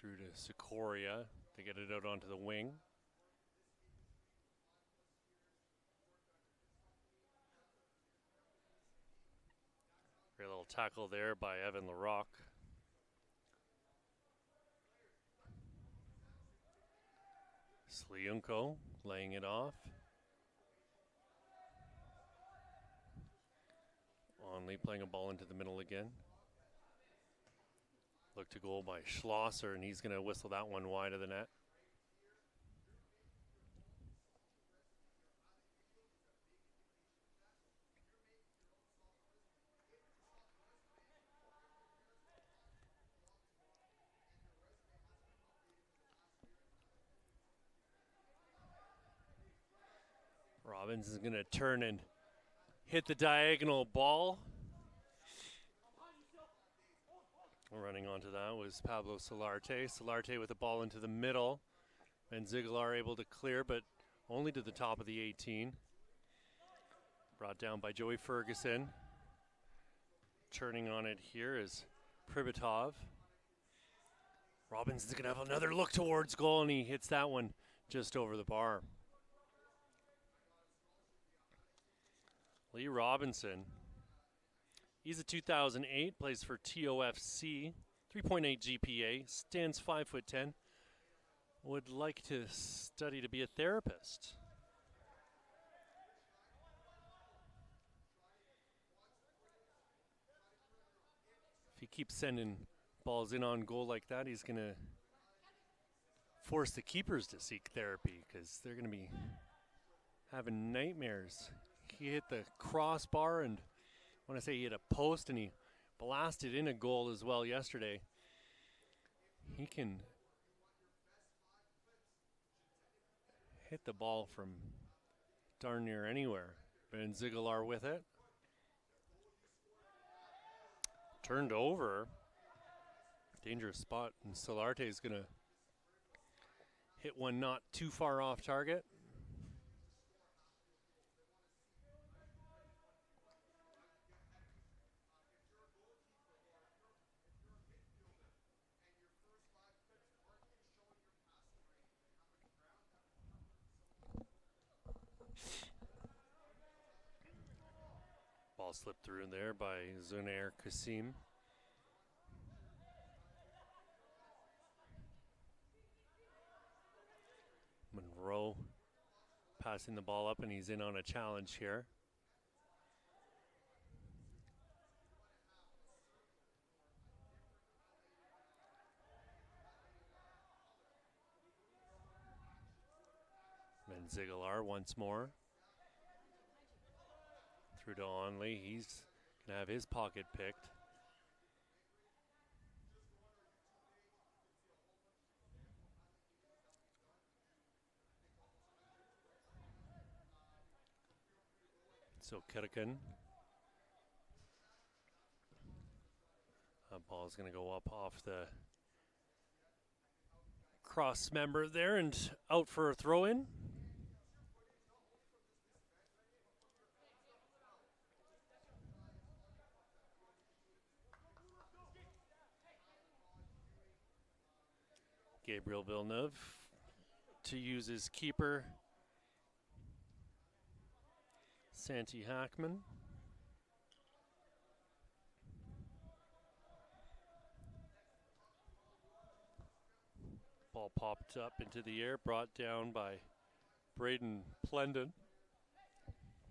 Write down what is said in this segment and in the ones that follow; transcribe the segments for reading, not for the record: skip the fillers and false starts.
Through to Sikoria to get it out onto the wing. Great little tackle there by Evan Larocque. Sliunko laying it off. Only playing a ball into the middle again. Look to goal by Schlosser, and he's going to whistle that one wide of the net. Robbins is going to turn and hit the diagonal ball. Running onto that was Pablo Solarte. Solarte with the ball into the middle. And Ziegler able to clear, but only to the top of the 18. Brought down by Joey Ferguson. Turning on it here is Pribatov. Robbins is going to have another look towards goal, and he hits that one just over the bar. Lee Robinson. He's a 2008, plays for TOFC, 3.8 GPA, stands 5'10", would like to study to be a therapist. If he keeps sending balls in on goal like that, he's going to force the keepers to seek therapy because they're going to be having nightmares. He hit the crossbar, and I want to say he hit a post, and he blasted in a goal as well yesterday. He can hit the ball from darn near anywhere. Van Ziegler with it. Turned over. Dangerous spot, and Solarte is going to hit one not too far off target. Ball slipped through in there by Zunair Kasim. Monroe passing the ball up, and he's in on a challenge here. Van Ziegler once more. Through to Onley. He's going to have his pocket picked. So Kirikin. That ball is going to go up off the cross member there and out for a throw-in. Gabriel Villeneuve to use his keeper, Santi Hackman. Ball popped up into the air, brought down by Braden Plendon.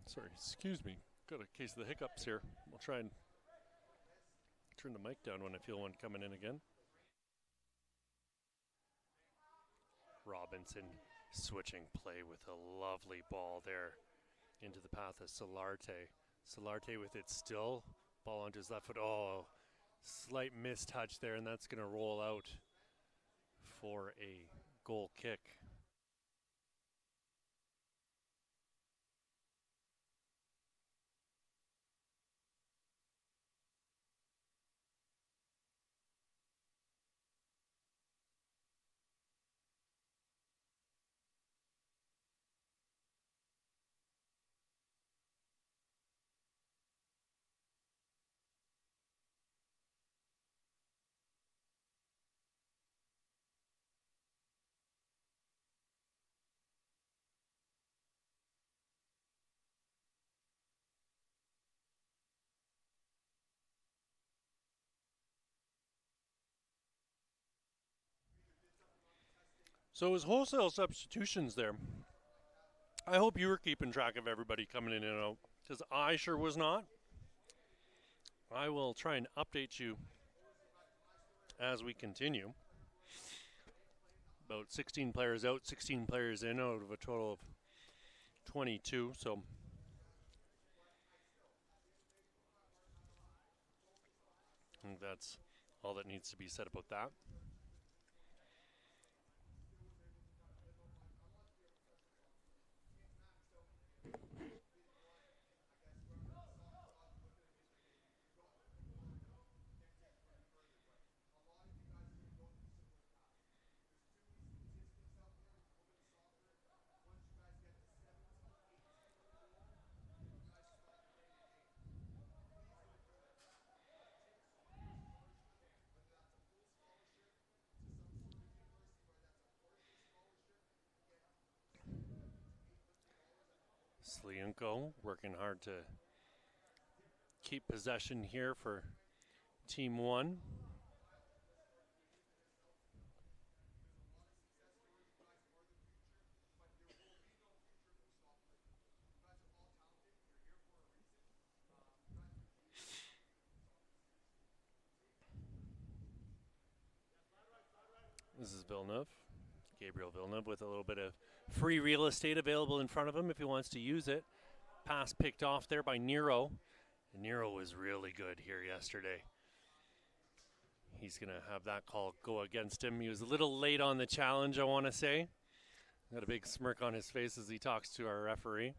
Sorry, excuse me. Got a case of the hiccups here. We'll try and turn the mic down when I feel one coming in again. Robinson switching play with a lovely ball there into the path of Solarte. Solarte with it still. Ball onto his left foot. Oh, slight mistouch there, and that's going to roll out for a goal kick. So his wholesale substitutions there. I hope you were keeping track of everybody coming in and out, because I sure was not. I will try and update you as we continue. About 16 players out, 16 players in out of a total of 22. So I think that's all that needs to be said about that. Sliunko working hard to keep possession here for Team 1. This is Villeneuve. Gabriel Villeneuve with a little bit of free real estate available in front of him if he wants to use it. Pass picked off there by Nero. And Nero was really good here yesterday. He's going to have that call go against him. He was a little late on the challenge, I want to say. Got a big smirk on his face as he talks to our referee.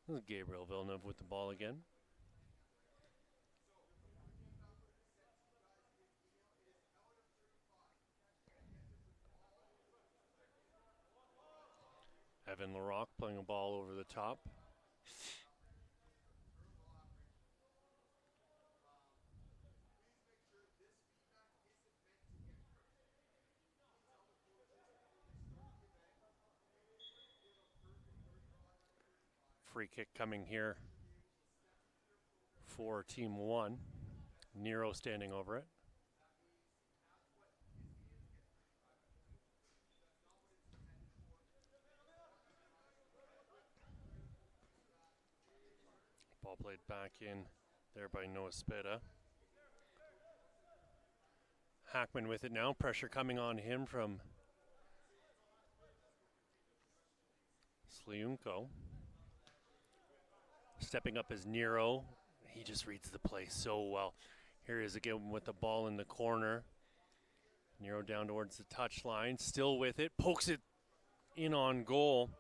This is Gabriel Villeneuve with the ball again. Evan Larocque playing a ball over the top. Free kick coming here for Team 1. Nero standing over it. Ball played back in there by Noah Speda. Hackman with it now. Pressure coming on him from Sliunko. Stepping up as Nero. He just reads the play so well. Here he is again with the ball in the corner. Nero down towards the touchline. Still with it. Pokes it in on goal.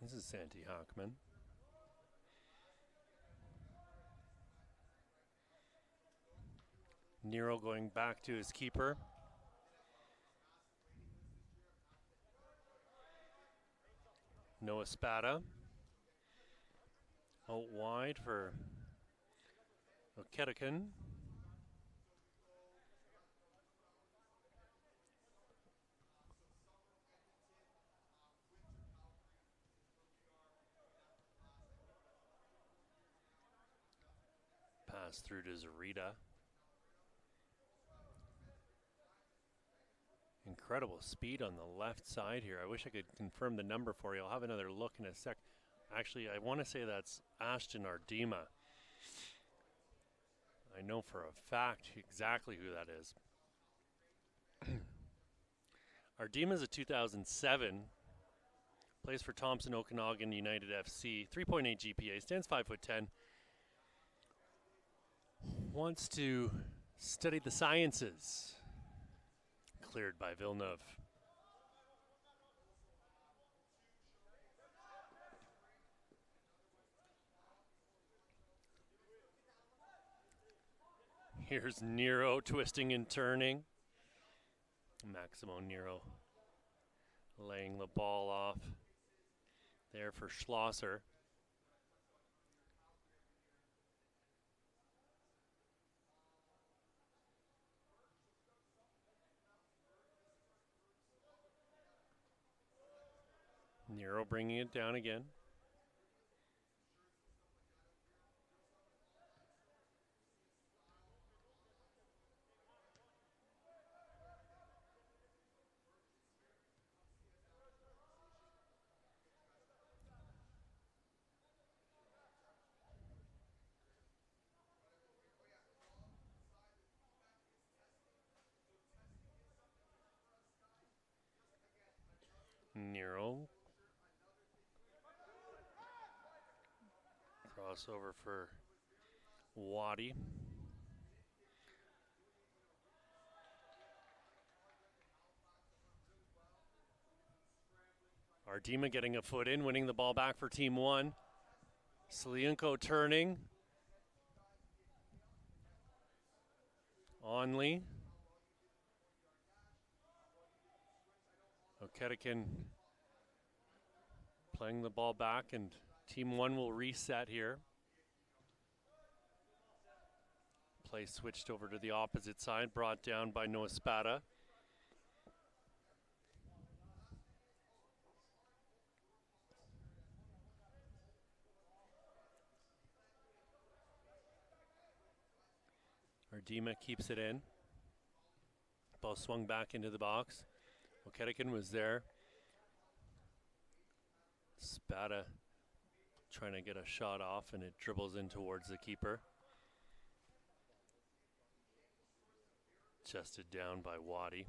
This is Santi Hackman. Nero going back to his keeper. Noah Spada. Out wide for Oketakan. Pass through to Zarita. Incredible speed on the left side here. I wish I could confirm the number for you. I'll have another look in a sec. Actually, I want to say that's Ashton Ardema. I know for a fact exactly who that is. Ardema is a 2007. Plays for Thompson Okanagan United FC. 3.8 GPA. Stands 5'10". Wants to study the sciences. Cleared by Villeneuve. Here's Nero twisting and turning. Maximo Nero laying the ball off there for Schlosser. Nero bringing it down again. Nero. Crossover for Waddy. Ardema getting a foot in, winning the ball back for Team 1. Slienko turning. Onley. Okedikin playing the ball back, and Team 1 will reset here. Play switched over to the opposite side, brought down by Noah Spada. Ardema keeps it in. Ball swung back into the box. Okedikin was there. Spada trying to get a shot off, and it dribbles in towards the keeper. Chested down by Waddy.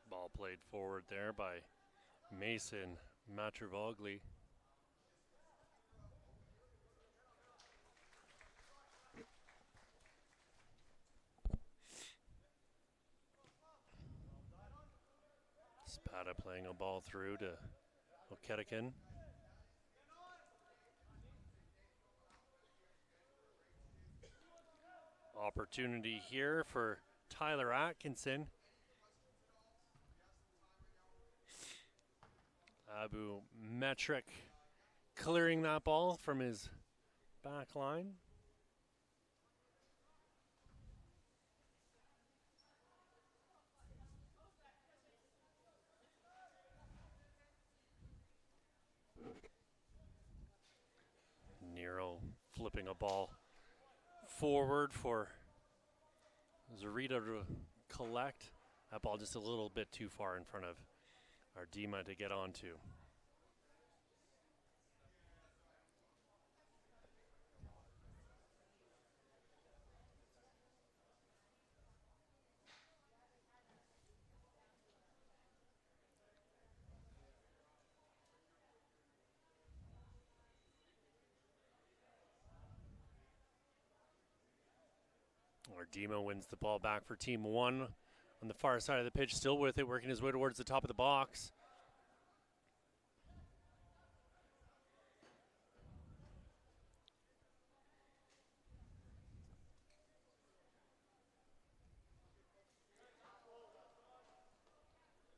Ball played forward there by Mason Matravogli. Spada playing a ball through to Okedikin. Opportunity here for Tyler Atkinson. Abu Metric clearing that ball from his back line. Nero flipping a ball forward for Zarita to collect. That ball just a little bit too far in front of Ardema to get onto. Ardema wins the ball back for Team 1 on the far side of the pitch, still with it, working his way towards the top of the box.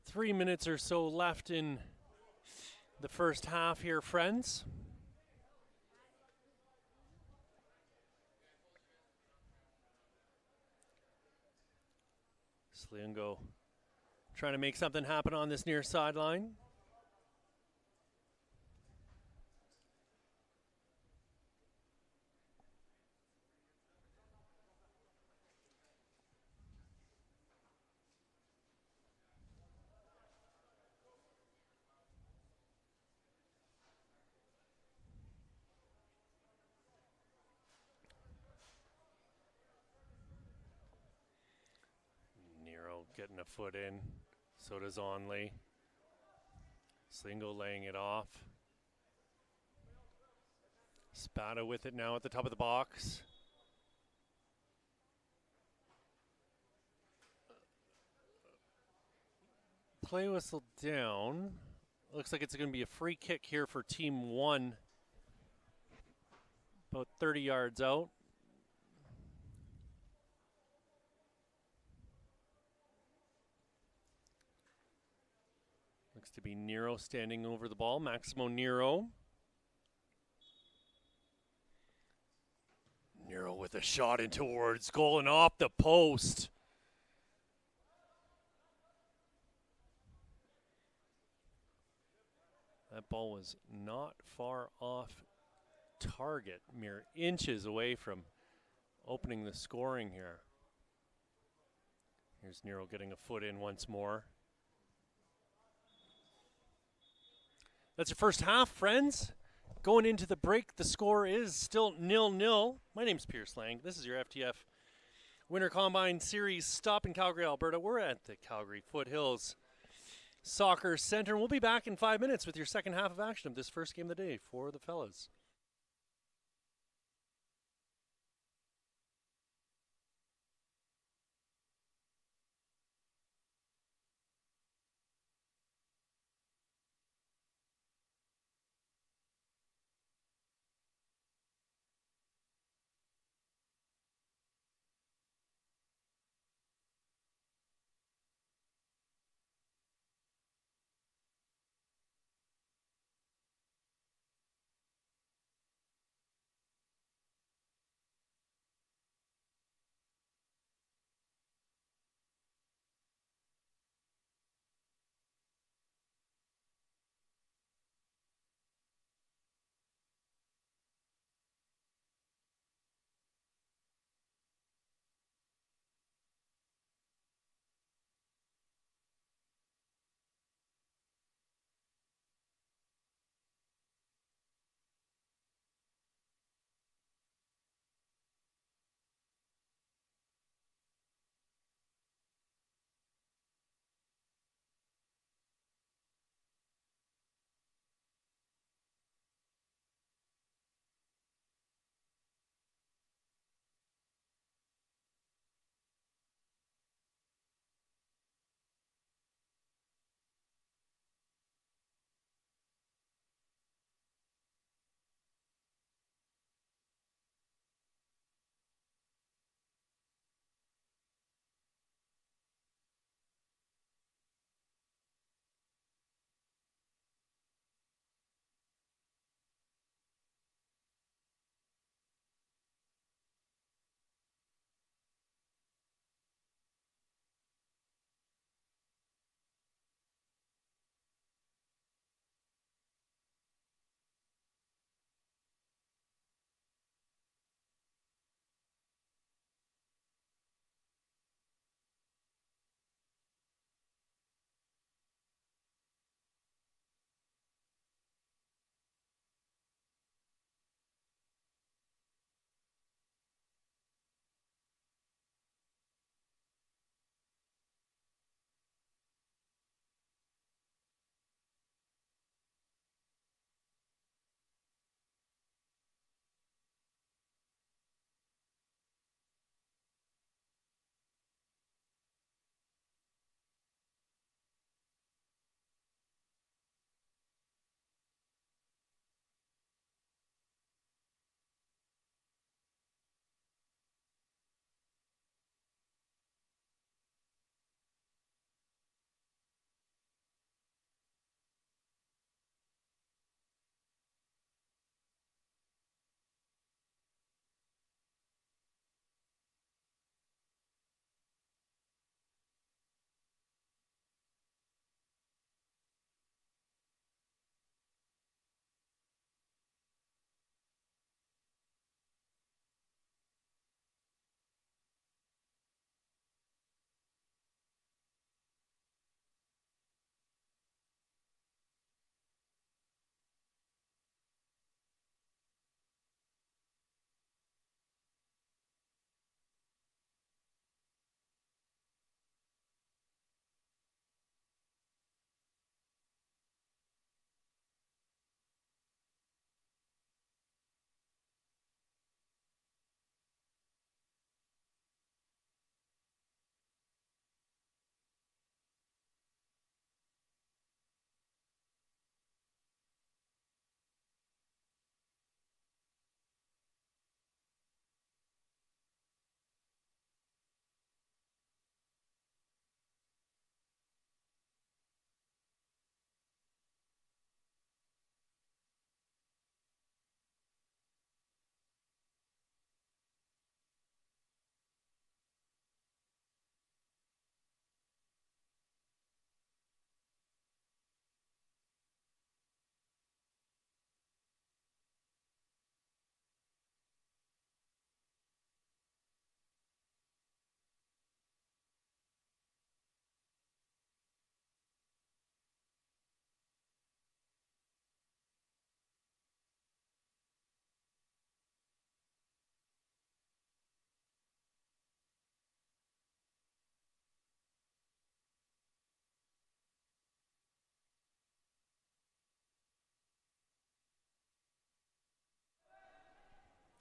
Three minutes or so left in the first half here, friends. Slienko trying to make something happen on this near sideline. Getting a foot in, so does Onley. Slienko laying it off. Spada with it now at the top of the box. Play whistle down. Looks like it's going to be a free kick here for Team 1. About 30 yards out. Looks to be Nero standing over the ball. Maximo Nero. Nero with a shot in towards goal and off the post. That ball was not far off target, mere inches away from opening the scoring here. Here's Nero getting a foot in once more. That's your first half, friends. Going into the break, the score is still 0-0. My name's Pierce Lang. This is your FTF Winter Combine Series stop in Calgary, Alberta. We're at the Calgary Foothills Soccer Center. We'll be back in 5 minutes with your second half of action of this first game of the day for the fellas.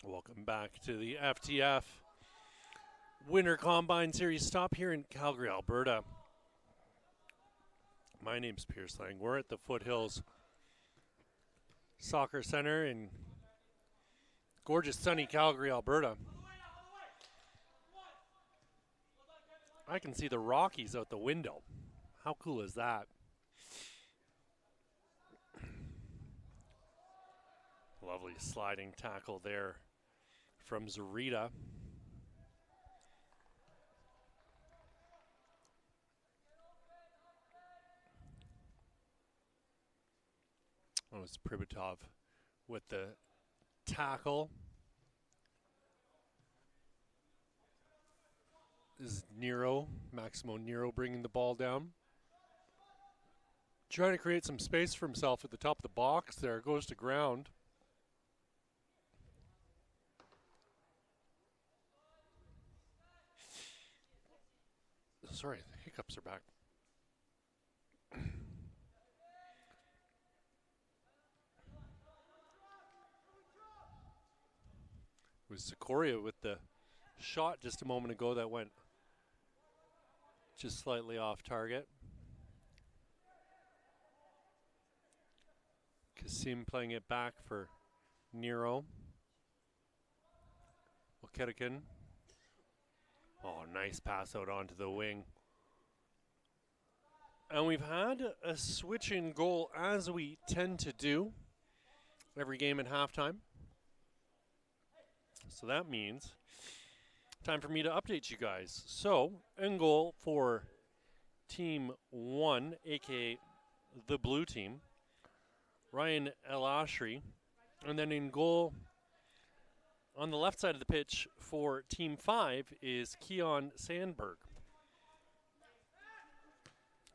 Welcome back to the FTF Winter Combine Series stop here in Calgary, Alberta. My name's Pierce Lang. We're at the Foothills Soccer Center in gorgeous sunny Calgary, Alberta. I can see the Rockies out the window. How cool is that? Lovely sliding tackle there from Zarita. Oh, it's Pribitov with the tackle. This is Maximo Nero bringing the ball down. Trying to create some space for himself at the top of the box there. Goes to ground. Sorry, the hiccups are back. It was Sikoria with the shot just a moment ago that went just slightly off target. Kasim playing it back for Nero. Oketikin. Oh, nice pass out onto the wing. And we've had a switch in goal, as we tend to do every game at halftime. So that means time for me to update you guys. So, in goal for Team 1, a.k.a. the blue team, Ryan El-Ashri. And then in goal on the left side of the pitch for Team 5 is Keon Sandberg.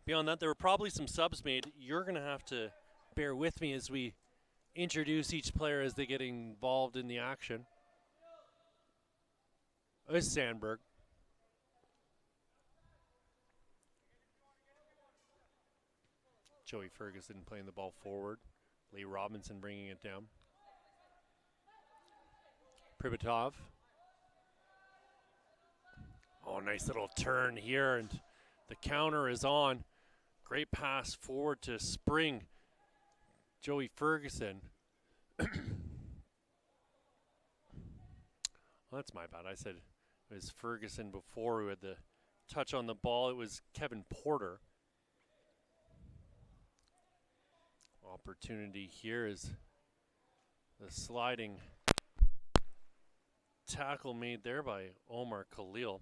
Beyond that, there were probably some subs made. You're going to have to bear with me as we introduce each player as they get involved in the action. This is Sandberg. Joey Ferguson playing the ball forward. Lee Robinson bringing it down. Pribitov. Oh, nice little turn here, and the counter is on. Great pass forward to Spring. Joey Ferguson. Well, that's my bad. I said it was Ferguson before who had the touch on the ball. It was Kevin Porter. Opportunity here is the sliding tackle made there by Omar Khalil.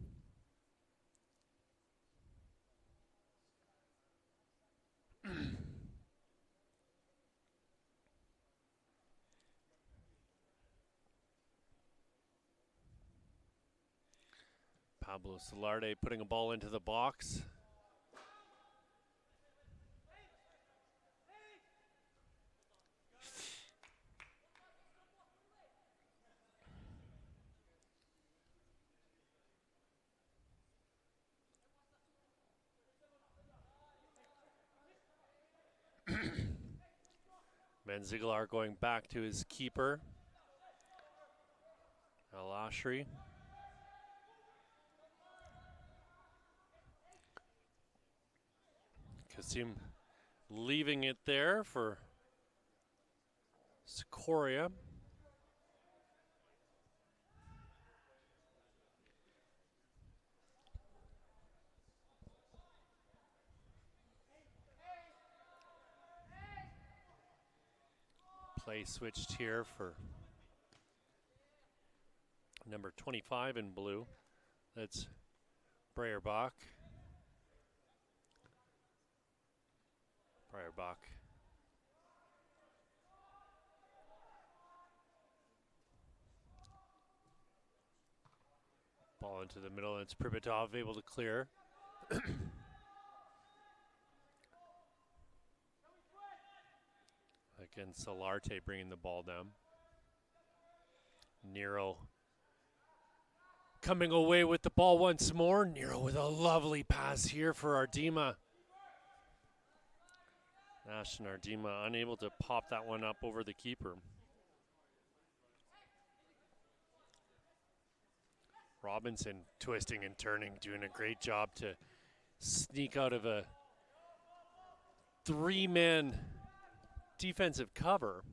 Pablo Solarde putting a ball into the box. Van Ziegelaar going back to his keeper, El-Ashri. Kasim leaving it there for Sikoria. Play switched here for number 25 in blue. That's Breyerbach. Ball into the middle, and it's Pribitov able to clear. Again, Solarte bringing the ball down. Nero coming away with the ball once more. Nero with a lovely pass here for Ardima. Ashton Ardima unable to pop that one up over the keeper. Robinson twisting and turning, doing a great job to sneak out of a three-man defensive cover.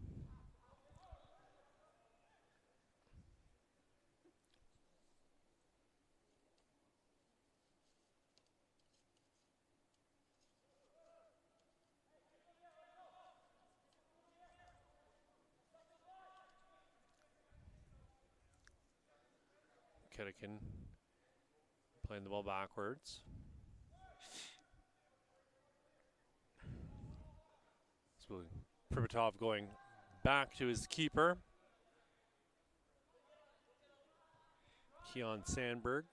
Kittikin playing the ball backwards. So Privatov going back to his keeper, Keon Sandberg.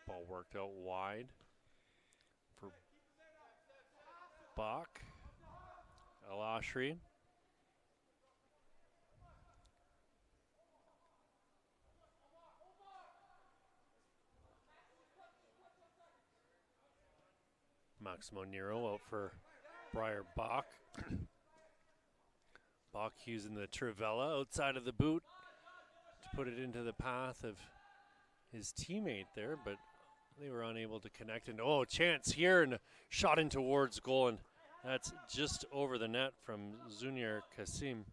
Ball worked out wide for Bach. Al-Ashri. Maximo Nero out for Briar Bach. Bach using the Trivella outside of the boot to put it into the path of his teammate there, but they were unable to connect. And chance here and a shot in towards goal, and that's just over the net from Zunier Kasim.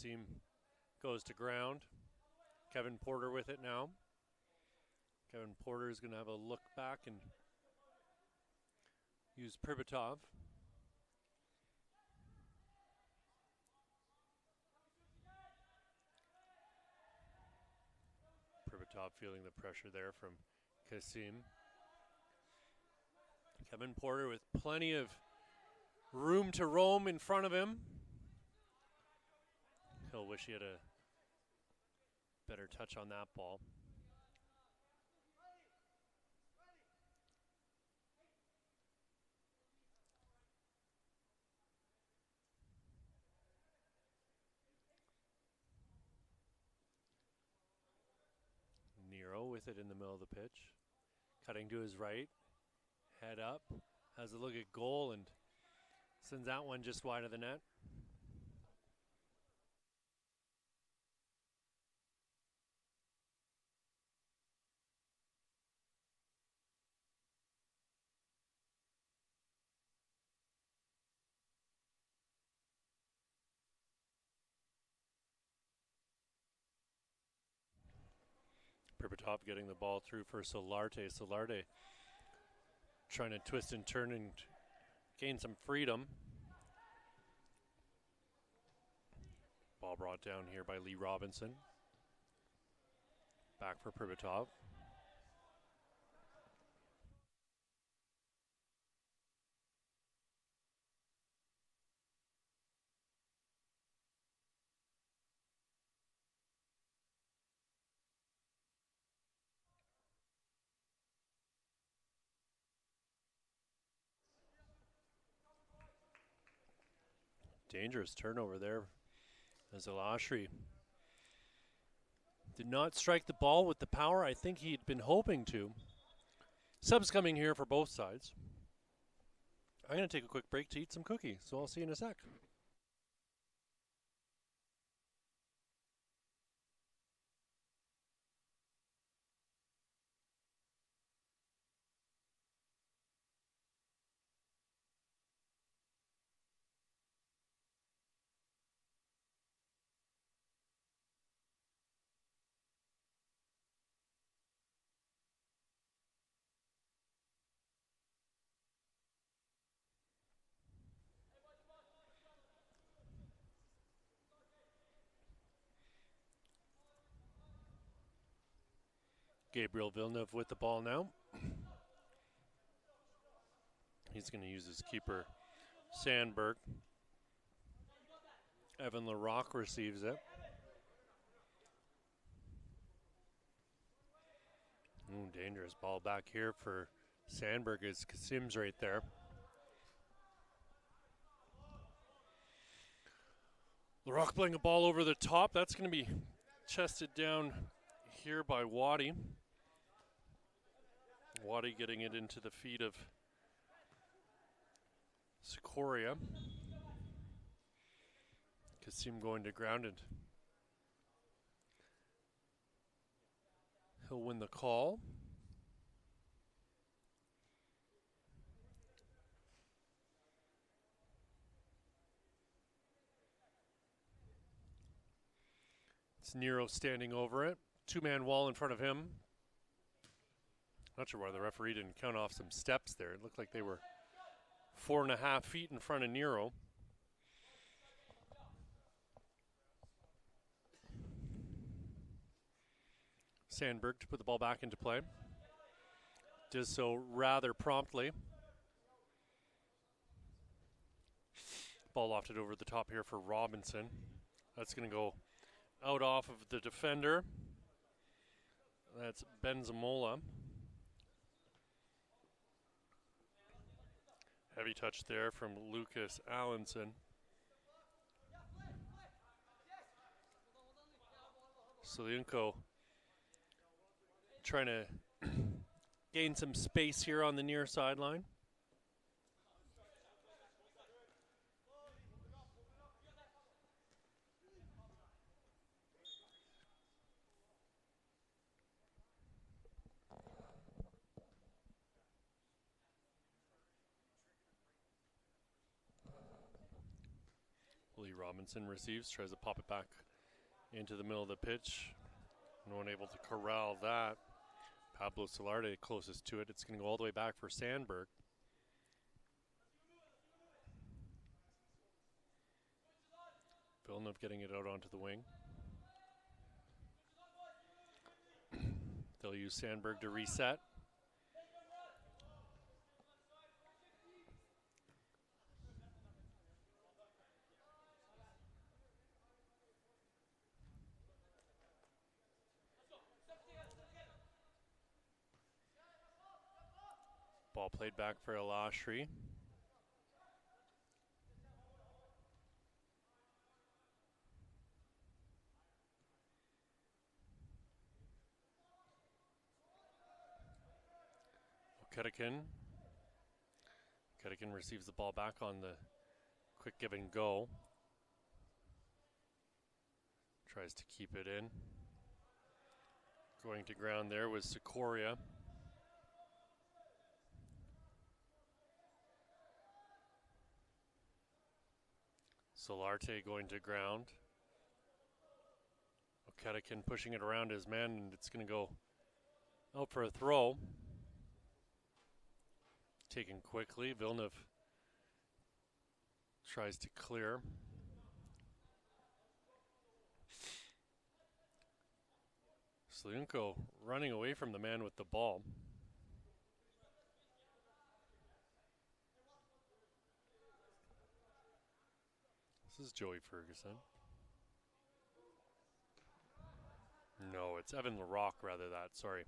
Kasim goes to ground. Kevin Porter with it now. Kevin Porter is going to have a look back and use Privatov. Privatov feeling the pressure there from Kasim. Kevin Porter with plenty of room to roam in front of him. He'll wish he had a better touch on that ball. Nero with it in the middle of the pitch. Cutting to his right. Head up. Has a look at goal and sends that one just wide of the net. Privatov getting the ball through for Solarte. Solarte trying to twist and turn and gain some freedom. Ball brought down here by Lee Robinson. Back for Privatov. Dangerous turnover there as Al-Ashri did not strike the ball with the power I think he'd been hoping to. Subs coming here for both sides. I'm going to take a quick break to eat some cookies, so I'll see you in a sec. Gabriel Villeneuve with the ball now. He's going to use his keeper, Sandberg. Evan LaRocque receives it. Ooh, dangerous ball back here for Sandberg is Sims right there. LaRocque playing a ball over the top. That's going to be chested down here by Waddy. Waddy getting it into the feet of Sikoria. Kasim going to grounded. He'll win the call. It's Nero standing over it. Two-man wall in front of him. Not sure why the referee didn't count off some steps there. It looked like they were 4.5 feet in front of Nero. Sandberg to put the ball back into play. Does so rather promptly. Ball lofted over the top here for Robinson. That's going to go out off of the defender. That's Benzamola. Heavy touch there from Lucas Allenson. Seliunko trying to gain some space here on the near sideline. Lee Robinson receives, tries to pop it back into the middle of the pitch. No one able to corral that. Pablo Solarte closest to it. It's going to go all the way back for Sandberg. Villeneuve getting it out onto the wing. They'll use Sandberg to reset. Ball played back for Elashri. Kedekin receives the ball back on the quick give and go. Tries to keep it in. Going to ground there was Sikoria. Solarte going to ground. Kedekin pushing it around his man, and it's going to go out for a throw. Taken quickly. Villeneuve tries to clear. Seliunko running away from the man with the ball. This is Joey Ferguson. No, it's Evan LaRocque rather that, sorry.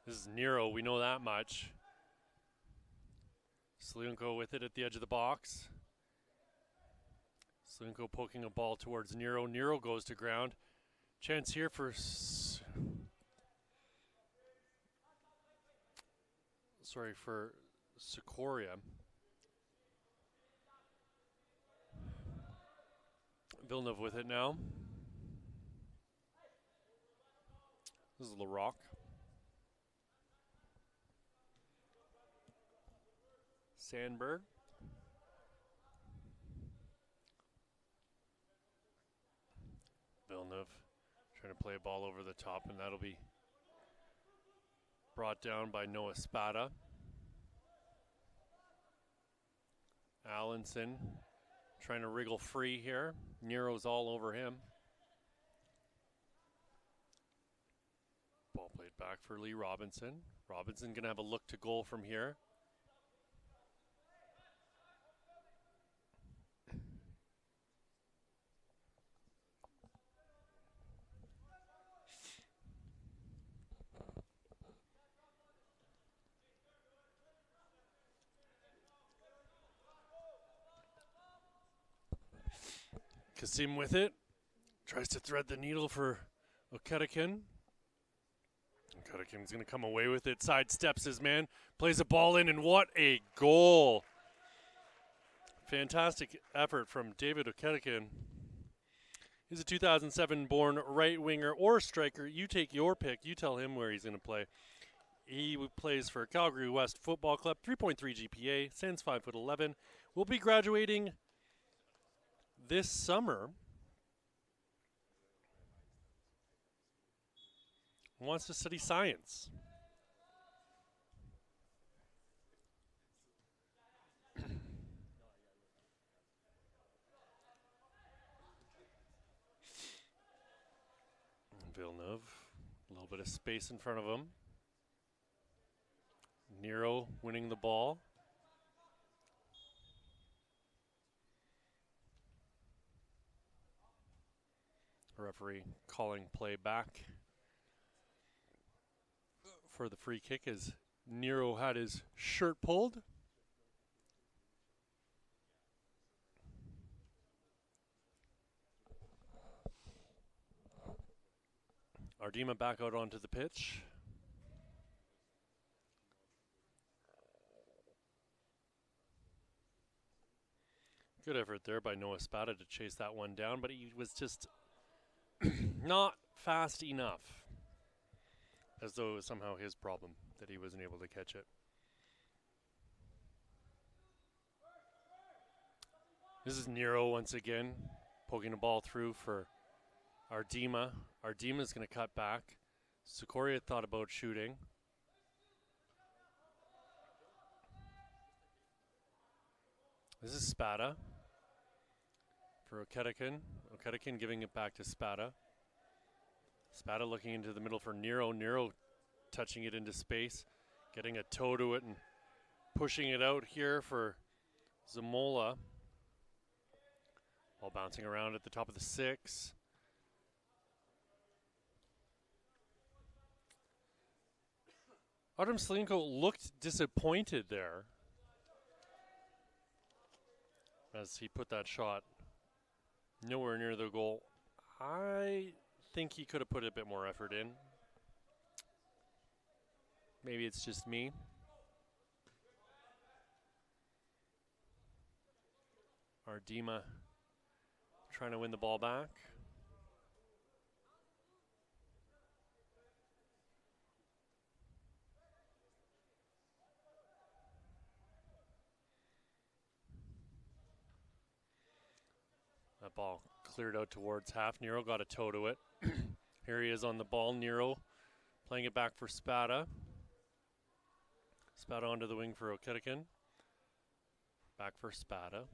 This is Nero, we know that much. Seliunko with it at the edge of the box. Seliunko poking a ball towards Nero. Nero goes to ground. Chance here for Sikoria. Villeneuve with it now. This is LaRocque. Sandberg. Villeneuve trying to play a ball over the top, and that'll be brought down by Noah Spada. Allenson trying to wriggle free here. Nero's all over him. it back for Lee Robinson. Robinson going to have a look to goal from here. Kasim with it. Tries to thread the needle for Okedikin. Okedikin's going to come away with it. Sidesteps his man. Plays a ball in, and what a goal. Fantastic effort from David Okedikin. He's a 2007-born right winger or striker. You take your pick. You tell him where he's going to play. He plays for Calgary West Football Club. 3.3 GPA. Stands 5'11". Will be graduating this summer. Wants to study science. Villeneuve, a little bit of space in front of him. Nero winning the ball. Referee calling play back for the free kick as Nero had his shirt pulled. Ardima back out onto the pitch. Good effort there by Noah Spada to chase that one down, but he was just not fast enough. As though it was somehow his problem that he wasn't able to catch it. This is Nero once again, poking the ball through for Ardima. Ardima's going to cut back. Sikoria thought about shooting. This is Spada for Okedikin. Okedikin giving it back to Spada. Spada looking into the middle for Nero. Nero touching it into space, getting a toe to it and pushing it out here for Zamola. Ball bouncing around at the top of the 6. Artem Slinko looked disappointed there as he put that shot nowhere near the goal. I think he could have put a bit more effort in. Maybe it's just me. Ardima trying to win the ball back. That ball cleared out towards half. Nero got a toe to it. Here he is on the ball. Nero playing it back for Spada. Spada onto the wing for Okedikin. Back for Spada.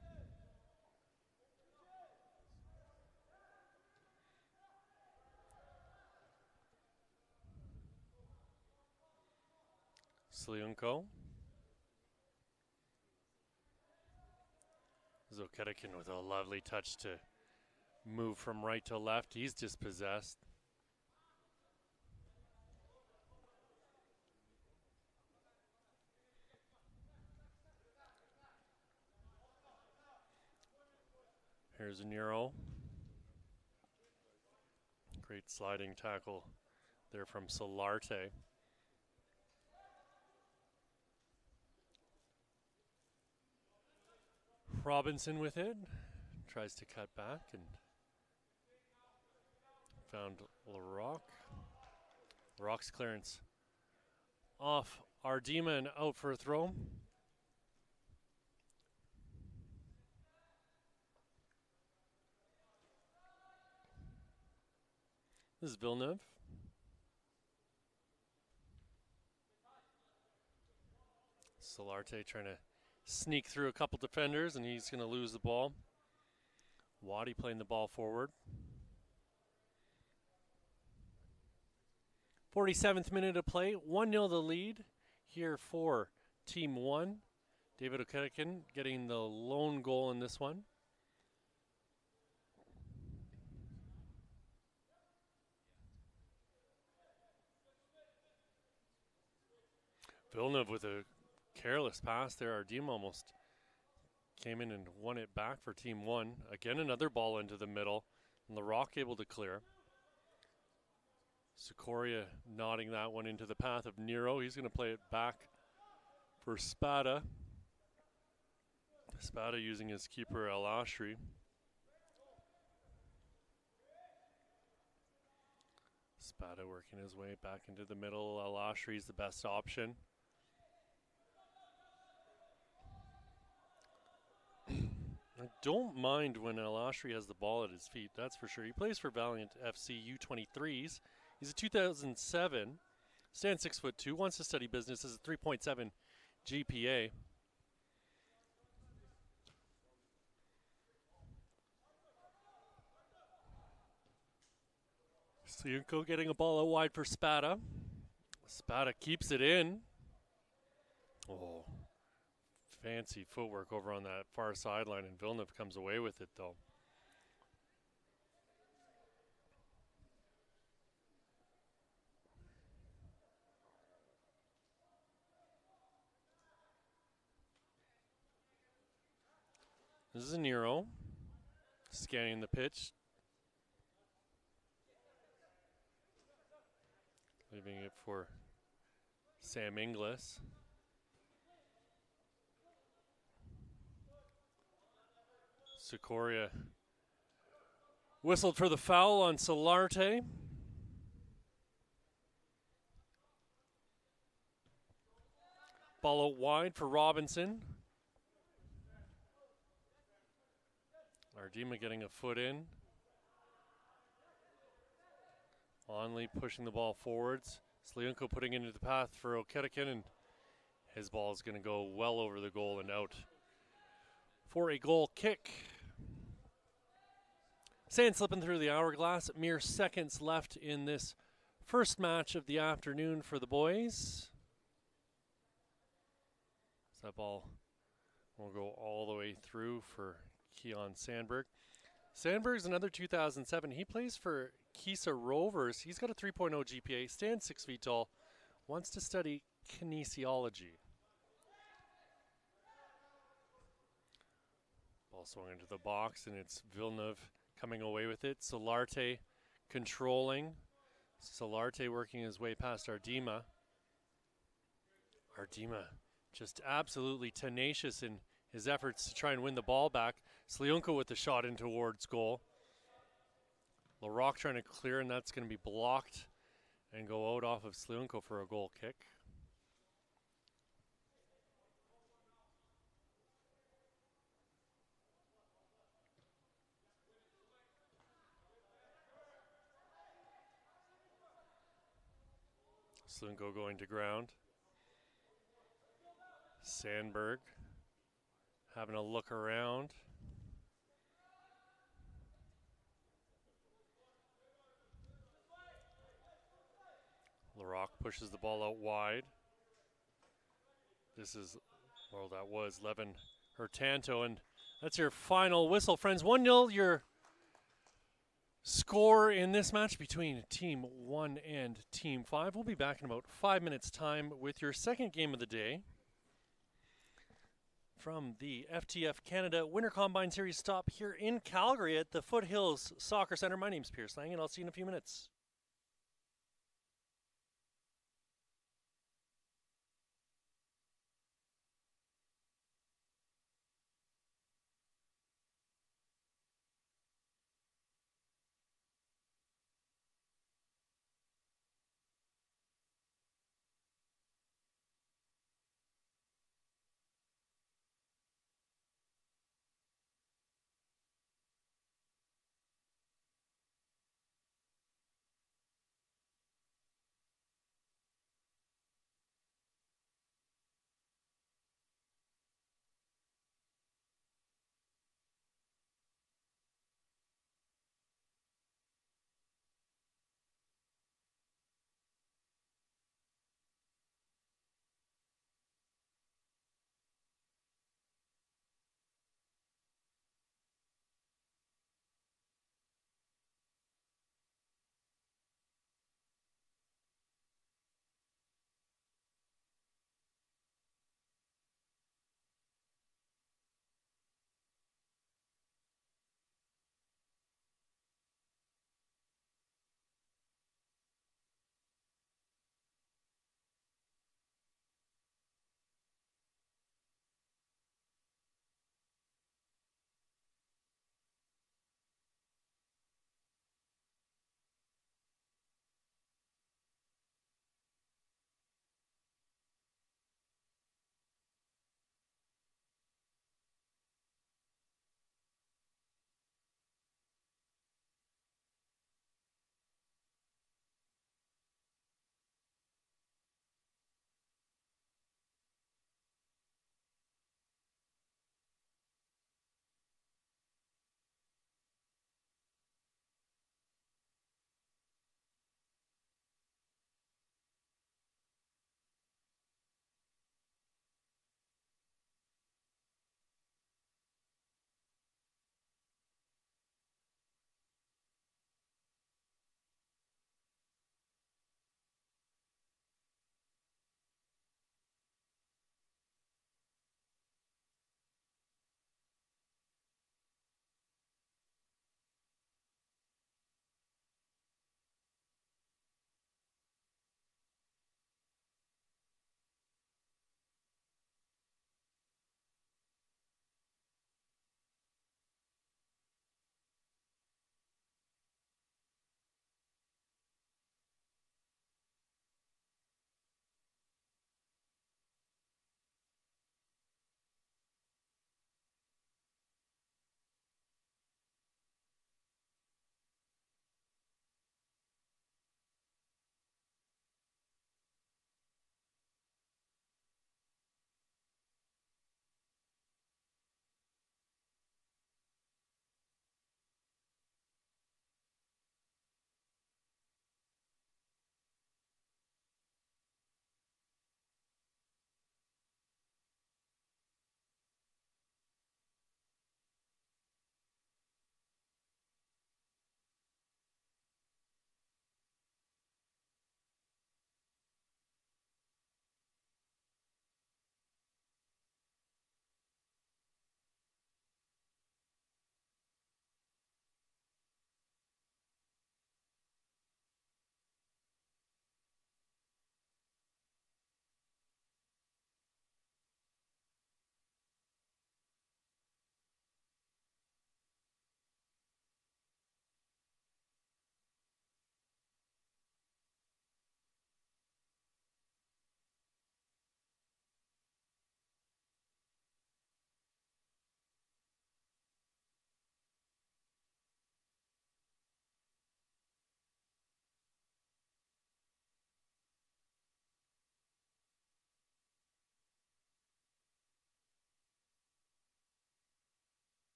Sliunko. Okedikin with a lovely touch to move from right to left. He's dispossessed. Here's Nero. Great sliding tackle there from Solarte. Robinson with it. Tries to cut back and found Larocque. Larocque's clearance off Ardima and out for a throw. This is Villeneuve. Solarte trying to sneak through a couple defenders, and he's going to lose the ball. Waddy playing the ball forward. 47th minute of play, 1-0 the lead here for Team 1. David O'Kettikin getting the lone goal in this one. Villeneuve with a careless pass there. Ardima almost came in and won it back for Team 1. Again, another ball into the middle. And LaRock able to clear. Sikoria nodding that one into the path of Nero. He's going to play it back for Spada. Spada using his keeper, El Ashri. Spada working his way back into the middle. El Ashri is the best option. I don't mind when El Ashri has the ball at his feet, that's for sure. He plays for Valiant FC U23s. He's a 2007, stands 6'2", wants to study business, has a 3.7 GPA. Siunko getting a ball out wide for Spada. Spada keeps it in. Oh, fancy footwork over on that far sideline, and Villeneuve comes away with it, though. This is Nero scanning the pitch. Leaving it for Sam Inglis. Sikoria whistled for the foul on Solarte. Ball out wide for Robinson. Ardima getting a foot in. Onley pushing the ball forwards. Sliunko putting into the path for O'Kettikin, and his ball is going to go well over the goal and out for a goal kick. Sand slipping through the hourglass. Mere seconds left in this first match of the afternoon for the boys. That ball will go all the way through for Keon Sandberg. Sandberg's another 2007. He plays for Kisa Rovers. He's got a 3.0 GPA, stands 6 feet tall, wants to study kinesiology. Ball swung into the box, and it's Villeneuve coming away with it. Solarte controlling. Solarte working his way past Ardima. Ardima just absolutely tenacious in his efforts to try and win the ball back. Sliunko with the shot in towards goal. LaRock trying to clear, and that's going to be blocked and go out off of Sliunko for a goal kick. Sliunko going to ground. Sandberg having a look around. LaRock pushes the ball out wide. This is, well, that was Levin Hurtanto, and that's your final whistle, friends. 1-0, your score in this match between Team 1 and Team 5. We'll be back in about 5 minutes' time with your second game of the day from the FTF Canada Winter Combine Series stop here in Calgary at the Foothills Soccer Center. My name's Pierce Lang, and I'll see you in a few minutes.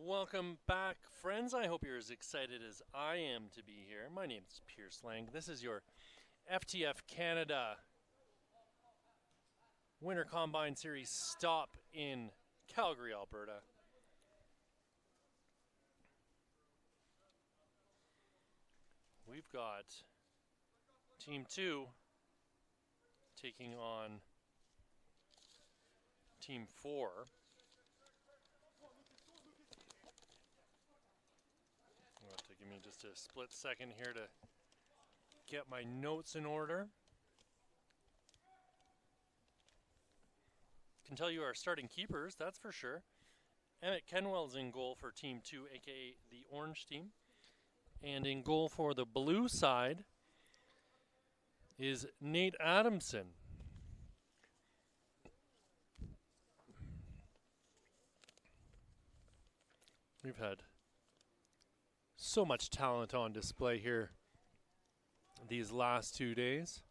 Welcome back, friends. I hope you're as excited as I am to be here. My name is Pierce Lang. This is your FTF Canada Winter Combine Series stop in Calgary, Alberta. We've got Team 2 taking on Team 4. You'll have to give me just a split second here to get my notes in order. Can tell you our starting keepers, that's for sure. Emmett Kenwell's in goal for Team 2, aka the Orange team. And in goal for the blue side is Nate Adamson. We've had so much talent on display here these last 2 days.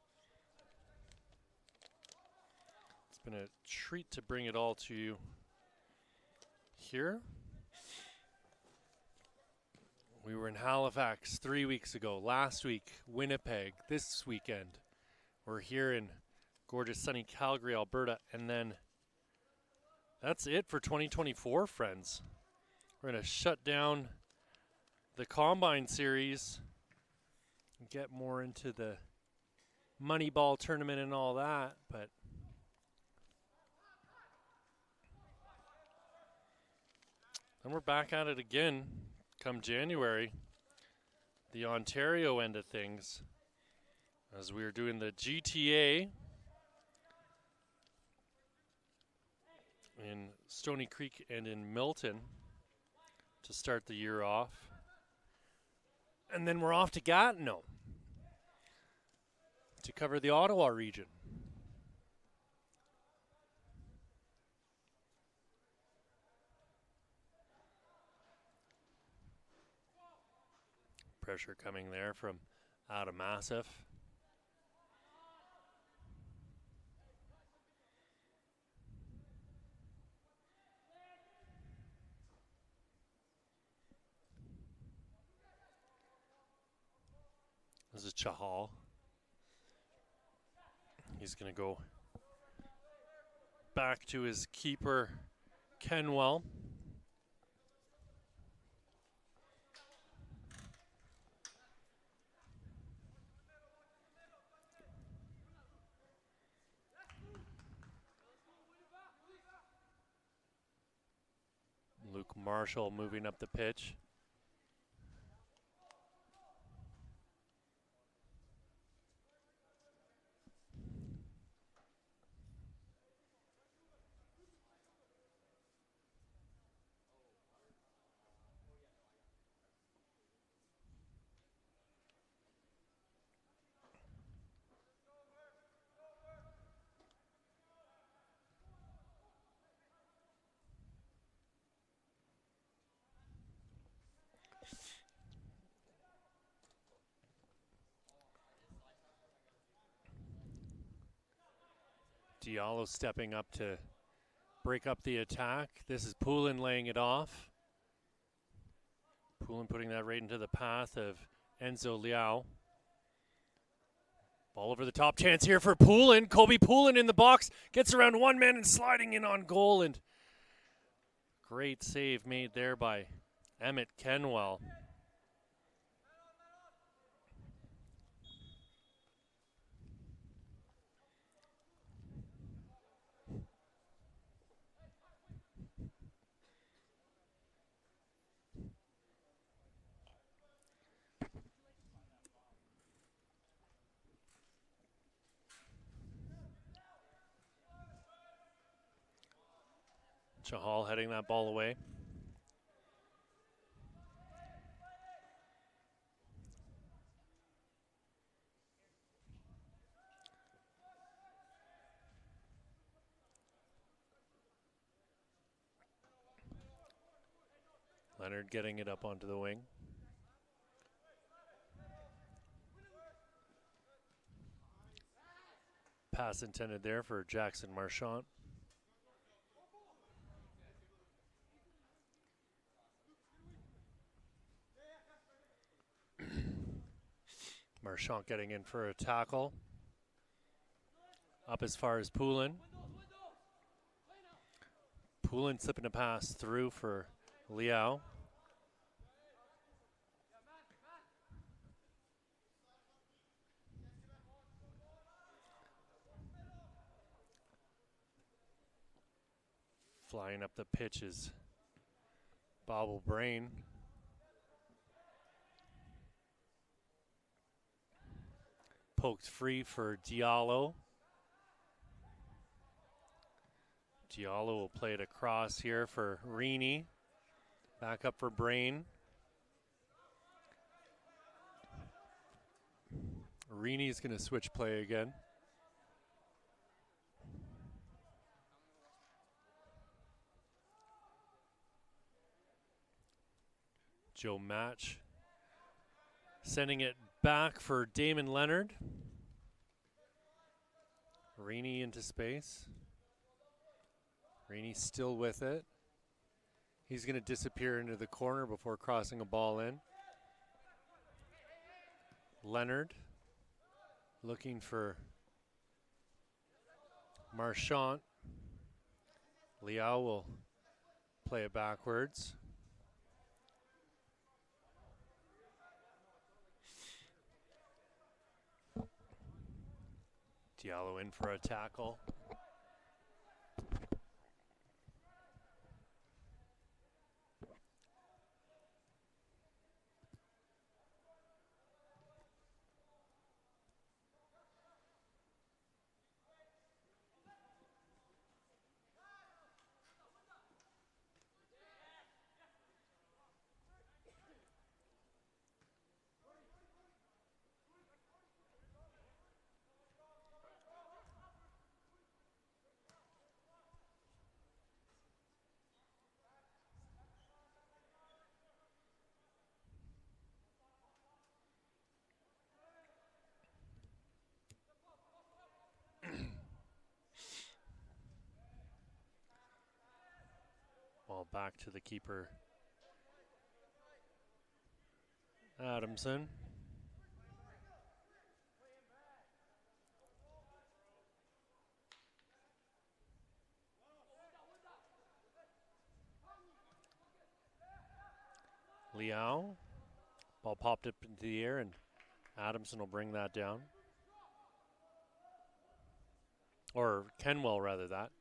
It's been a treat to bring it all to you here. We were in Halifax 3 weeks ago. Last week, Winnipeg. This weekend, we're here in gorgeous sunny Calgary, Alberta. And then that's it for 2024, friends. We're going to shut down the Combine Series and get more into the Moneyball tournament and all that. But then we're back at it again come January, the Ontario end of things, as we are doing the GTA in Stony Creek and in Milton to start the year off. And then we're off to Gatineau to cover the Ottawa region. Pressure coming there from Adam Massif. This is Chahal. He's going to go back to his keeper, Kenwell. Luke Marshall moving up the pitch. Diallo stepping up to break up the attack. This is Poulin laying it off. Poulin putting that right into the path of Enzo Liao. Ball over the top, chance here for Poulin. Kobe Poulin in the box, gets around one man and sliding in on goal. And great save made there by Emmett Kenwell. Chahal heading that ball away. Leonard getting it up onto the wing. Pass intended there for Jackson Marchant. Marchand getting in for a tackle. Up as far as Poulin. Poulin slipping a pass through for Liao. Flying up the pitch is Bobble Brain. Poked free for Diallo. Diallo will play it across here for Rini. Back up for Brain. Rini's going to switch play again. Joe Match sending it back for Damon Leonard. Rini into space. Rini still with it. He's going to disappear into the corner before crossing a ball in. Leonard looking for Marchand. Liao will play it backwards. Diallo in for a tackle. Ball back to the keeper, Adamson. Liao. Ball popped up into the air, and Adamson will bring that down. Or Kenwell, rather, that.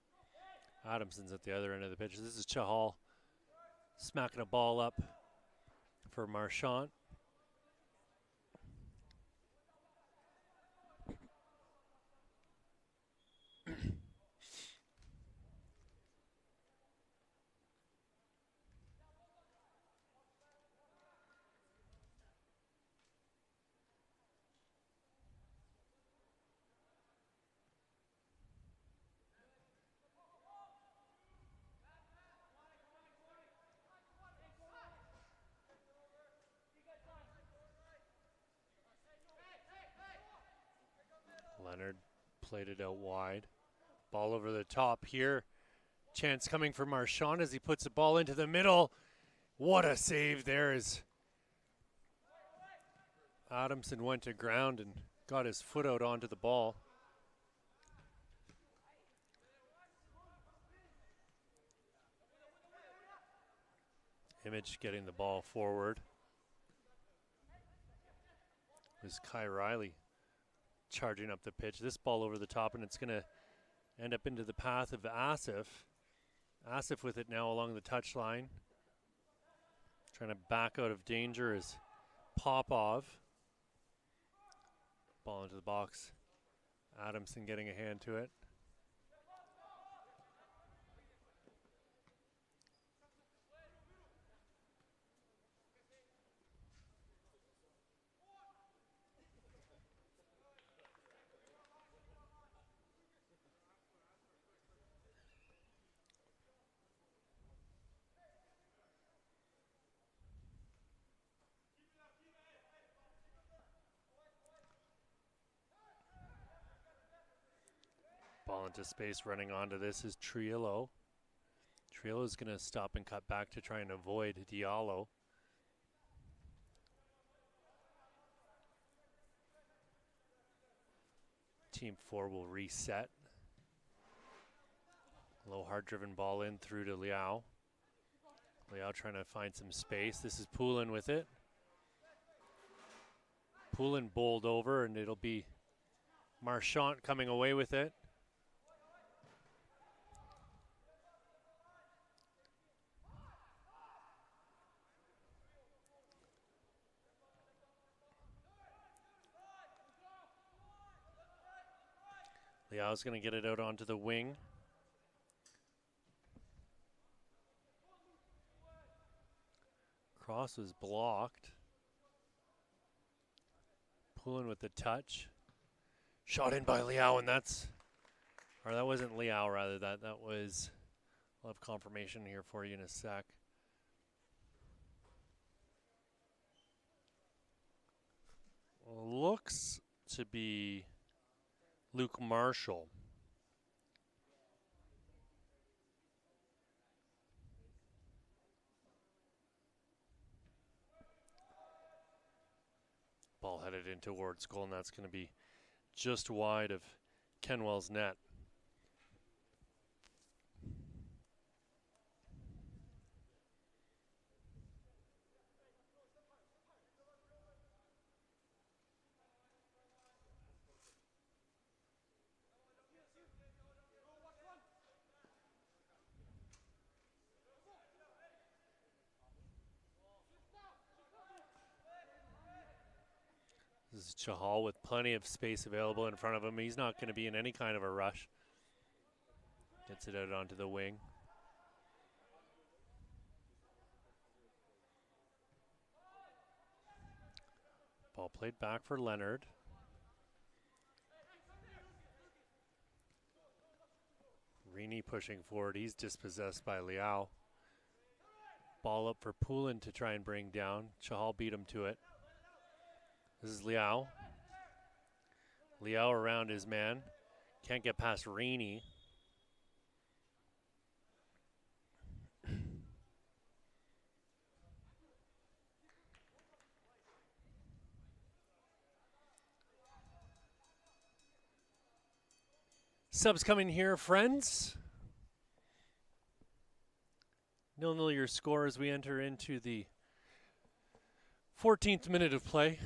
Adamson's at the other end of the pitch. This is Chahal smacking a ball up for Marchand. Leonard played it out wide. Ball over the top here. Chance coming for Marchand as he puts the ball into the middle. What a save there as Adamson went to ground and got his foot out onto the ball. Image getting the ball forward. It was Kai Riley charging up the pitch. This ball over the top, and it's going to end up into the path of Asif. Asif with it now along the touchline. Trying to back out of danger is Popov. Ball into the box. Adamson getting a hand to it. Ball into space, running onto this is Triolo. Triolo is going to stop and cut back to try and avoid Diallo. Team 4 will reset. Low hard-driven ball in through to Liao. Liao trying to find some space. This is Poulin with it. Poulin bowled over, and it'll be Marchant coming away with it. Liao's going to get it out onto the wing. Cross was blocked. Poulin with the touch. Shot in by Liao, and that wasn't Liao, rather. That was, I'll have confirmation here for you in a sec. Looks to be Luke Marshall. Ball headed in towards goal, and that's going to be just wide of Kenwell's net. This is Chahal with plenty of space available in front of him. He's not going to be in any kind of a rush. Gets it out onto the wing. Ball played back for Leonard. Rini pushing forward. He's dispossessed by Liao. Ball up for Poulin to try and bring down. Chahal beat him to it. This is Liao. Liao around his man. Can't get past Rini. Subs coming here, friends. 0-0 your score as we enter into the 14th minute of play.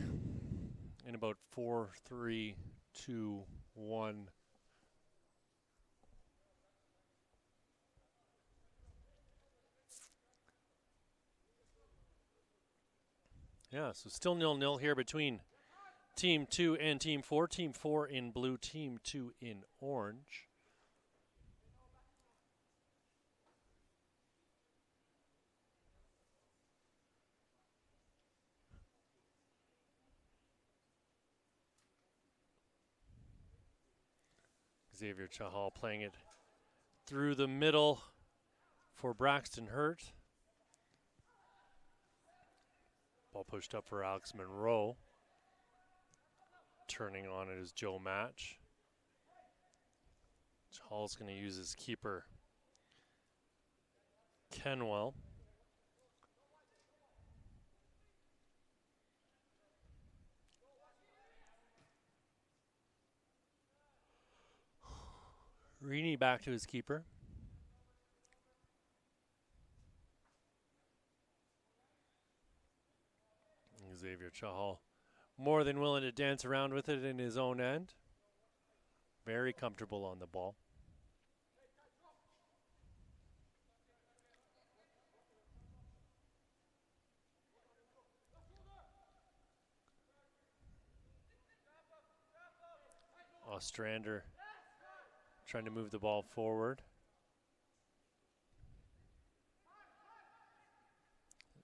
In about 4, 3, 2, 1. Yeah, so still 0-0 here between Team 2 and Team 4. Team 4 in blue, Team 2 in orange. Xavier Chahal playing it through the middle for Braxton Hurt. Ball pushed up for Alex Monroe. Turning on it is Joe Match. Chahal's going to use his keeper, Kenwell. Rini back to his keeper. Xavier Chahal more than willing to dance around with it in his own end. Very comfortable on the ball. Ostrander trying to move the ball forward.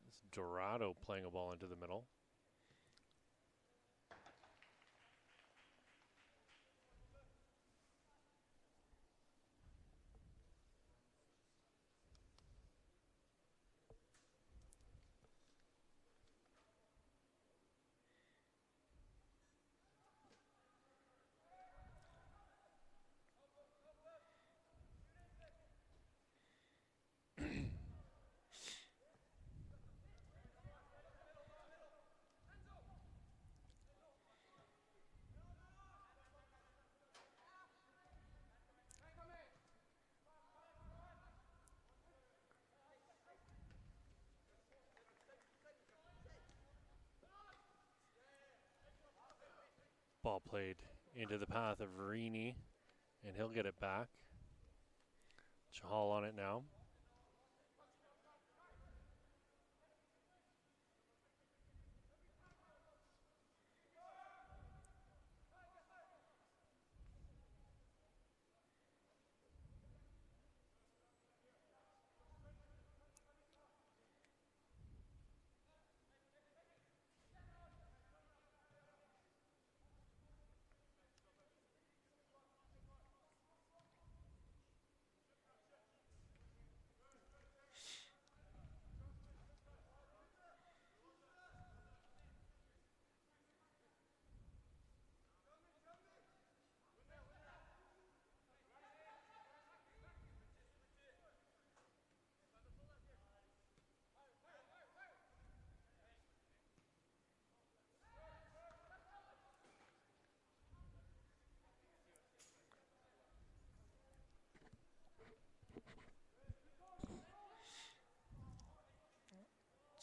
It's Dorado playing a ball into the middle. Ball played into the path of Verini, and he'll get it back. Chahal on it now.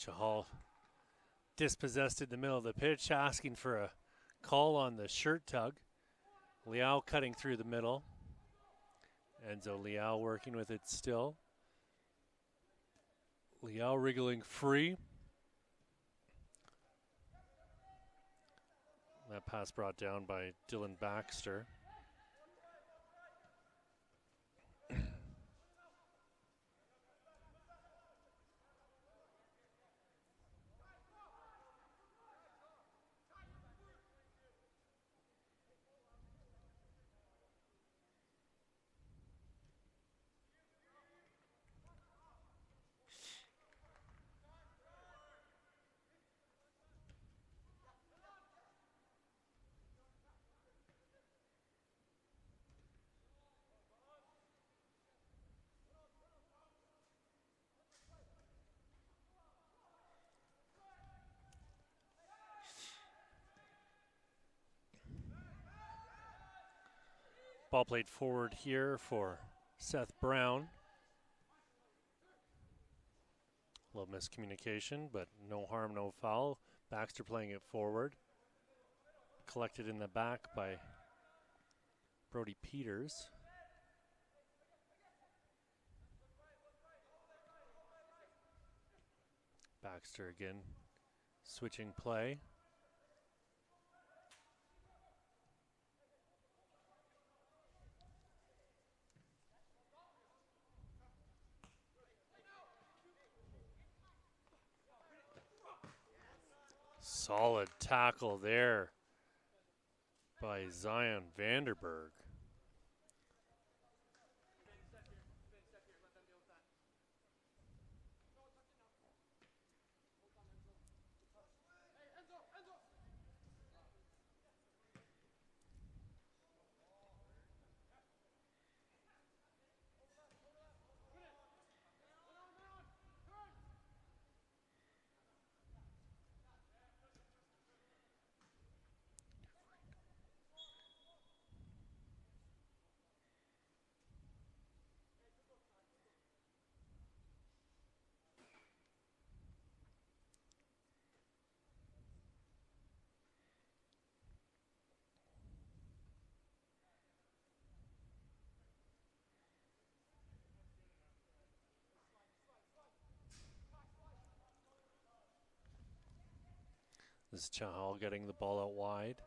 Chahal dispossessed in the middle of the pitch, asking for a call on the shirt tug. Liao cutting through the middle. Enzo Liao working with it still. Liao wriggling free. That pass brought down by Dylan Baxter. Ball played forward here for Seth Brown. A little miscommunication, but no harm, no foul. Baxter playing it forward. Collected in the back by Brody Peters. Baxter again, switching play. Solid tackle there by Zion Vanderberg. This is Chahal getting the ball out wide.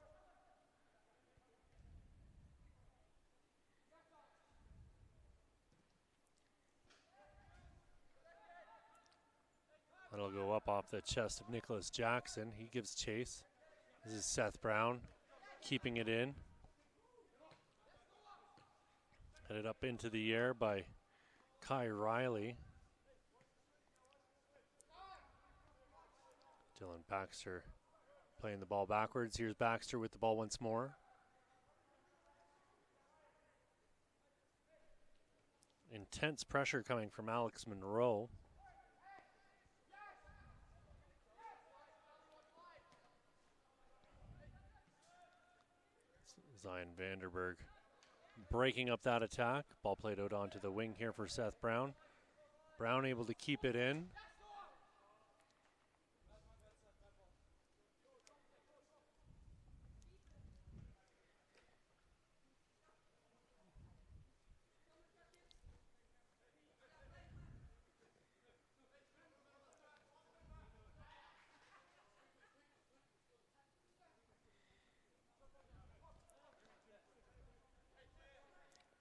That'll go up off the chest of Nicholas Jackson. He gives chase. This is Seth Brown keeping it in. Headed up into the air by Kai Riley. Dylan Baxter playing the ball backwards. Here's Baxter with the ball once more. Intense pressure coming from Alex Monroe. Zion Vanderberg breaking up that attack. Ball played out onto the wing here for Seth Brown. Brown able to keep it in.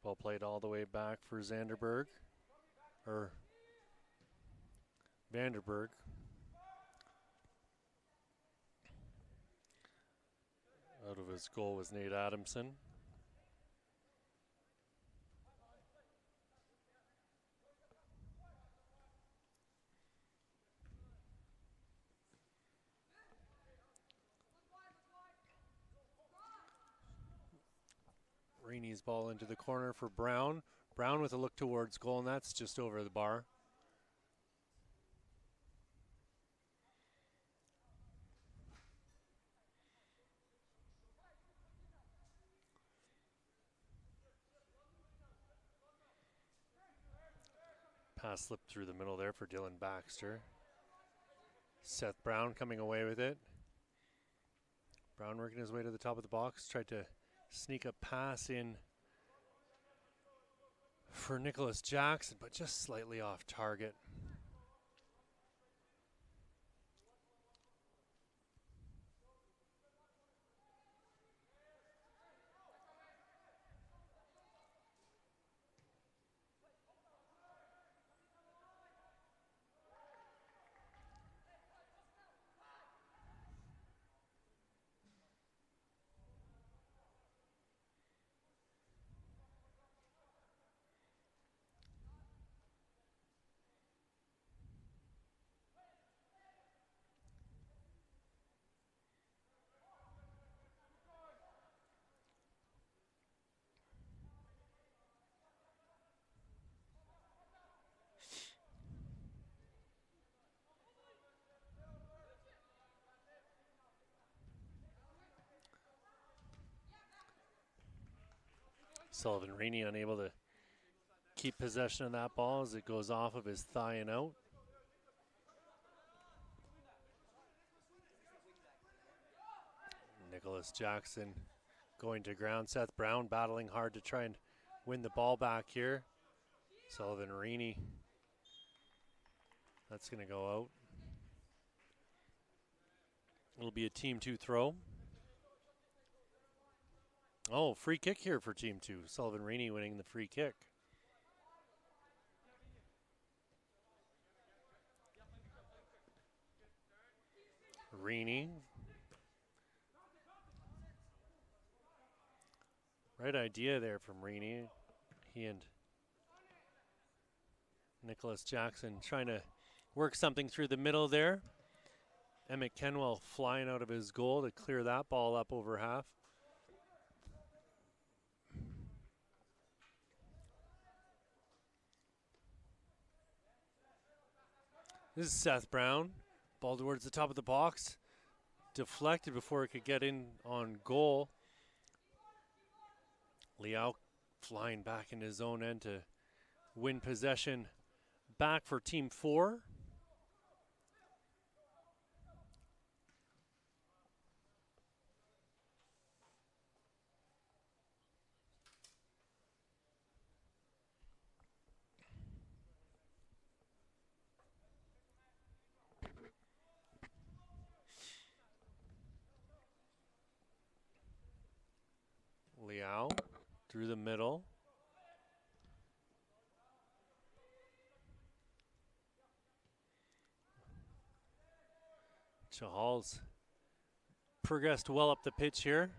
Ball played all the way back for Vanderberg. Out of his goal was Nate Adamson. Rainey's ball into the corner for Brown. Brown with a look towards goal, and that's just over the bar. Pass slipped through the middle there for Dylan Baxter. Seth Brown coming away with it. Brown working his way to the top of the box. Tried to sneak a pass in for Nicholas Jackson, but just slightly off target. Sullivan Rainey unable to keep possession of that ball as it goes off of his thigh and out. Nicholas Jackson going to ground. Seth Brown battling hard to try and win the ball back here. Sullivan Rainey. That's going to go out. It'll be a Team 2 throw. Oh, free kick here for Team 2. Sullivan Rainey winning the free kick. Rainey. Right idea there from Rainey. He and Nicholas Jackson trying to work something through the middle there. Emmett Kenwell flying out of his goal to clear that ball up over half. This is Seth Brown. Ball towards the top of the box. Deflected before it could get in on goal. Liao flying back in his own end to win possession back for Team 4. Liao through the middle. Chahal's progressed well up the pitch here.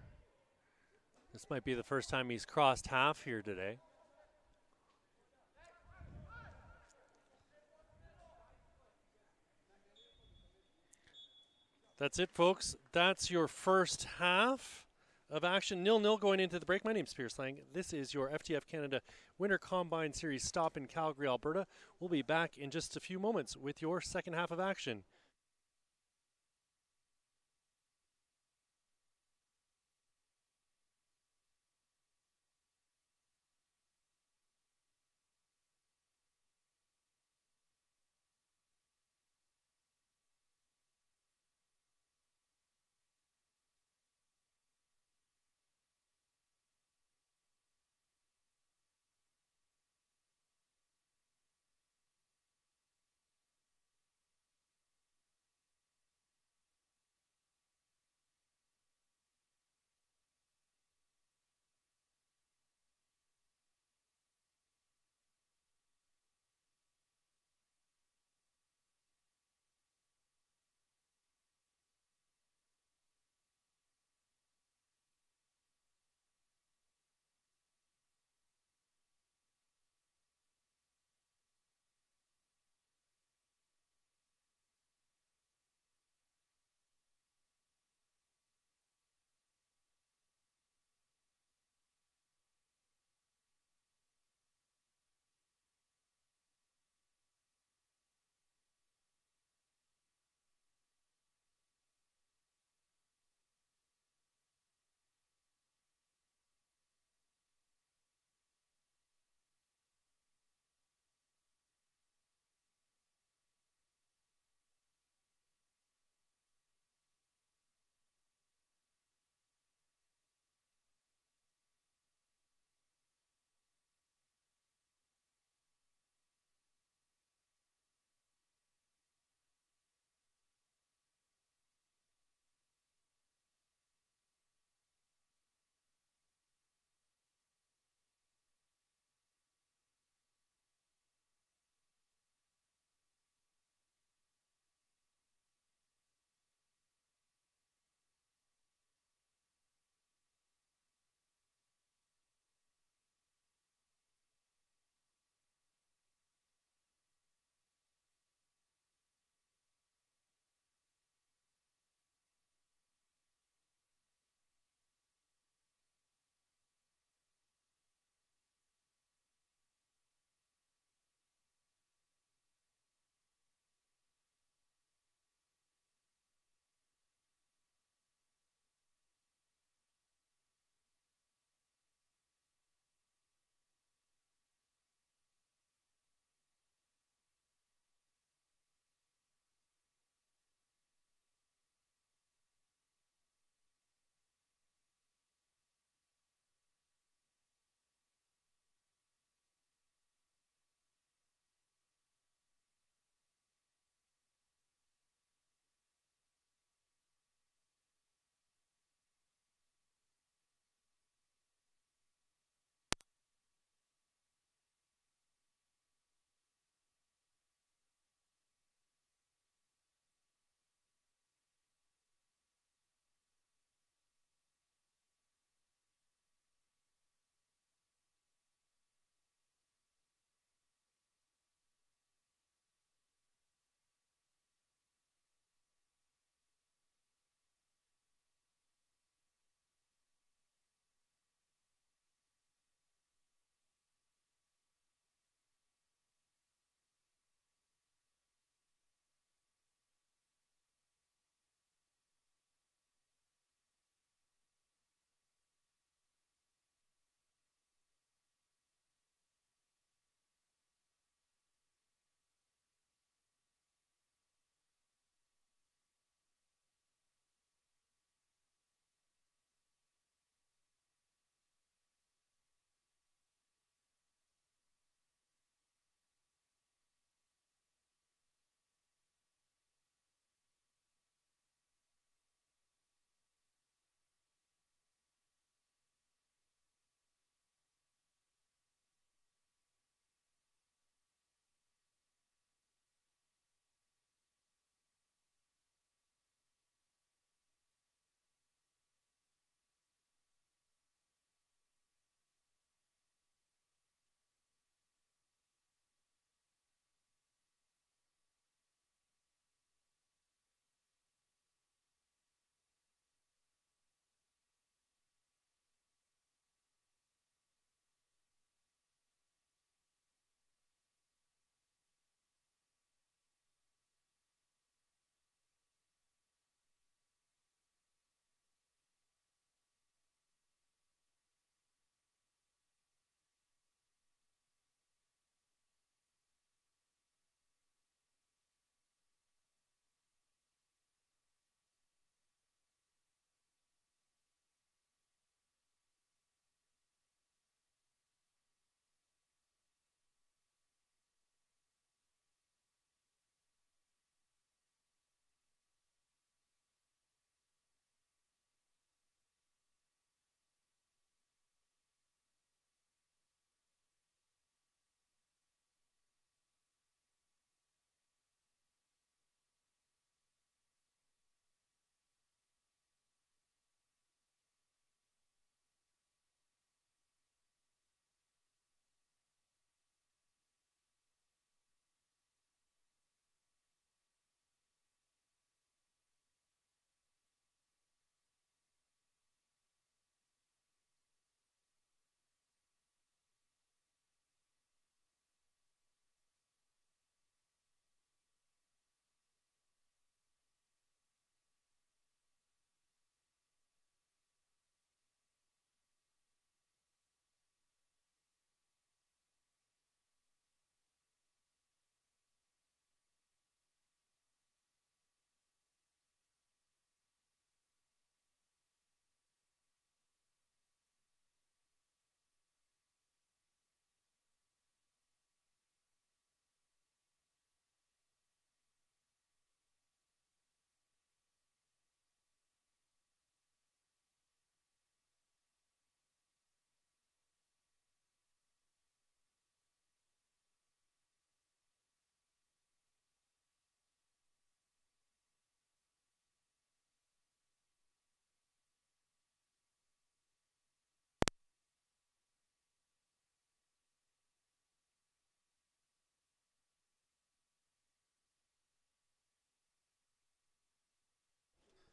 This might be the first time he's crossed half here today. That's it, folks. That's your first half of action. 0-0 going into the break. My name's Pierce Lang. This is your FTF Canada Winter Combine Series stop in Calgary, Alberta. We'll be back in just a few moments with your second half of action.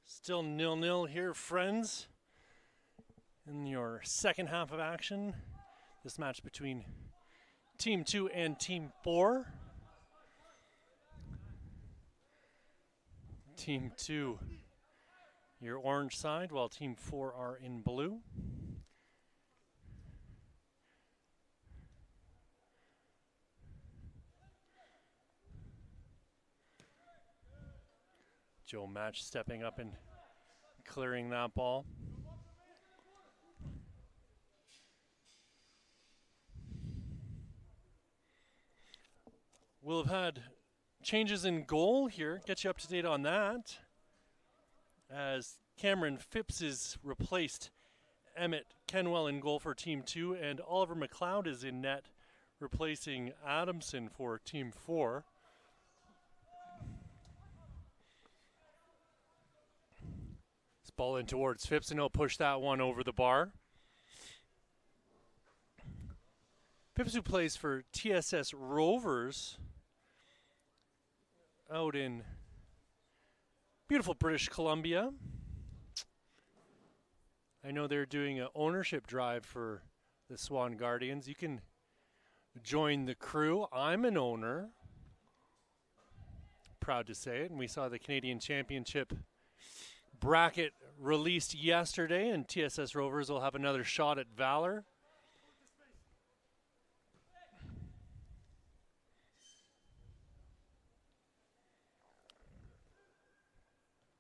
Still 0-0 here, friends. In your second half of action, this match between Team 2 and Team 4. Team 2, your orange side, while Team 4 are in blue. Joe Match stepping up and clearing that ball. We'll have had changes in goal here. Get you up to date on that. As Cameron Phipps is replaced Emmett Kenwell in goal for Team 2, and Oliver McLeod is in net replacing Adamson for Team 4. This ball in towards Phipps, and he'll push that one over the bar. Phipps, who plays for TSS Rovers out in beautiful British Columbia. I know they're doing an ownership drive for the Swan Guardians. You can join the crew. I'm an owner. Proud to say it. And we saw the Canadian Championship bracket released yesterday, and TSS Rovers will have another shot at Valor.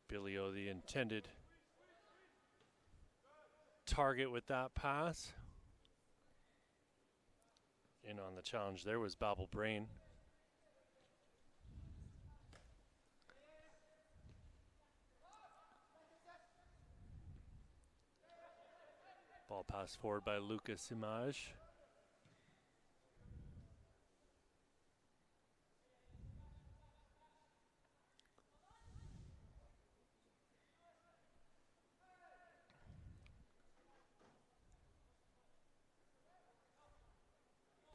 Billy O, the intended target with that pass. In on the challenge there was Babel Brain. Ball passed forward by Lucas Image.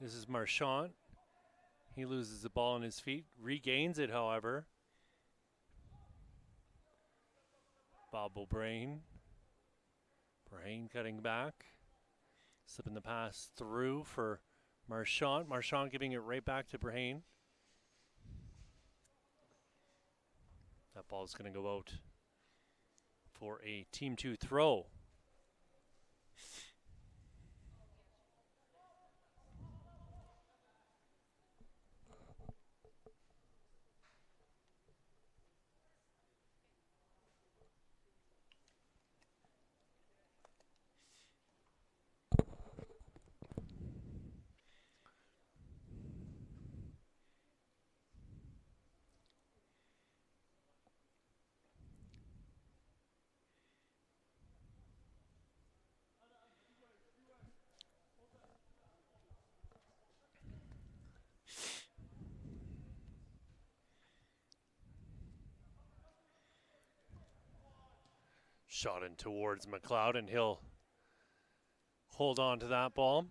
This is Marchant. He loses the ball on his feet, regains it, however. Babel Brain. Brain cutting back. Slipping the pass through for Marchant. Marchant giving it right back to Brain. That ball's going to go out for a Team 2 throw. Shot in towards McLeod, and he'll hold on to that ball.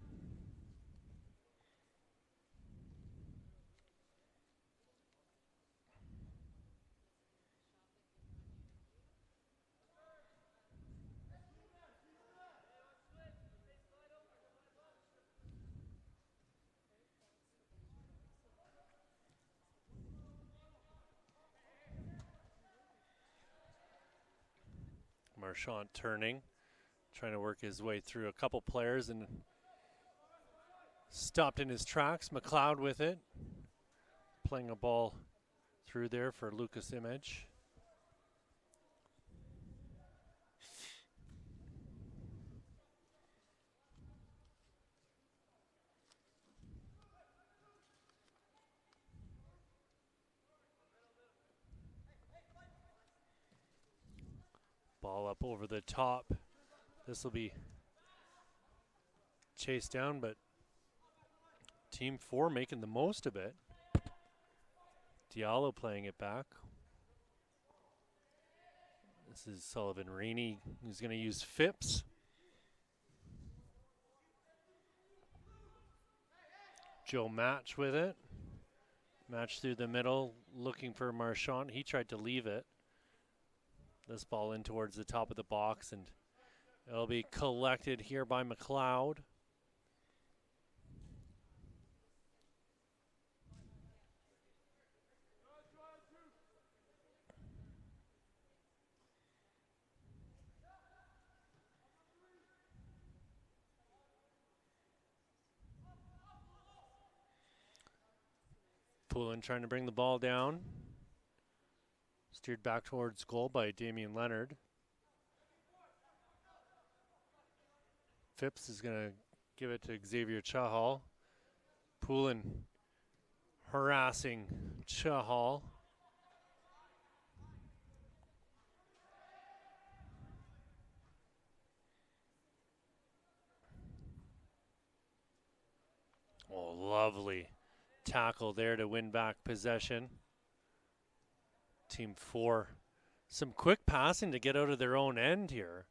Marchant turning, trying to work his way through a couple players and stopped in his tracks. McLeod with it, playing a ball through there for Lucas Image. Ball up over the top. This will be chased down, but Team 4 making the most of it. Diallo playing it back. This is Sullivan Reaney, who's going to use Phipps. Joe Match with it. Match through the middle, looking for Marchant. He tried to leave it. this ball in towards the top of the box, and it'll be collected here by McLeod. Poulin trying to bring the ball down. Steered back towards goal by Damian Leonard. Phipps is going to give it to Xavier Chahal. Poulin harassing Chahal. Oh, lovely tackle there to win back possession. Team 4, some quick passing to get out of their own end here.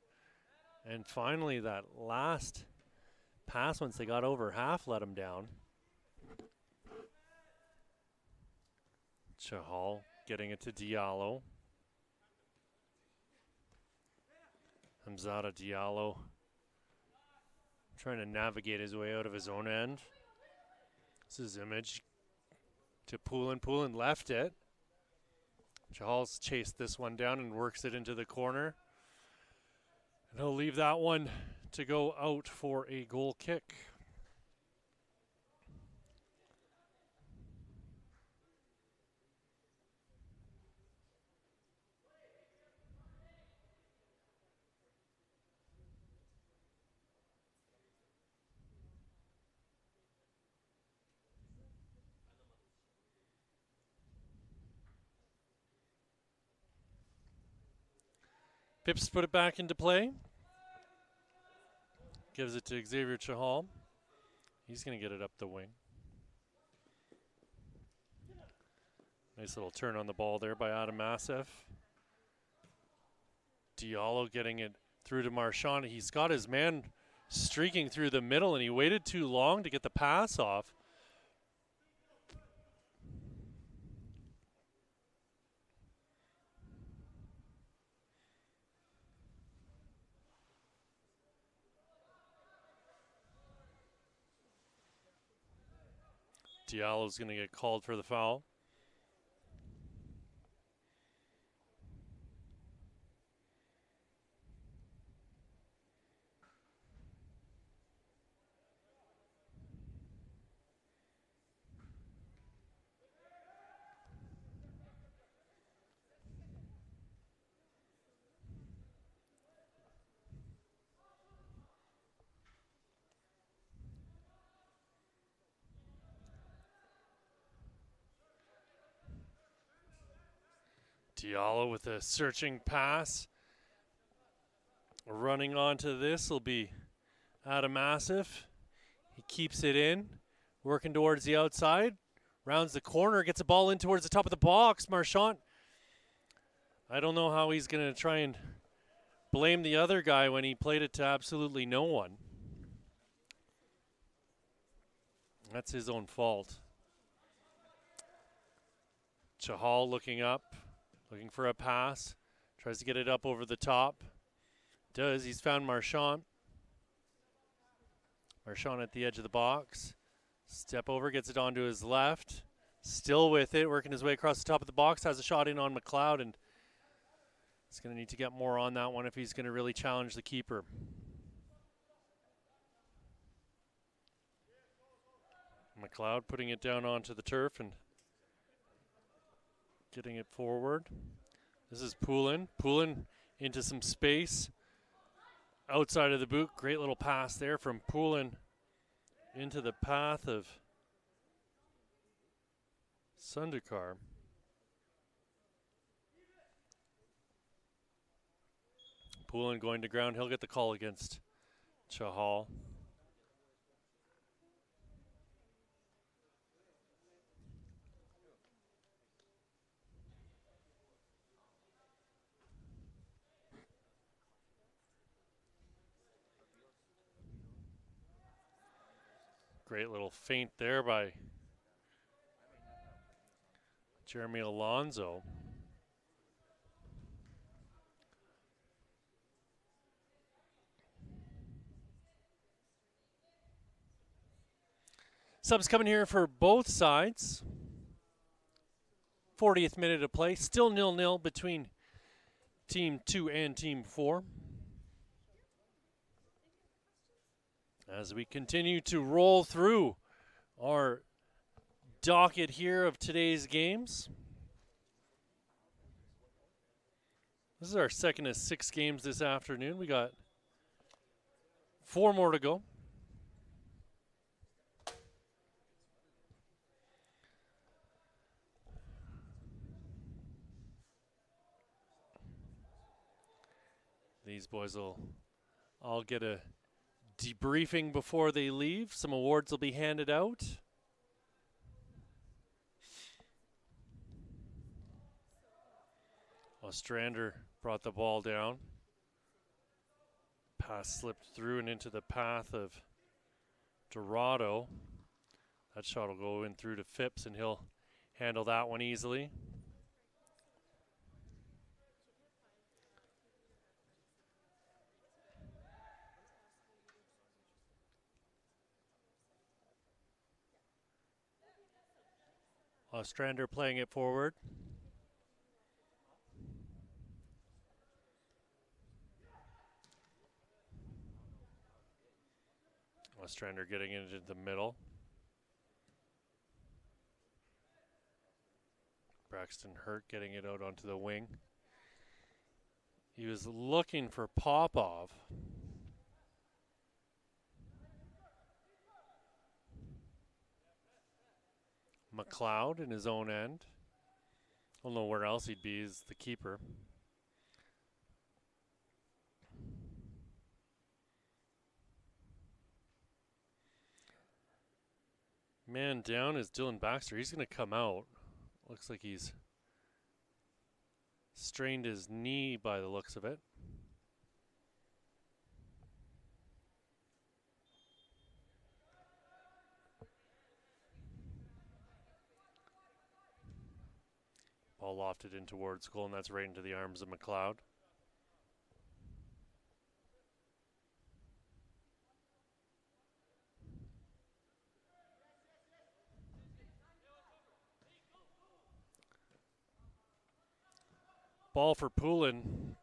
And finally that last pass, once they got over half, let them down. Chahal getting it to Diallo. Hamzada Diallo trying to navigate his way out of his own end. This is Image to Poulin. Poulin left it. Chahal's chased this one down and works it into the corner. And he'll leave that one to go out for a goal kick. Pips put it back into play. Gives it to Xavier Chahal. He's going to get it up the wing. Nice little turn on the ball there by Adam Assef. Diallo getting it through to Marchand. He's got his man streaking through the middle, and he waited too long to get the pass off. Diallo's going to get called for the foul. Diallo with a searching pass. Running onto this will be Adam Assef. He keeps it in, working towards the outside. Rounds the corner, gets a ball in towards the top of the box. Marchand, I don't know how he's going to try and blame the other guy when he played it to absolutely no one. That's his own fault. Chahal looking up. Looking for a pass. Tries to get it up over the top. Does. He's found Marchand. Marchand at the edge of the box. Step over, gets it onto his left. Still with it, working his way across the top of the box. Has a shot in on McLeod, and he's going to need to get more on that one if he's going to really challenge the keeper. McLeod putting it down onto the turf and getting it forward. This is Poulin. Poulin into some space. Outside of the boot. Great little pass there from Poulin into the path of Sundekar. Poulin going to ground. He'll get the call against Chahal. Great little feint there by Jeremy Alonzo. Subs coming here for both sides. 40th minute of play. Still 0-0 between Team 2 and Team 4. As we continue to roll through our docket here of today's games. This is our second of 6 games this afternoon. We got 4 more to go. These boys will all get a debriefing before they leave. Some awards will be handed out. Ostrander brought the ball down. Pass slipped through and into the path of Dorado. That shot will go in through to Phipps, and he'll handle that one easily. Ostrander playing it forward. Ostrander getting it into the middle. Braxton Hurt getting it out onto the wing. He was looking for Popov. McLeod in his own end. I don't know where else he'd be as the keeper. Man down is Dylan Baxter. He's going to come out. Looks like he's strained his knee by the looks of it. Ball lofted in towards goal, and that's right into the arms of McLeod. Ball for Poulin,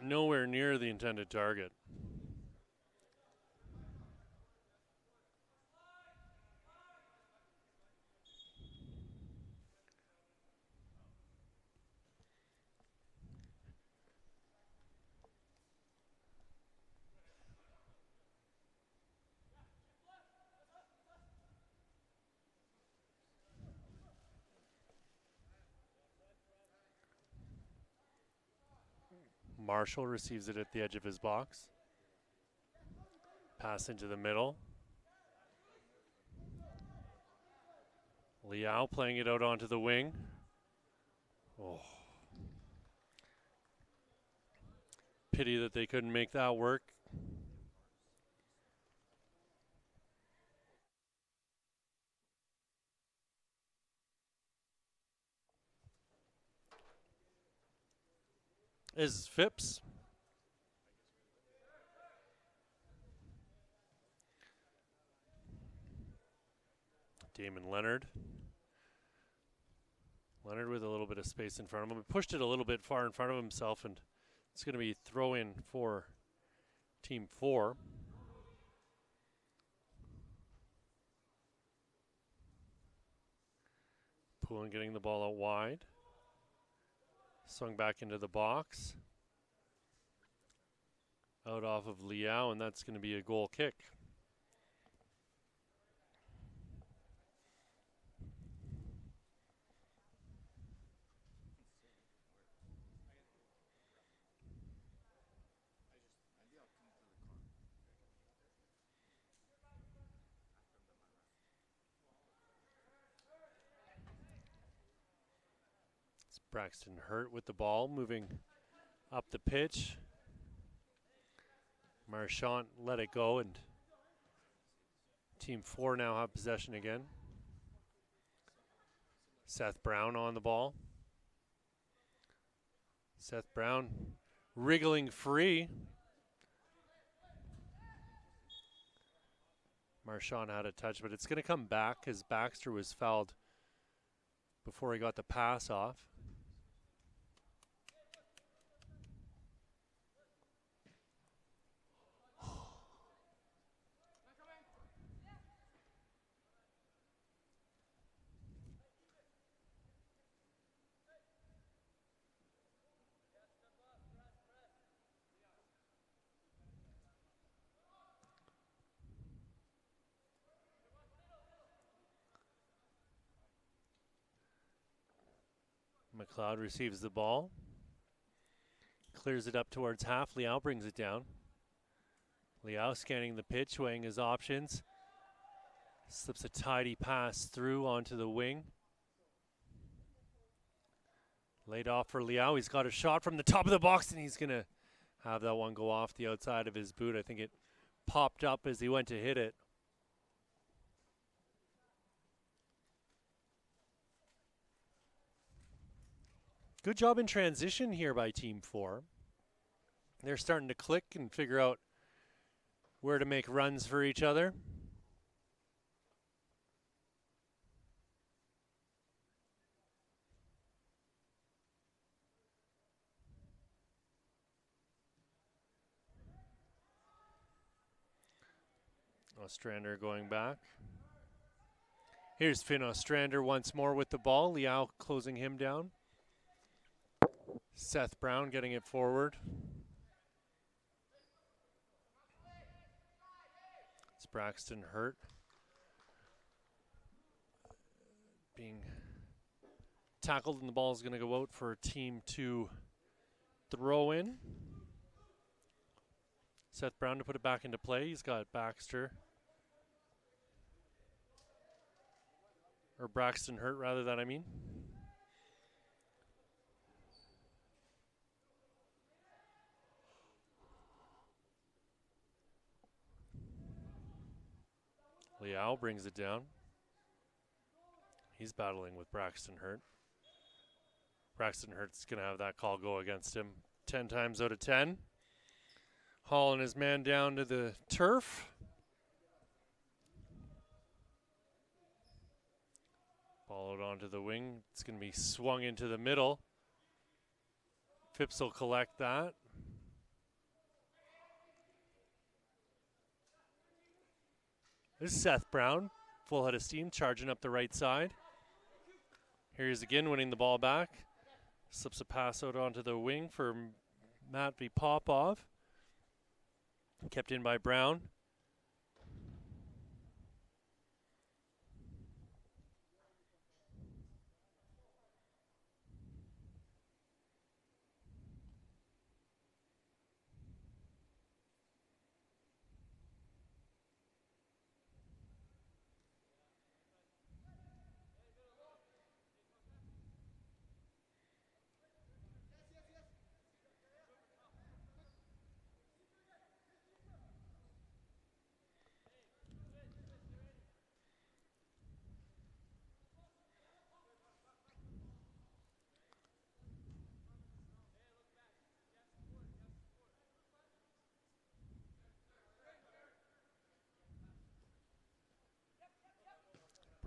nowhere near the intended target. Marshall receives it at the edge of his box. Pass into the middle. Liao playing it out onto the wing. Oh. Pity that they couldn't make that work. Is Phipps. Damon Leonard. Leonard with a little bit of space in front of him. He pushed it a little bit far in front of himself, and it's going to be throw in for Team 4. Poulin getting the ball out wide. Swung back into the box. Out off of Liao, and that's going to be a goal kick. Braxton Hurt with the ball, moving up the pitch. Marchant let it go, and Team 4 now have possession again. Seth Brown on the ball. Seth Brown wriggling free. Marchand had a touch, but it's going to come back because Baxter was fouled before he got the pass off. McLeod receives the ball. Clears it up towards half. Liao brings it down. Liao scanning the pitch, weighing his options. Slips a tidy pass through onto the wing. Laid off for Liao. He's got a shot from the top of the box, and he's going to have that one go off the outside of his boot. I think it popped up as he went to hit it. Good job in transition here by Team 4. They're starting to click and figure out where to make runs for each other. Ostrander going back. Here's Finn Ostrander once more with the ball. Liao closing him down. Seth Brown getting it forward. It's Braxton hurt. Being tackled, and the ball is going to go out for a team to throw in. Seth Brown to put it back into play. He's got Baxter. Or Braxton hurt, rather, that I mean. Liao brings it down. He's battling with Braxton Hurt. Braxton Hurt's going to have that call go against him 10 times out of 10. Hauling his man down to the turf. Ball out onto the wing. It's going to be swung into the middle. Phipps will collect that. This is Seth Brown, full head of steam, charging up the right side. Here he is again, winning the ball back. Slips a pass out onto the wing for Matvey Popov. Kept in by Brown.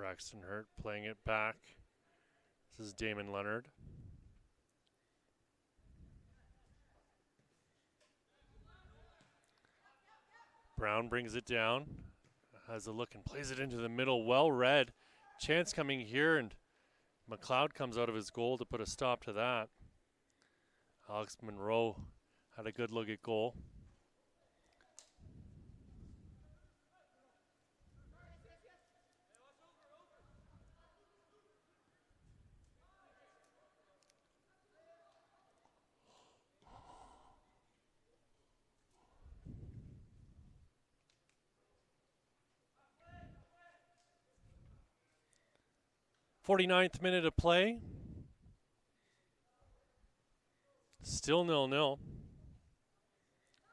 Braxton Hurt playing it back. This is Damon Leonard. Brown brings it down. Has a look and plays it into the middle. Well read. Chance coming here, and McLeod comes out of his goal to put a stop to that. Alex Monroe had a good look at goal. .49th minute of play. Still 0-0.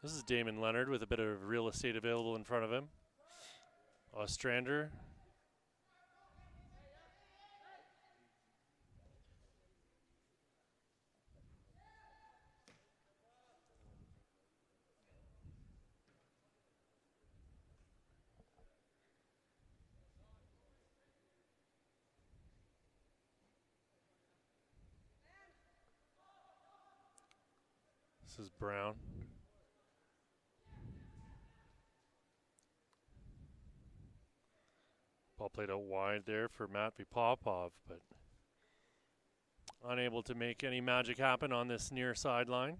This is Damon Leonard with a bit of real estate available in front of him. Ostrander. This is Brown. Ball played out wide there for Matvey Popov, but unable to make any magic happen on this near sideline.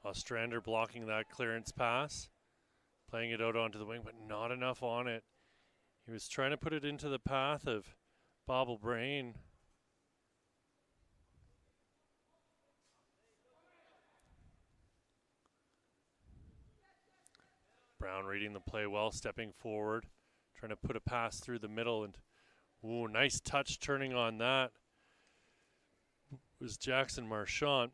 Ostrander blocking that clearance pass. Playing it out onto the wing, but not enough on it. He was trying to put it into the path of Bobble Brain. Brown reading the play well, stepping forward, trying to put a pass through the middle, and ooh, nice touch turning on that. It was Jackson Marchant.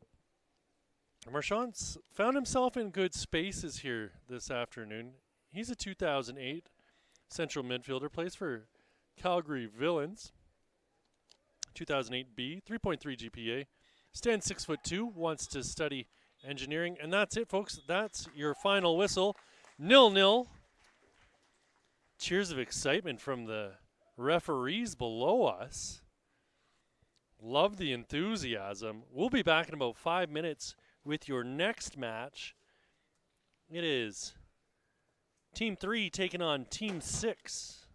Marchant's found himself in good spaces here this afternoon. He's a 2008 central midfielder, plays for Calgary Villains. 2008 B, 3.3 GPA. Stands 6'2", wants to study engineering. And that's it, folks. That's your final whistle. 0-0. Cheers of excitement from the referees below us. Love the enthusiasm. We'll be back in about 5 minutes with your next match. It is Team 3 taking on Team 6.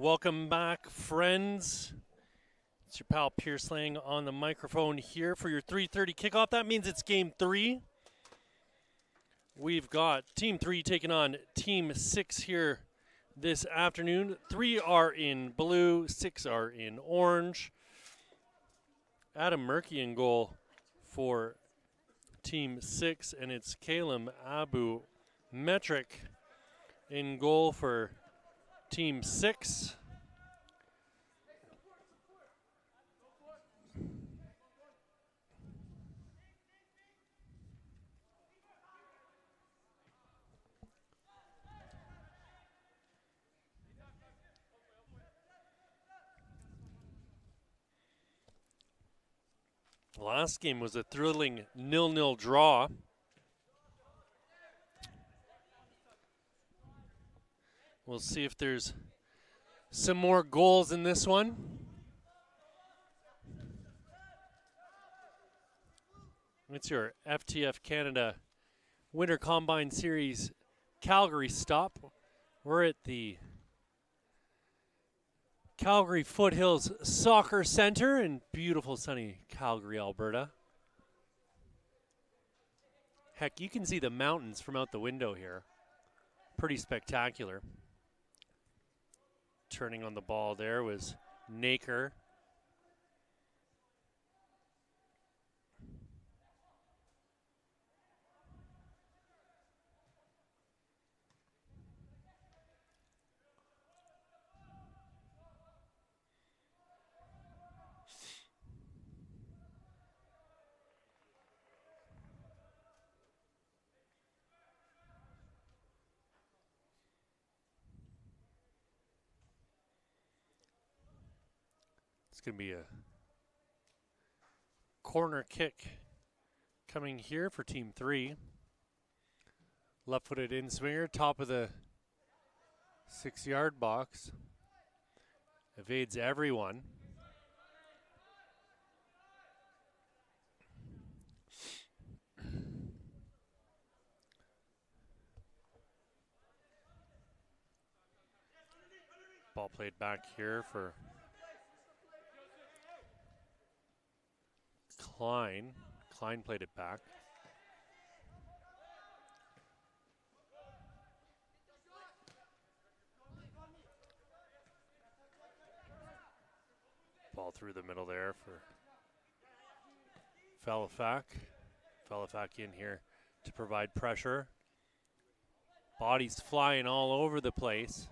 Welcome back, friends. It's your pal Pierce Lang on the microphone here for your 3:30 kickoff. That means it's game 3. We've got Team 3 taking on Team 6 here this afternoon. 3 are in blue, 6 are in orange. Adam Murky in goal for Team 6, and it's Calum Abu Metric in goal for Team 6. Last game was a thrilling 0-0 draw. We'll see if there's some more goals in this one. It's your FTF Canada Winter Combine Series Calgary stop. We're at the Calgary Foothills Soccer Center in beautiful sunny Calgary, Alberta. Heck, you can see the mountains from out the window here. Pretty spectacular. Turning on the ball there was Naker. It's going to be a corner kick coming here for Team 3. Left-footed in-swinger, top of the 6-yard box. Evades everyone. Ball played back here for Klein. Klein played it back. Ball through the middle there for Falafak. Falafak in here to provide pressure. Bodies flying all over the place.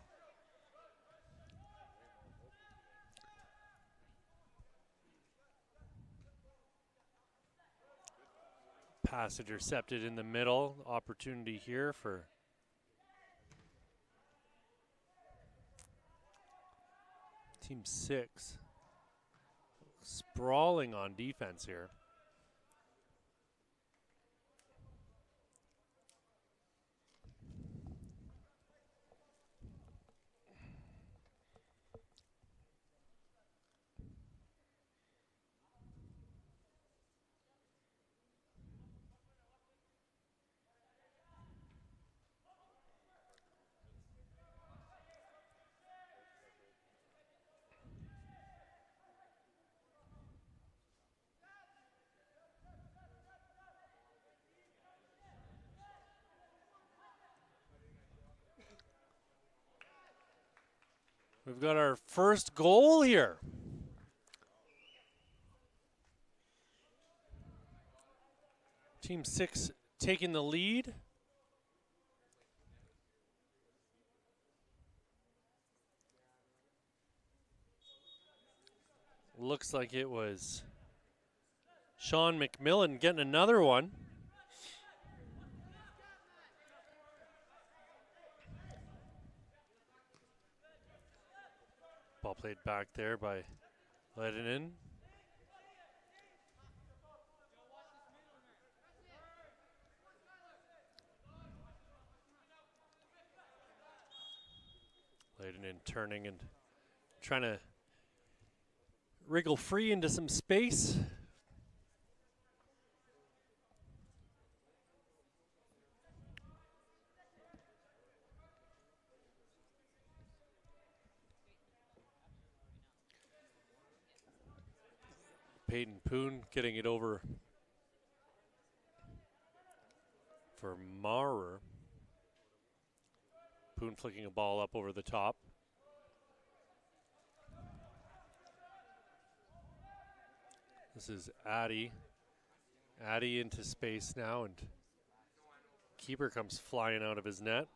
Pass intercepted in the middle. Opportunity here for Team 6. Sprawling on defense here. We've got our first goal here. Team 6 taking the lead. Looks like it was Sean McMillan getting another one. Ball played back there by Ledinen. Ledinen turning and trying to wriggle free into some space. Peyton Poon getting it over for Maurer. Poon flicking a ball up over the top. This is Addy. Addy into space now, and keeper comes flying out of his net.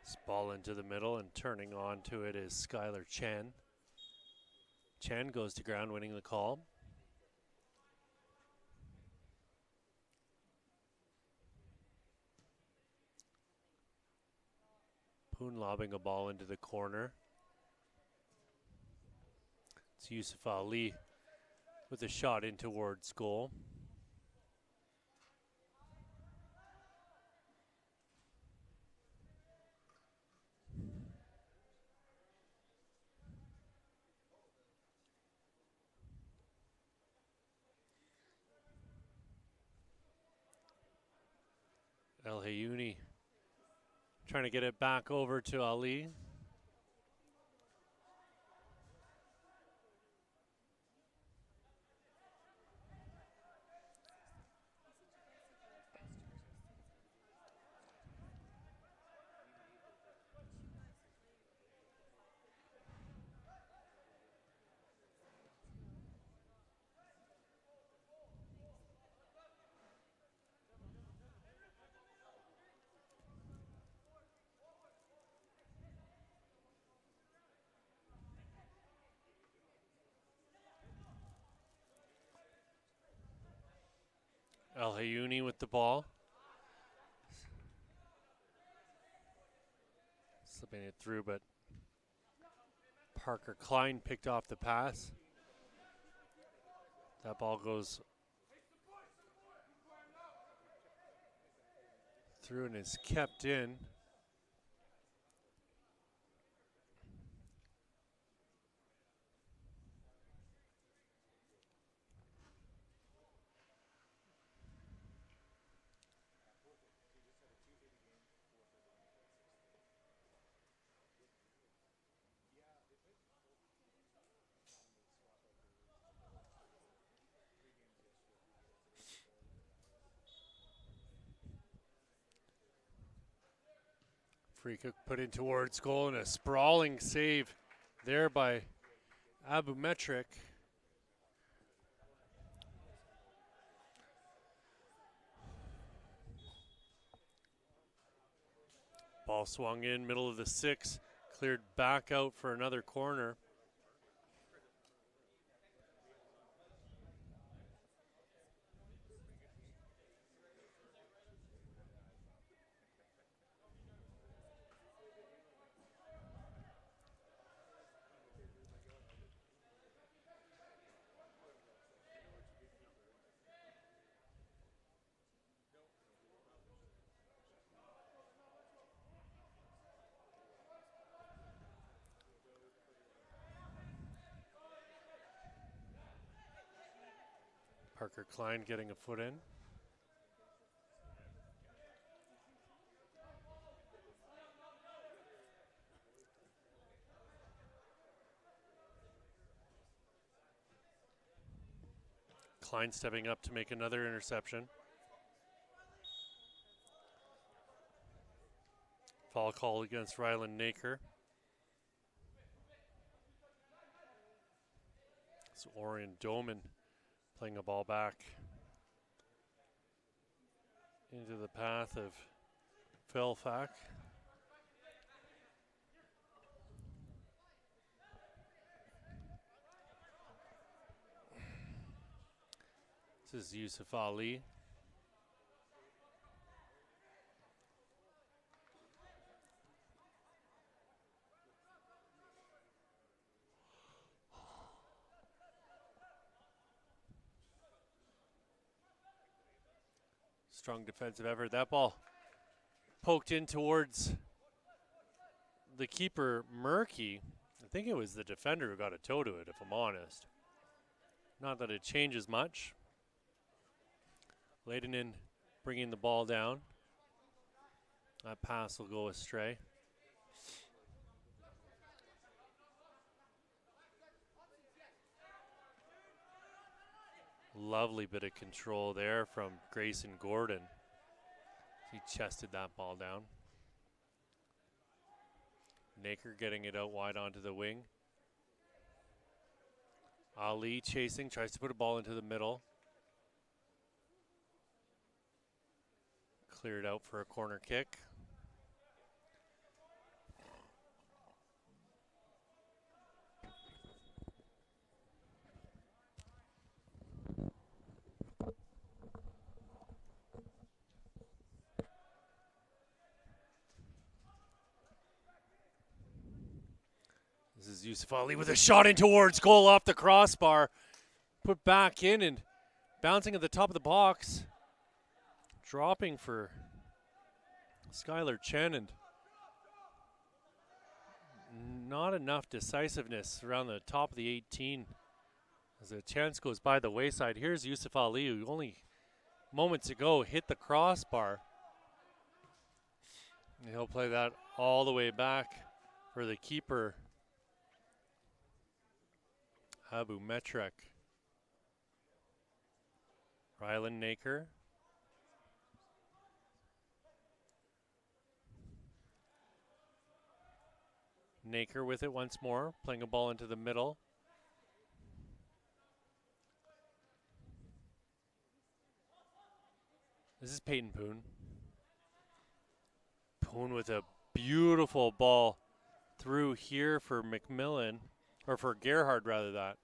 This ball into the middle, and turning on to it is Skylar Chen. Chen goes to ground, winning the call. Poon lobbing a ball into the corner. It's Yusuf Ali with a shot in towards goal. El Hayouni trying to get it back over to Ali. El Hayouni with the ball. Slipping it through, but Parker Klein picked off the pass. That ball goes through and is kept in. Free kick put in towards goal, and a sprawling save there by Abu Metric. Ball swung in, middle of the six, cleared back out for another corner. Parker Klein getting a foot in. Klein stepping up to make another interception. Foul call against Ryland Naker. It's Orion Doman playing a ball back into the path of Felfack. This is Yusuf Ali. Strong defensive effort. That ball poked in towards the keeper, Murky. I think it was the defender who got a toe to it, if I'm honest. Not that it changes much. Leydenen bringing the ball down. That pass will go astray. Lovely bit of control there from Grayson Gordon. He chested that ball down. Naker getting it out wide onto the wing. Ali chasing, tries to put a ball into the middle. Cleared out for a corner kick. This is Yusuf Ali with a shot in towards goal off the crossbar. Put back in and bouncing at the top of the box. Dropping for Skylar Chen, and not enough decisiveness around the top of the 18 as the chance goes by the wayside. Here's Yusuf Ali, who only moments ago hit the crossbar. And he'll play that all the way back for the keeper, Abu Metrek. Rylan Naker. Naker with it once more, playing a ball into the middle. This is Peyton Poon. Poon with a beautiful ball through here for McMillan, or for Gerhard rather that.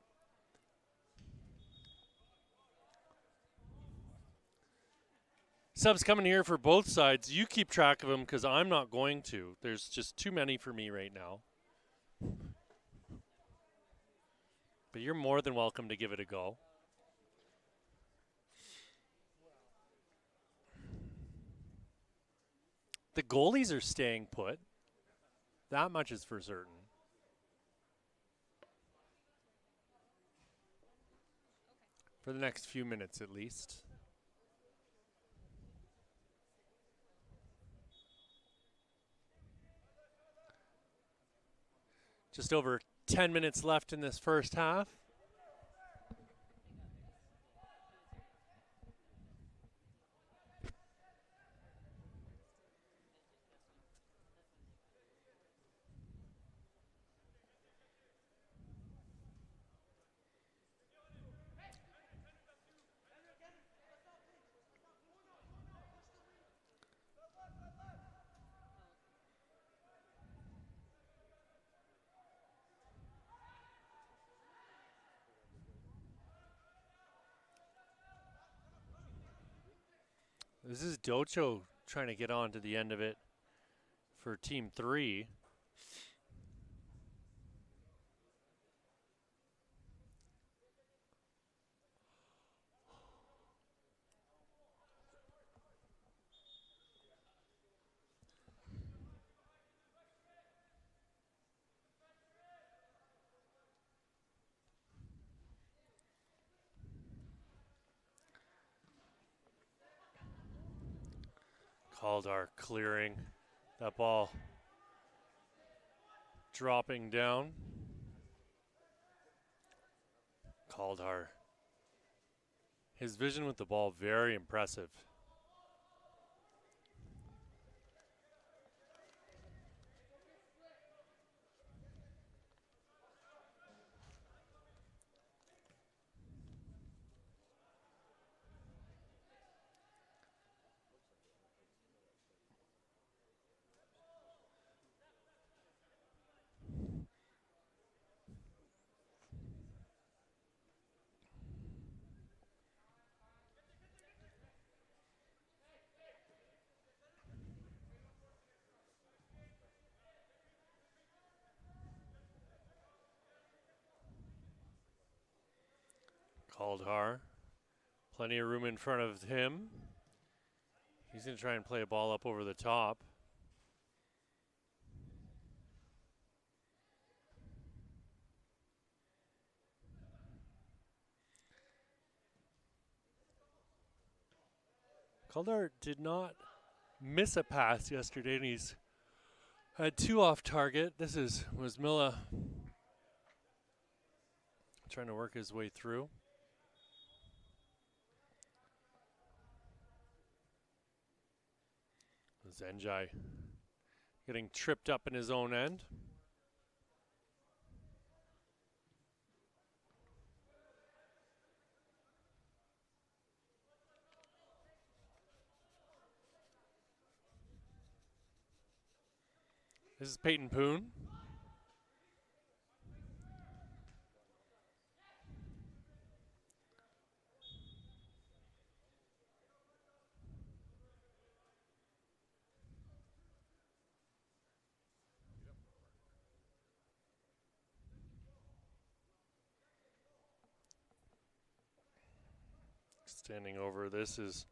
Subs coming here for both sides. You keep track of them because I'm not going to. There's just too many for me right now. But you're more than welcome to give it a go. The goalies are staying put. That much is for certain. For the next few minutes at least. Just over 10 minutes left in this first half. This is Docho trying to get on to the end of it for Team 3. Kaldar clearing that ball, dropping down. Kaldar, his vision with the ball, very impressive. Kaldhar. Plenty of room in front of him. He's going to try and play a ball up over the top. Kaldhar did not miss a pass yesterday, and he's had 2 off target. This was Milla trying to work his way through. Zenjai getting tripped up in his own end. This is Peyton Poon. Standing over, this is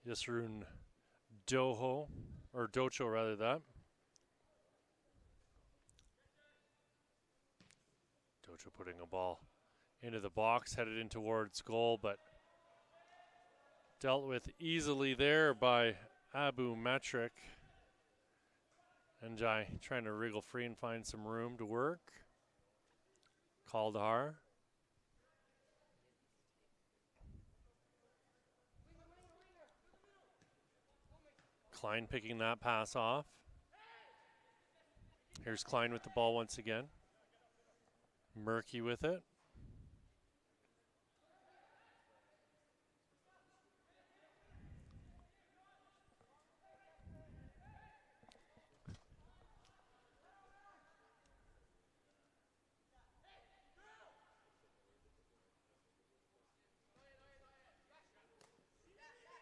Yasrun Doho, or Docho rather that. Docho putting a ball into the box, headed in towards goal, but dealt with easily there by Abu Matrik. Njai trying to wriggle free and find some room to work. Kaldhar. Klein picking that pass off. Here's Klein with the ball once again. Murky with it.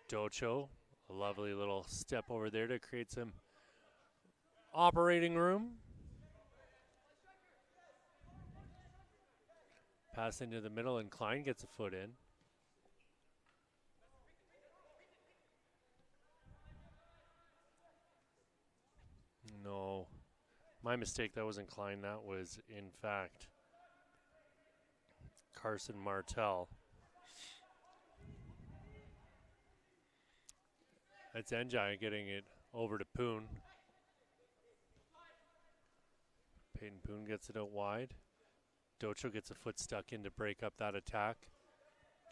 Docho, a lovely little step over there to create some operating room. Pass into the middle and Klein gets a foot in. No, my mistake, that wasn't Klein, that was in fact Carson Martell. That's Njai getting it over to Poon. Peyton Poon gets it out wide. Docho gets a foot stuck in to break up that attack.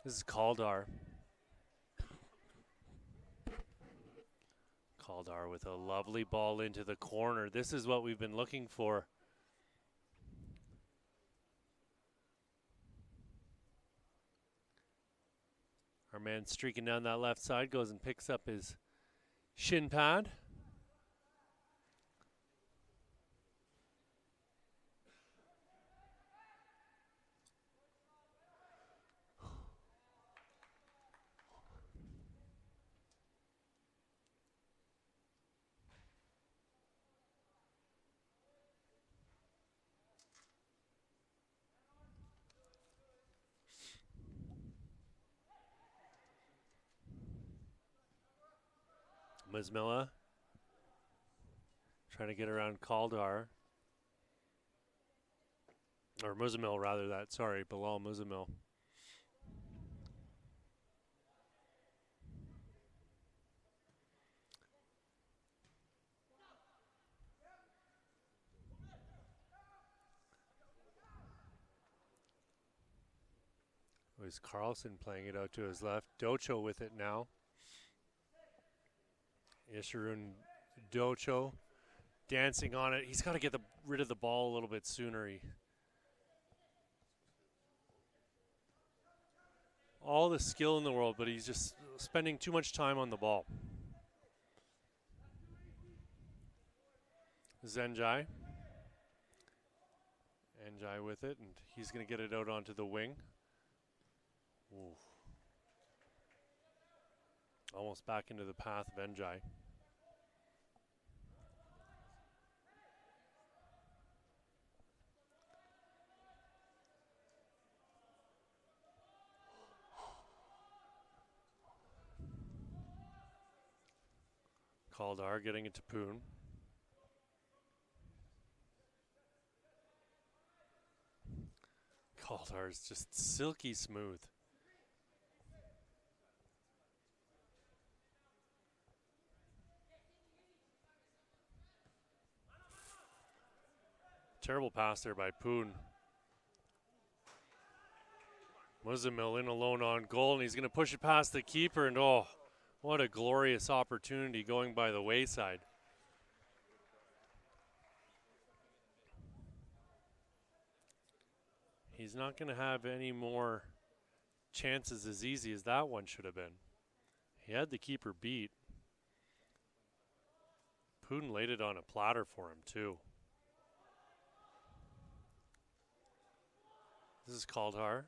This is Kaldhar. Kaldhar with a lovely ball into the corner. This is what we've been looking for. Our man streaking down that left side goes and picks up his shin pad. Muzmilla trying to get around Kaldhar. Or Muzamil rather that, sorry, Bilal Muzamil. It was Carlson playing it out to his left. Docho with it now. Isharun Docho dancing on it. He's got to get rid of the ball a little bit sooner. All the skill in the world, but he's just spending too much time on the ball. Zenjai. Njai with it, and he's going to get it out onto the wing. Ooh. Almost back into the path of Njai. Kaldar getting it to Poon. Kaldar is just silky smooth. Terrible pass there by Poon. Muzamil in alone on goal, and he's going to push it past the keeper, and oh, what a glorious opportunity going by the wayside. He's not going to have any more chances as easy as that one should have been. He had the keeper beat. Poon laid it on a platter for him, too. This is Kaldar.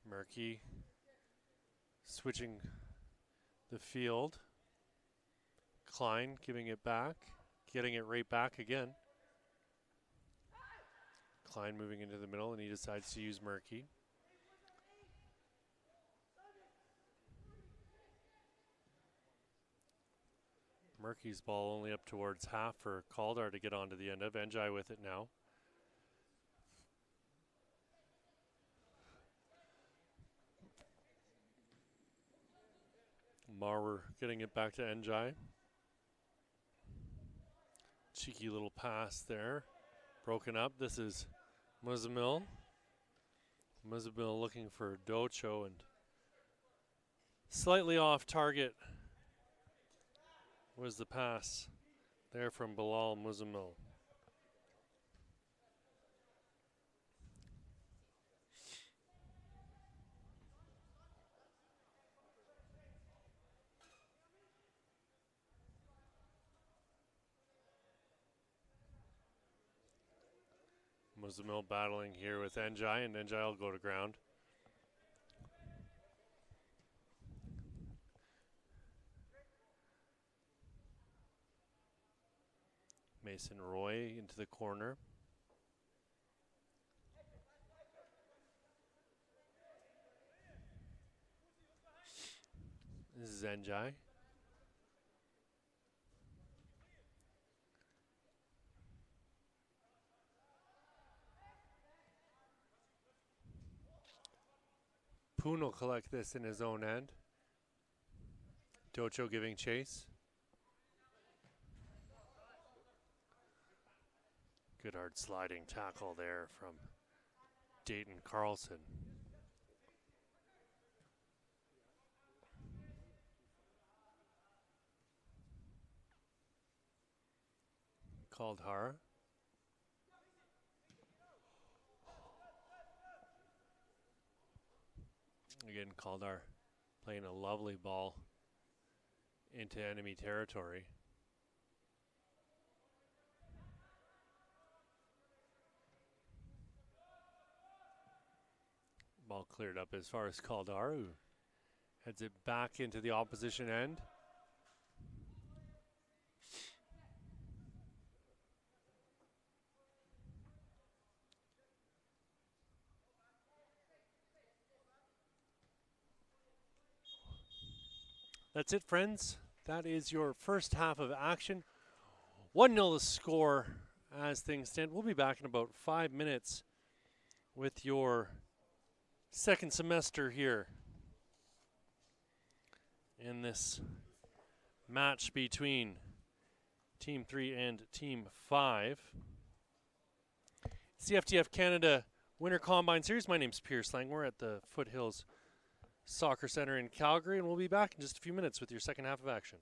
Murky switching the field. Klein giving it back, getting it right back again. Klein moving into the middle, and he decides to use Murky. Murky's ball only up towards half for Kaldar to get onto the end of. Njai with it now. Marwer getting it back to Njai. Cheeky little pass there. Broken up. This is Muzamil. Muzamil looking for Docho and slightly off target was the pass there from Bilal Muzamil. Muzamil battling here with Njai, and Njai will go to ground. Mason Roy into the corner. This is Njai. Poon will collect this in his own end. Docho giving chase. Good hard sliding tackle there from Dayton Carlson. Kaldar. Again, Kaldar playing a lovely ball into enemy territory. Ball cleared up as far as Kaldar, who heads it back into the opposition end. That's it, friends. That is your first half of action. 1-0 the score as things stand. We'll be back in about 5 minutes with your second semester here in this match between Team 3 and Team 5. It's the FTF Canada Winter Combine Series. My name's Pierce Lang. We're at the Foothills Soccer Center in Calgary, and we'll be back in just a few minutes with your second half of action.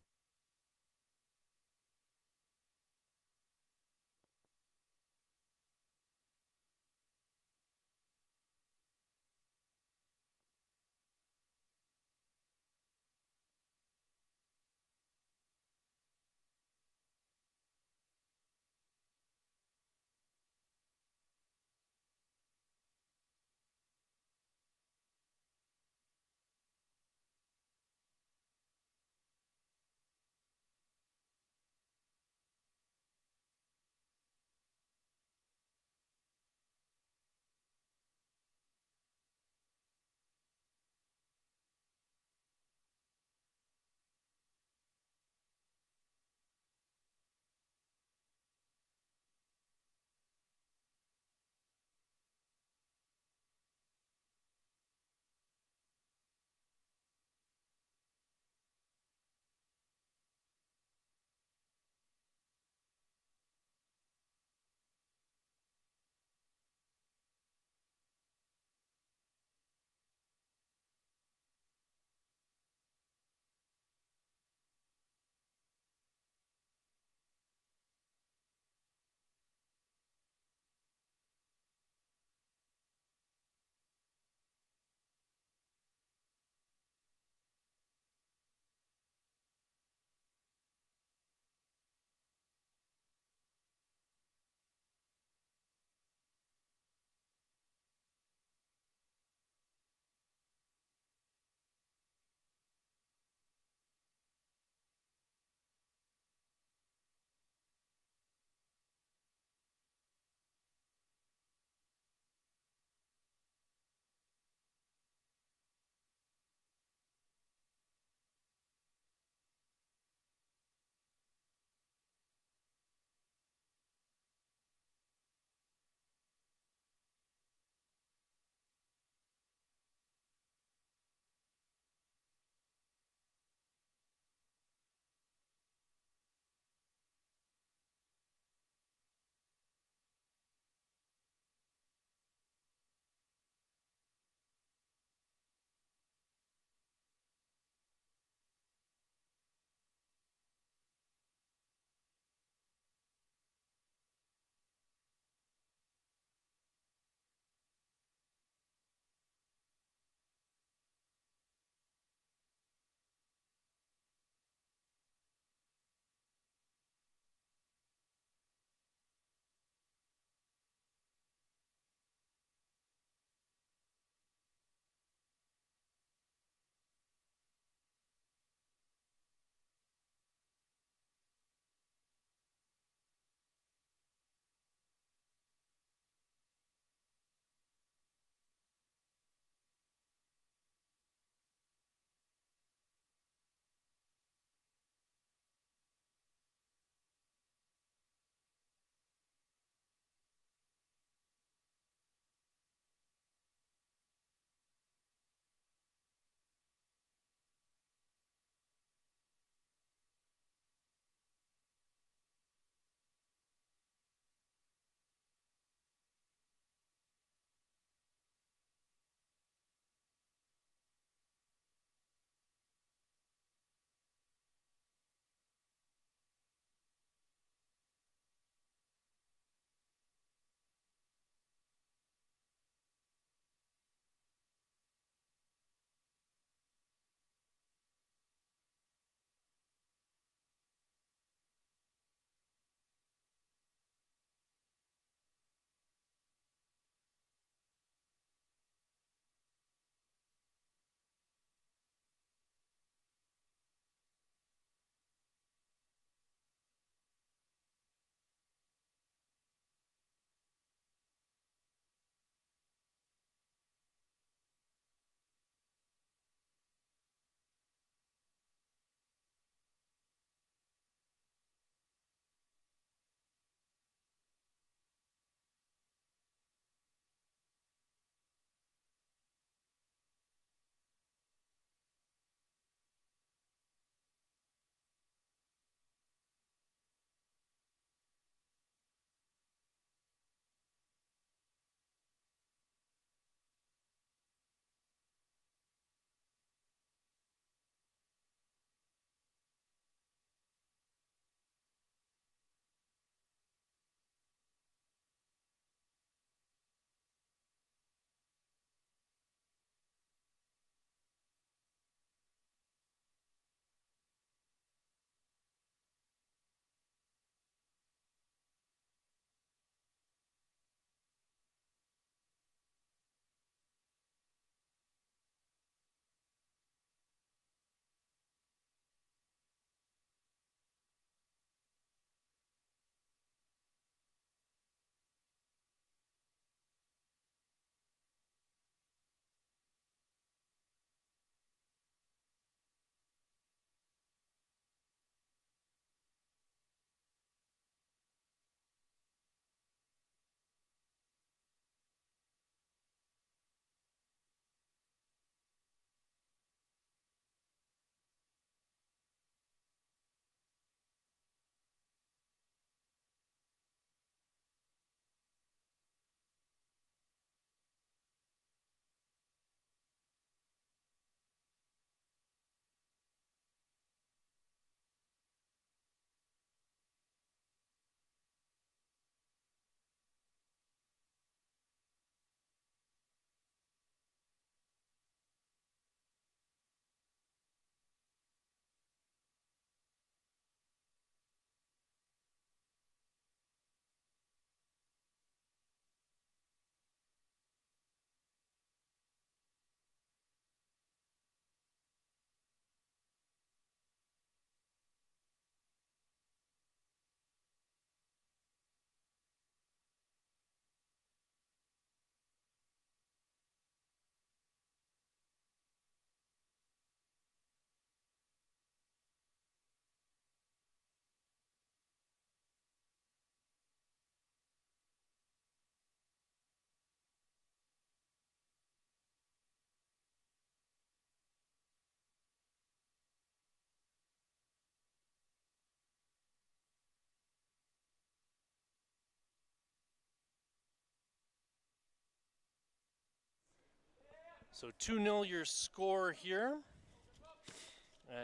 So 2-0 your score here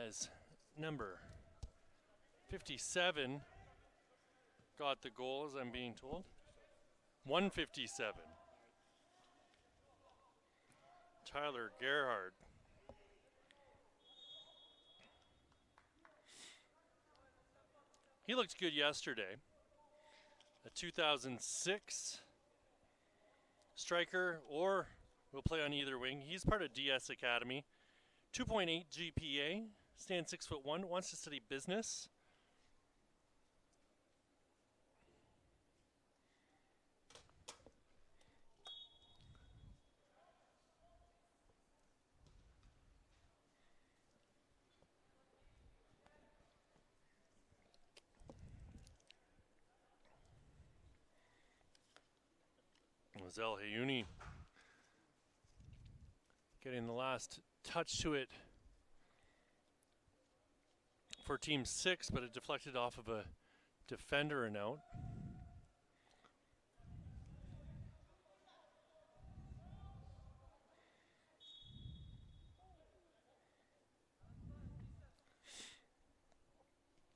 as number 57 got the goal, as I'm being told. 157. Tyler Gerhard. He looked good yesterday. A 2006 striker, or will play on either wing. He's part of DS Academy. 2.8 GPA, stands 6'1", wants to study business. El Hayuni getting the last touch to it for Team 6, but it deflected off of a defender and out.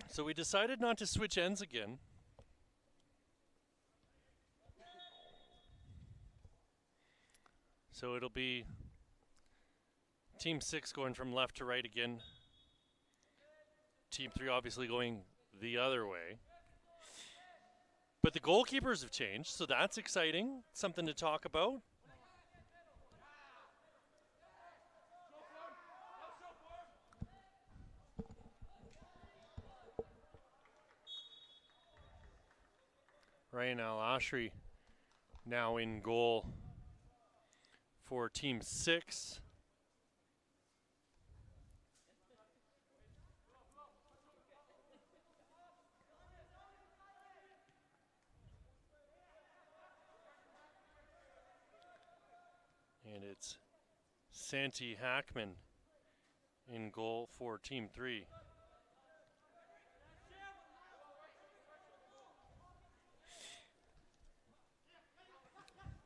So we decided not to switch ends again. So it'll be Team 6 going from left to right again. Team 3 obviously going the other way. But the goalkeepers have changed, so that's exciting. Something to talk about. Ryan Al-Ashri now in goal for Team 6. And it's Santi Hackman in goal for Team 3.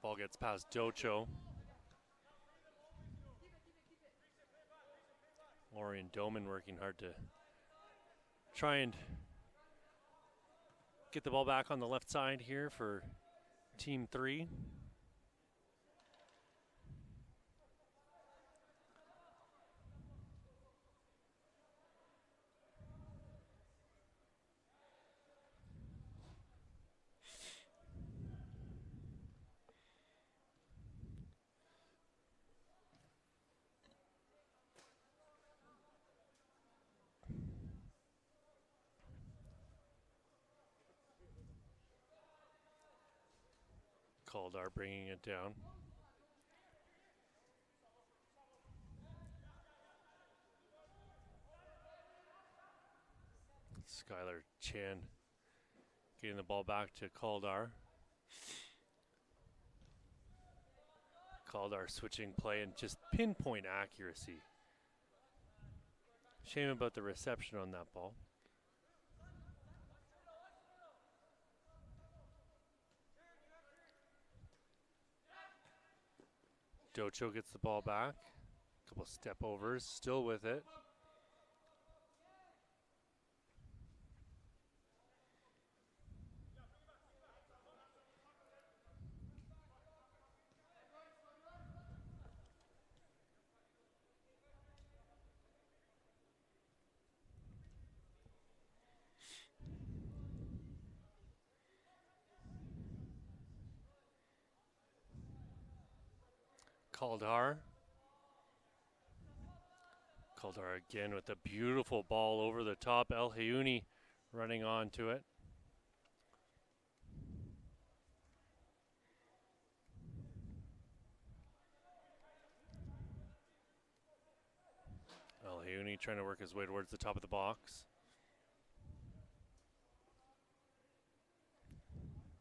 Ball gets past Docho. Lorian Doman working hard to try and get the ball back on the left side here for Team 3. Caldar bringing it down. Skylar Chan getting the ball back to Caldar. Caldar switching play and just pinpoint accuracy. Shame about the reception on that ball. Docho gets the ball back. Couple step overs, still with it. Caldar. Caldar again with a beautiful ball over the top. El Hayuni running on to it. El Hayuni trying to work his way towards the top of the box.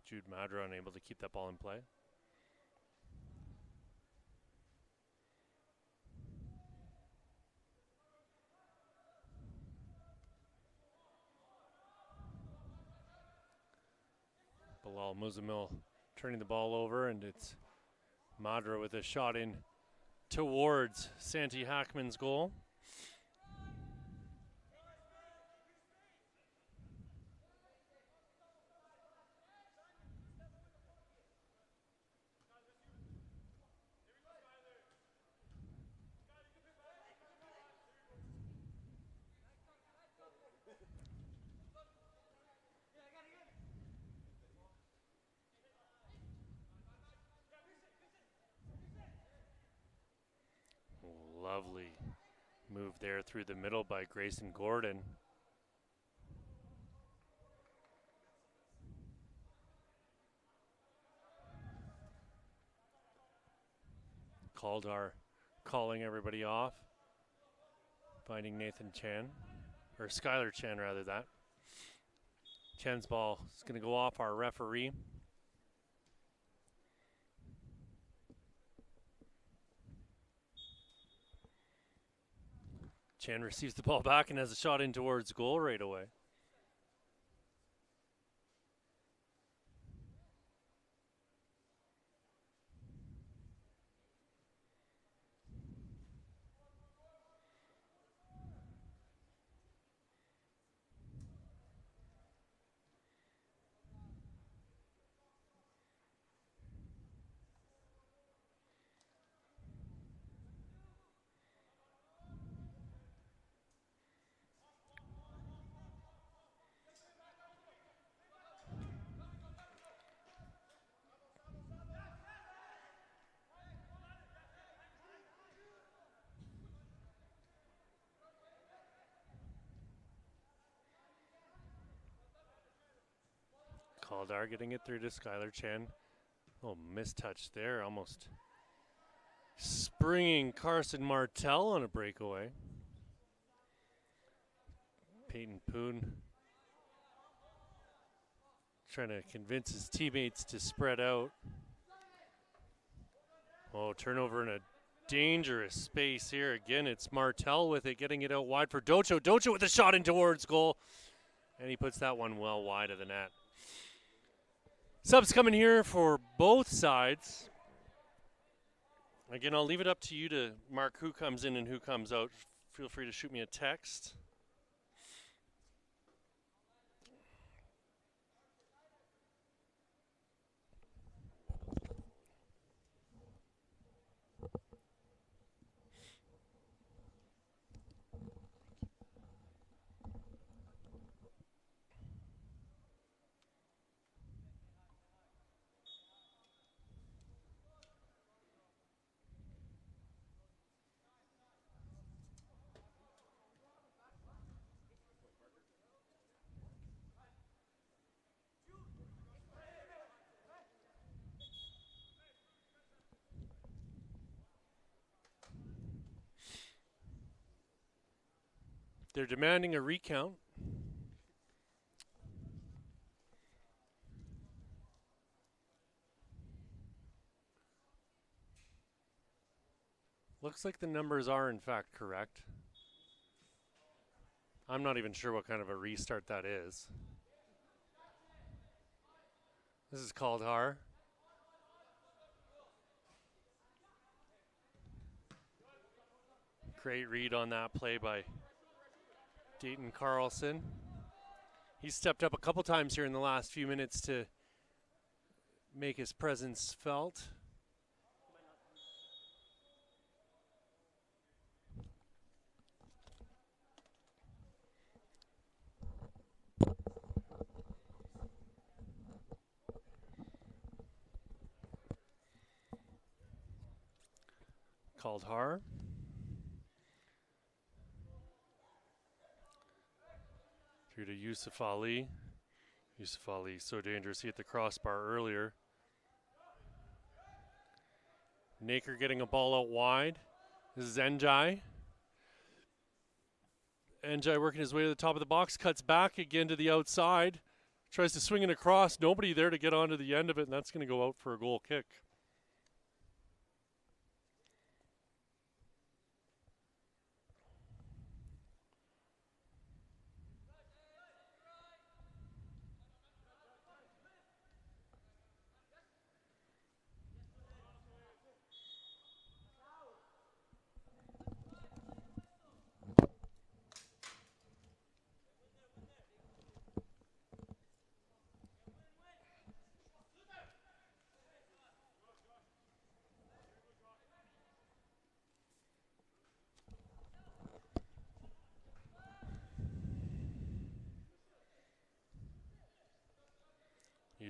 Jude Madra unable to keep that ball in play. Bilal Muzamil turning the ball over, and it's Madra with a shot in towards Santi Hackman's goal. Lovely move there through the middle by Grayson Gordon. Kaldar calling everybody off, finding Nathan Chan, or Skylar Chan rather that. Chan's ball is going to go off our referee. Chan receives the ball back and has a shot in towards goal right away. Kaldar getting it through to Skylar Chan. Oh, mistouch there, almost springing Carson Martell on a breakaway. Peyton Poon trying to convince his teammates to spread out. Oh, turnover in a dangerous space here. Again, it's Martell with it, getting it out wide for Docho. Docho with a shot in towards goal, and he puts that one well wide of the net. Subs coming here for both sides. Again, I'll leave it up to you to mark who comes in and who comes out. Feel free to shoot me a text. They're demanding a recount. Looks like the numbers are in fact correct. I'm not even sure what kind of a restart that is. This is Kaldar. Great read on that play by Dayton Carlson. He's stepped up a couple times here in the last few minutes to make his presence felt. Kaldar. Through to Yusuf Ali. Yusuf Ali, so dangerous. He hit the crossbar earlier. Naker getting a ball out wide. This is Njai. Njai working his way to the top of the box. Cuts back again to the outside. Tries to swing it across. Nobody there to get onto the end of it, and that's going to go out for a goal kick.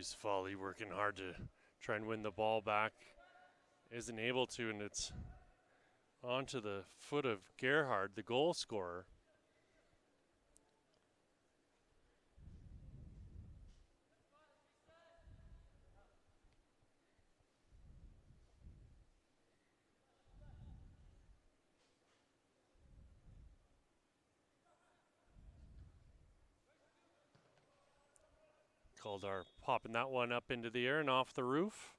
Yusuf Ali working hard to try and win the ball back. Isn't able to, and it's onto the foot of Gerhard, the goal scorer. Kaldar popping that one up into the air and off the roof.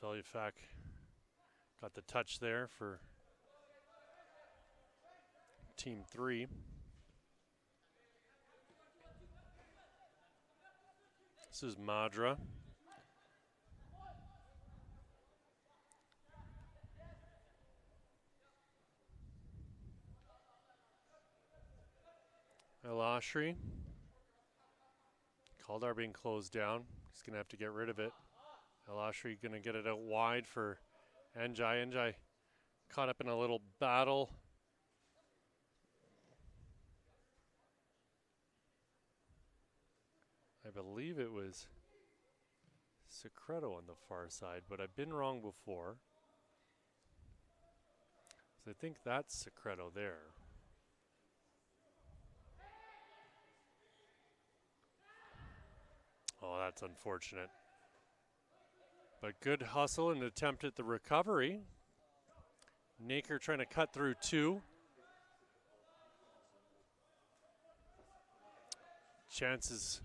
Velyafak got the touch there for Team 3. This is Madra. El Ashri. Kaldar being closed down. He's going to have to get rid of it. El Ashri going to get it out wide for Njai. Njai caught up in a little battle. I believe it was Secreto on the far side, but I've been wrong before. So I think that's Secreto there. Oh, that's unfortunate. But good hustle and attempt at the recovery. Naker trying to cut through 2. Chances.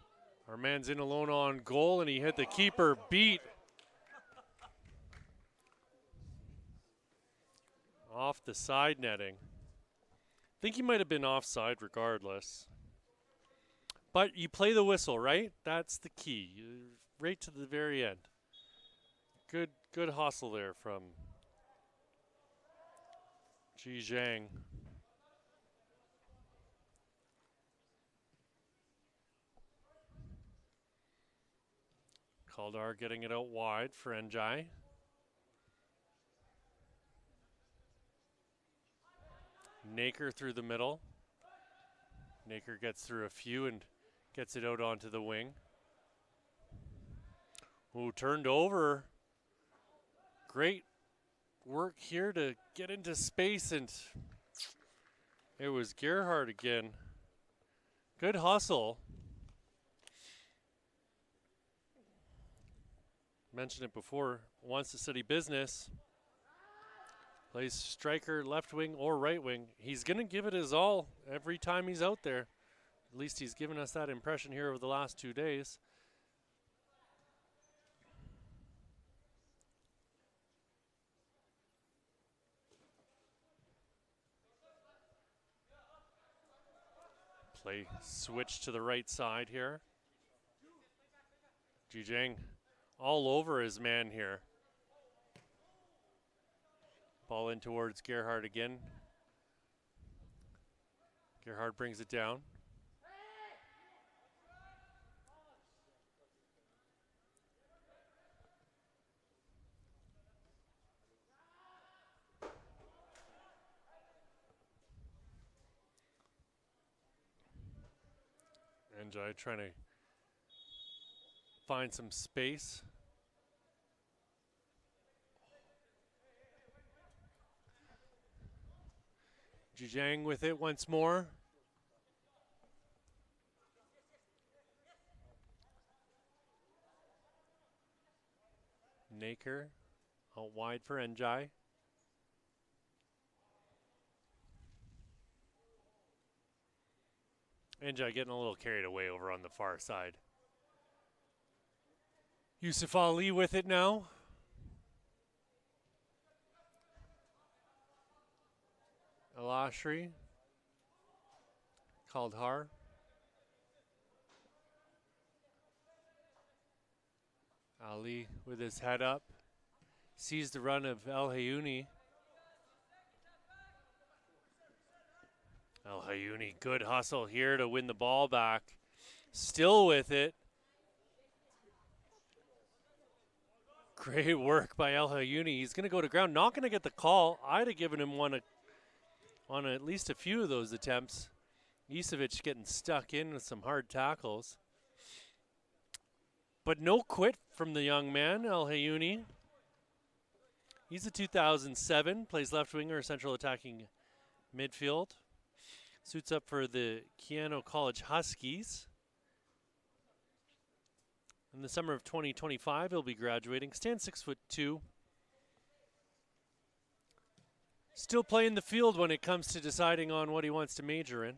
Our man's in alone on goal, and he hit the keeper beat. Off the side netting. I think he might have been offside regardless. But you play the whistle, right? That's the key. Right to the very end. Good hustle there from Ji Zhang. Kaldar getting it out wide for Njai. Naker through the middle. Naker gets through a few and gets it out onto the wing. Ooh, turned over. Great work here to get into space, and it was Gerhard again. Good hustle. Mentioned it before, wants to study business. Plays striker, left wing, or right wing. He's going to give it his all every time he's out there. At least he's given us that impression here over the last 2 days. Play switch to the right side here. Ji Zhang all over his man here. Ball in towards Gerhard again. Gerhard brings it down. Njai trying to find some space. Ji Zhang with it once more. Naker out wide for Njai. Njai getting a little carried away over on the far side. Yusuf Ali with it now. El Ashri. Kaldar. Ali with his head up. Sees the run of El Hayouni. El Hayouni, good hustle here to win the ball back. Still with it. Great work by El Hayuni. He's going to go to ground. Not going to get the call. I'd have given him one on at least a few of those attempts. Isevic getting stuck in with some hard tackles. But no quit from the young man, El Hayuni. He's a 2007, plays left winger, central attacking midfield. Suits up for the Keano College Huskies. In the summer of 2025, he'll be graduating. Stands 6'2". Still playing the field when it comes to deciding on what he wants to major in.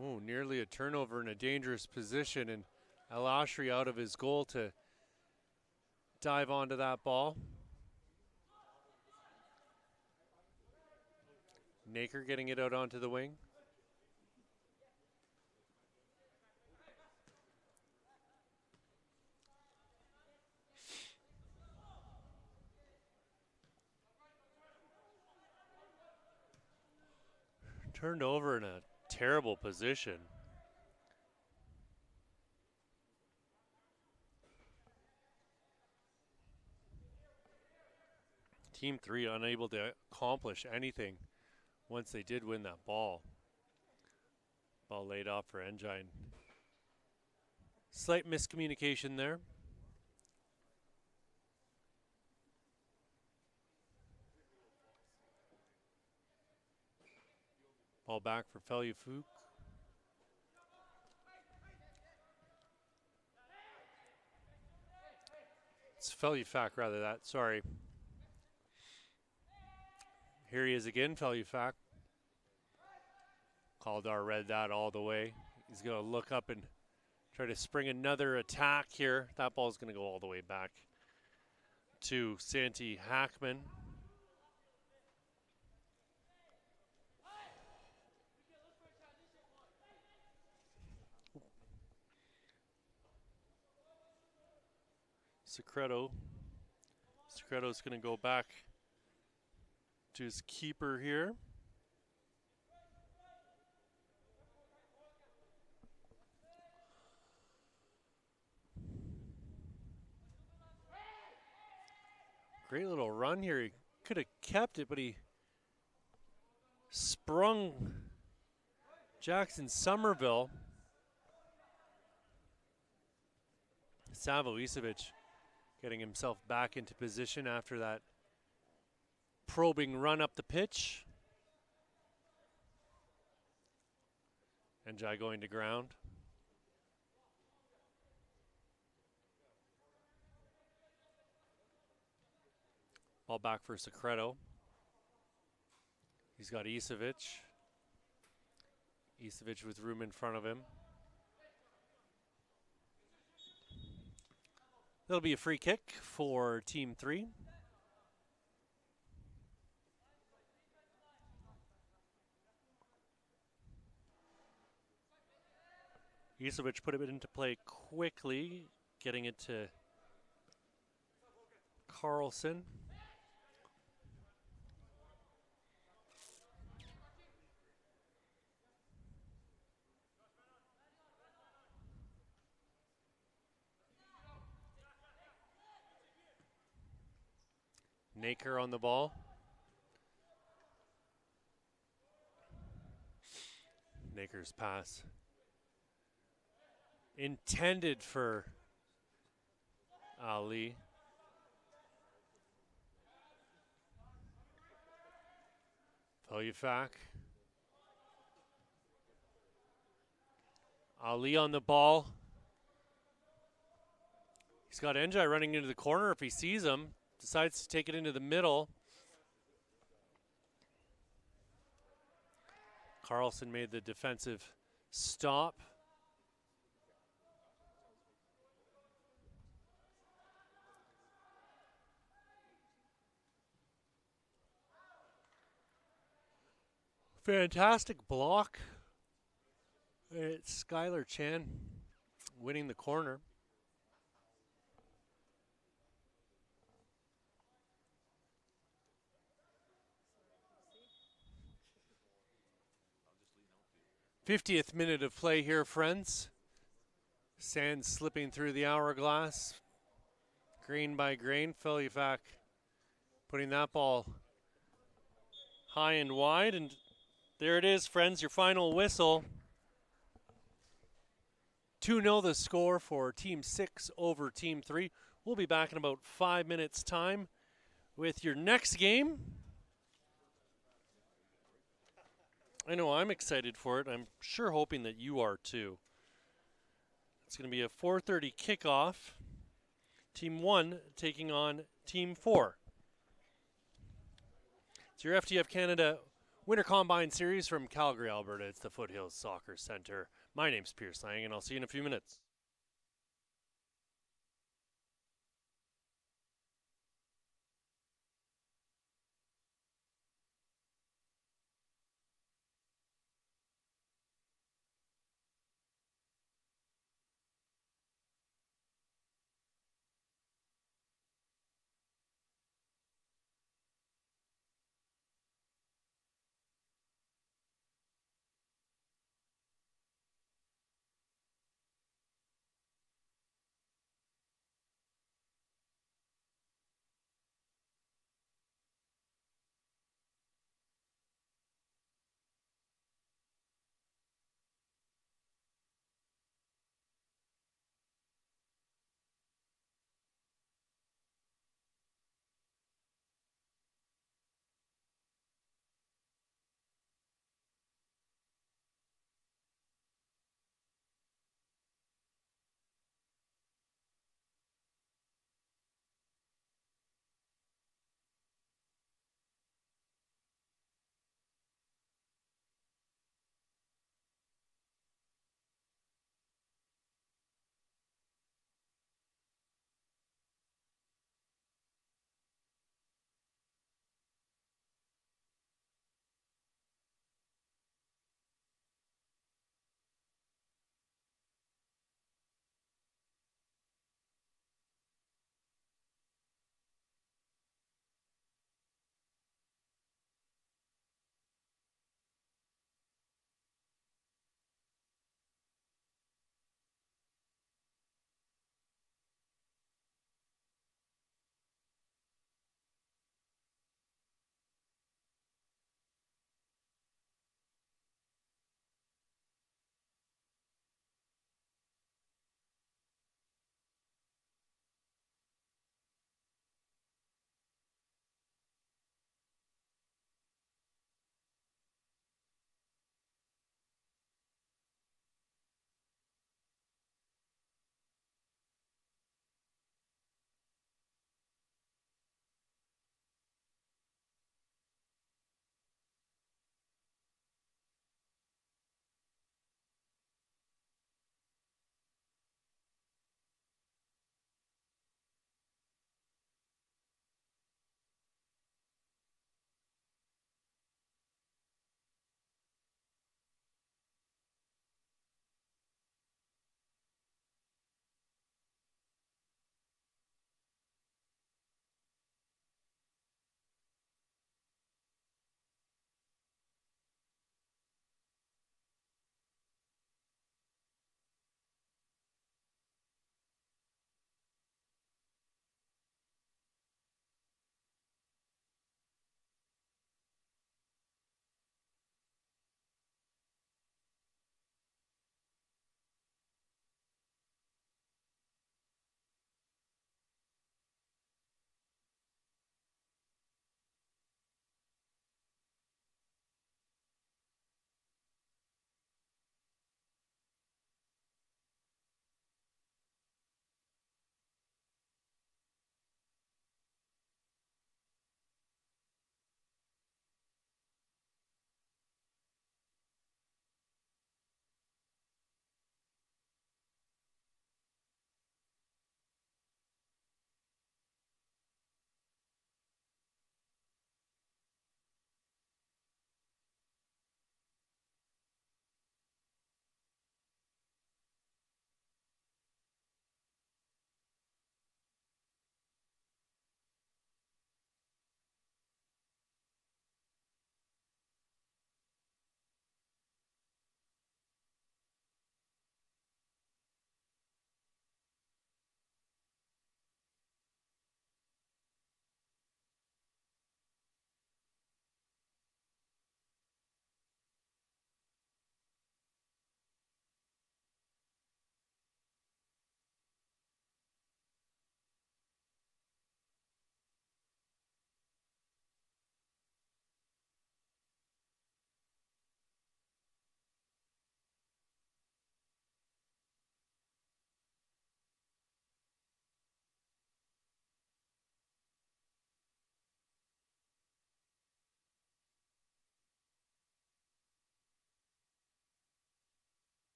Oh, nearly a turnover in a dangerous position, and El Ashri out of his goal to dive onto that ball. Naker getting it out onto the wing. Turned over in a terrible position. Team 3 unable to accomplish anything once they did win that ball. Ball laid off for Engine. Slight miscommunication there. Ball back for Felyafuk. It's Felyafuk rather that, sorry. Here he is again, Felyafuk. Kaldar read that all the way. He's going to look up and try to spring another attack here. That ball's going to go all the way back to Santi Hackman. Secreto's going to go back to his keeper here. Great little run here. He could have kept it, but he sprung Jackson Somerville. Savo Isevic getting himself back into position after that probing run up the pitch. And Jai going to ground. Ball back for Secreto. He's got Isevic. Isevic with room in front of him. That'll be a free kick for Team 3. Isevic put it into play quickly, getting it to Carlson. Naker on the ball. Naker's pass intended for Ali. Felyafuk. Ali on the ball. He's got Njai running into the corner if he sees him. Decides to take it into the middle. Carlson made the defensive stop. Fantastic block. It's Skylar Chan winning the corner. 50th minute of play here, friends. Sand slipping through the hourglass. Grain by grain. Feliufak putting that ball high and wide. And there it is, friends, your final whistle. 2-0 the score for Team 6 over Team 3. We'll be back in about 5 minutes' time with your next game. I know I'm excited for it. I'm sure hoping that you are too. It's going to be a 4:30 kickoff. Team 1 taking on Team 4. It's your FTF Canada Winter Combine Series from Calgary, Alberta. It's the Foothills Soccer Center. My name's Pierce Lang, and I'll see you in a few minutes.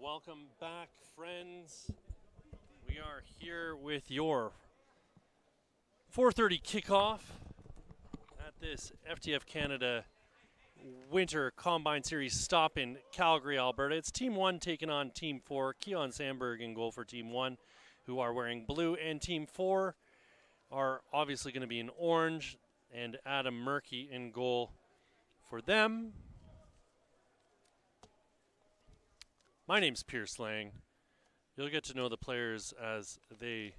Welcome back, friends. We are here with your 4:30 kickoff at this FTF Canada Winter Combine Series stop in Calgary, Alberta. It's Team 1 taking on Team 4. Keon Sandberg in goal for Team 1, who are wearing blue, and Team 4 are obviously going to be in orange, and Adam Murky in goal for them. My name's Pierce Lang. You'll get to know the players as they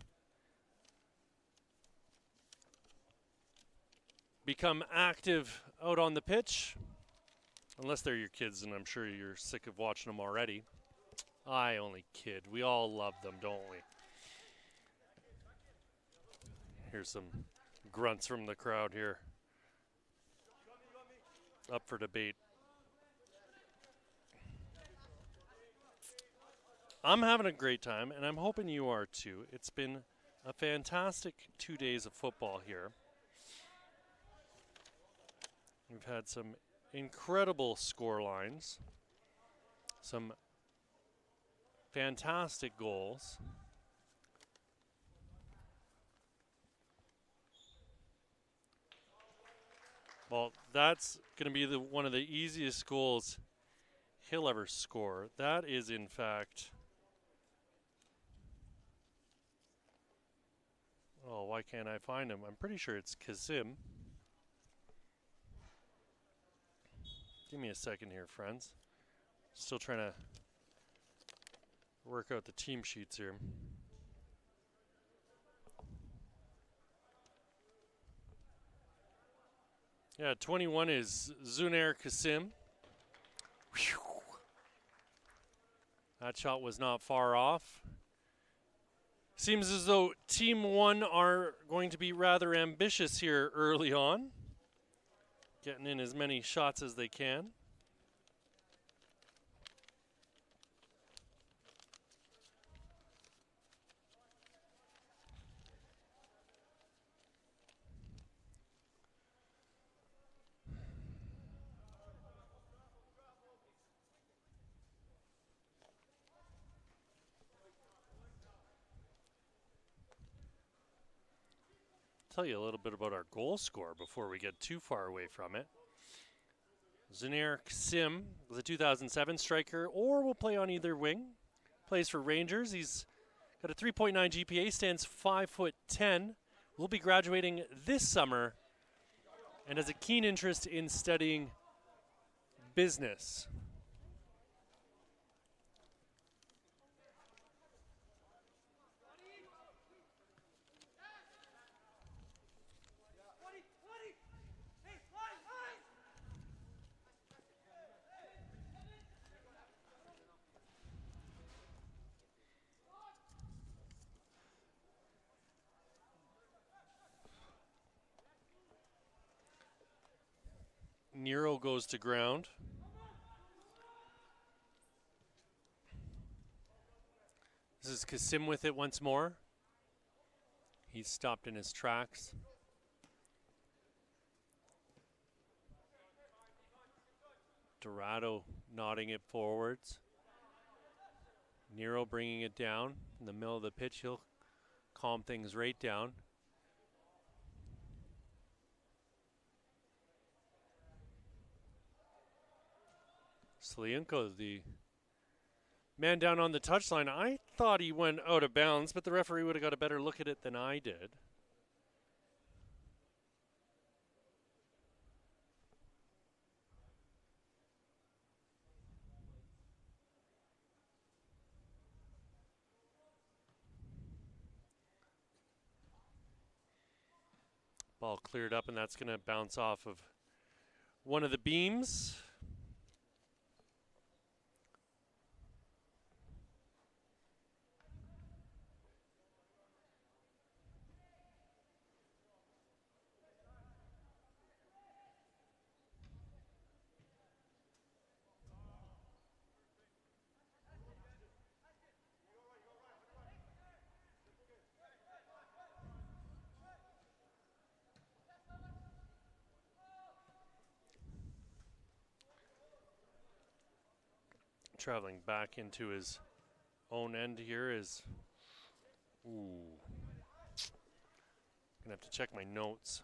become active out on the pitch. Unless they're your kids, and I'm sure you're sick of watching them already. I only kid. We all love them, don't we? Here's some grunts from the crowd here. Up for debate. I'm having a great time, and I'm hoping you are too. It's been a fantastic 2 days of football here. We've had some incredible score lines, some fantastic goals. Well, that's going to be one of the easiest goals he'll ever score. That is, in fact... Oh, why can't I find him? I'm pretty sure it's Kazim. Give me a second here, friends. Still trying to work out the team sheets here. Yeah, 21 is Zunair Kasim. Whew. That shot was not far off. Seems as though Team 1 are going to be rather ambitious here early on, getting in as many shots as they can. Tell you a little bit about our goal scorer before we get too far away from it. Zunair Kasim was a 2007 striker, or will play on either wing. Plays for Rangers. He's got a 3.9 GPA, stands 5'10". Will be graduating this summer and has a keen interest in studying business. Nero goes to ground. This is Kasim with it once more. He's stopped in his tracks. Dorado nodding it forwards. Nero bringing it down in the middle of the pitch. He'll calm things right down. Slienko, the man down on the touchline. I thought he went out of bounds, but the referee would have got a better look at it than I did. Ball cleared up, and that's going to bounce off of one of the beams. Traveling back into his own end here is, ooh, gonna have to check my notes.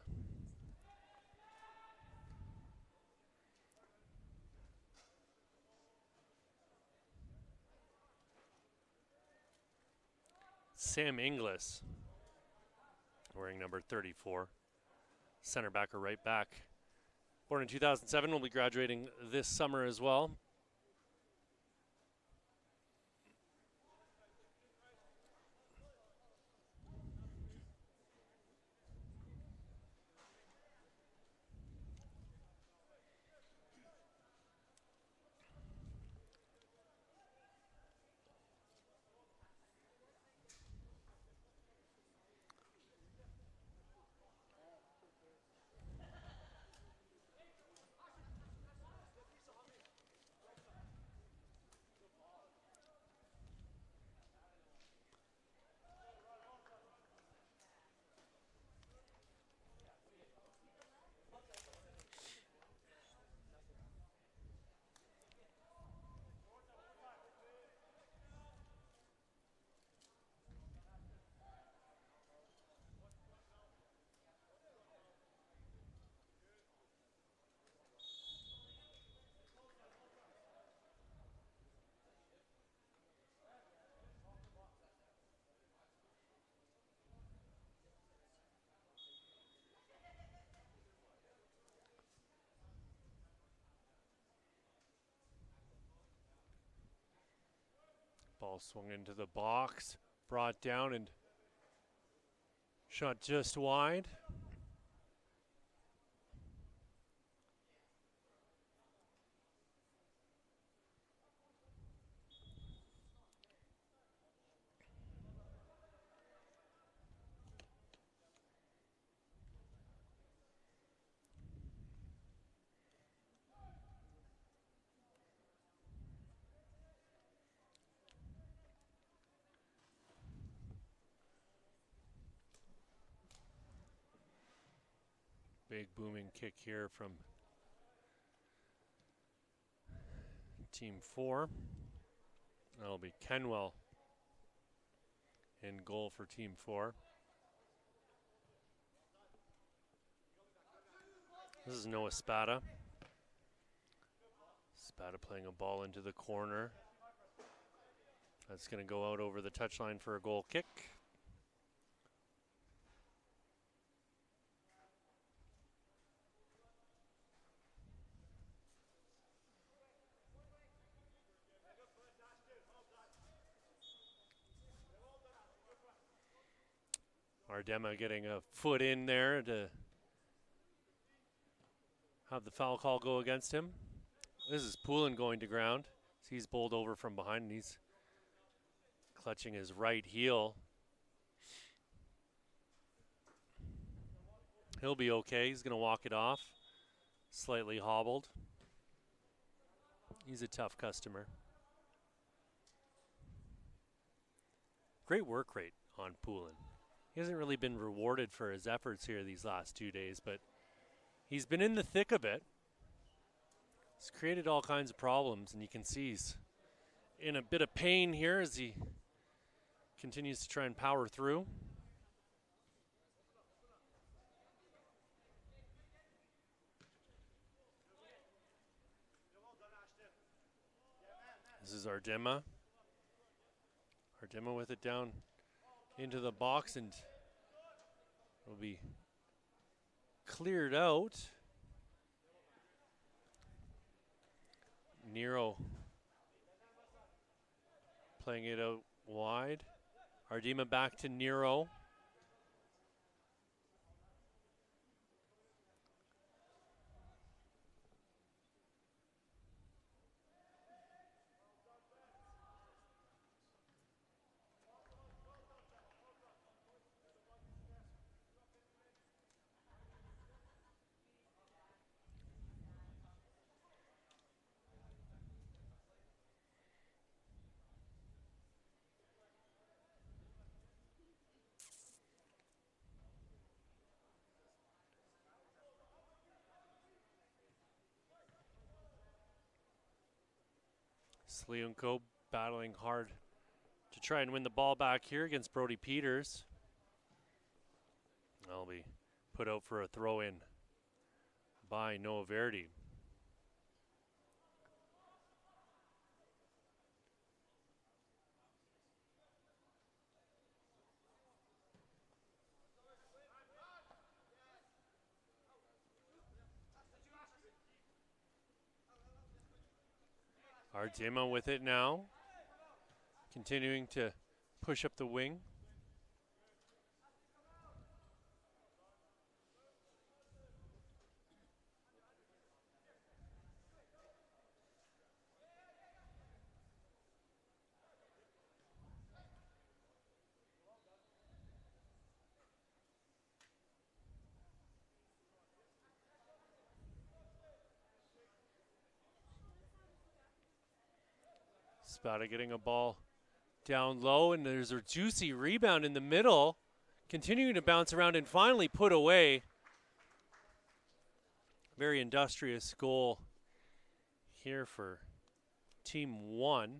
Sam Inglis, wearing number 34, center back or right back. Born in 2007, will be graduating this summer as well. Ball swung into the box, brought down and shot just wide. Big booming kick here from Team 4. That'll be Kenwell in goal for Team 4. This is Noah Spada. Spada playing a ball into the corner. That's going to go out over the touchline for a goal kick. Ardema getting a foot in there to have the foul call go against him. This is Poulin going to ground. He's bowled over from behind and he's clutching his right heel. He'll be okay. He's going to walk it off. Slightly hobbled. He's a tough customer. Great work rate on Poulin. He hasn't really been rewarded for his efforts here these last 2 days, but he's been in the thick of it. He's created all kinds of problems, and you can see he's in a bit of pain here as he continues to try and power through. This is Ardema. Ardema with it down into the box and will be cleared out. Nero playing it out wide. Ardema back to Nero. Sliunko battling hard to try and win the ball back here against Brody Peters. That'll be put out for a throw-in by Noah Verdi. Ardima with it now, continuing to push up the wing. Spada getting a ball down low, and there's a juicy rebound in the middle, continuing to bounce around and finally put away. Very industrious goal here for Team 1.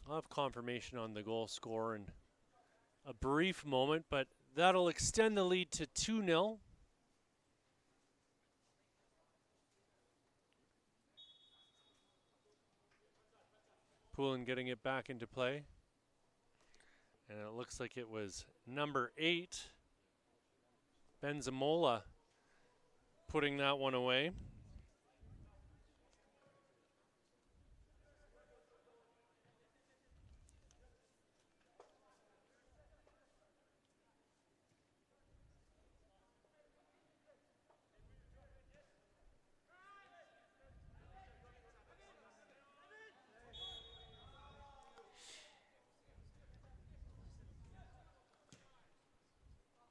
I'll have confirmation on the goal score in a brief moment, but that'll extend the lead to 2-0. Poulin getting it back into play. And it looks like it was number 8, Benzamola, putting that one away.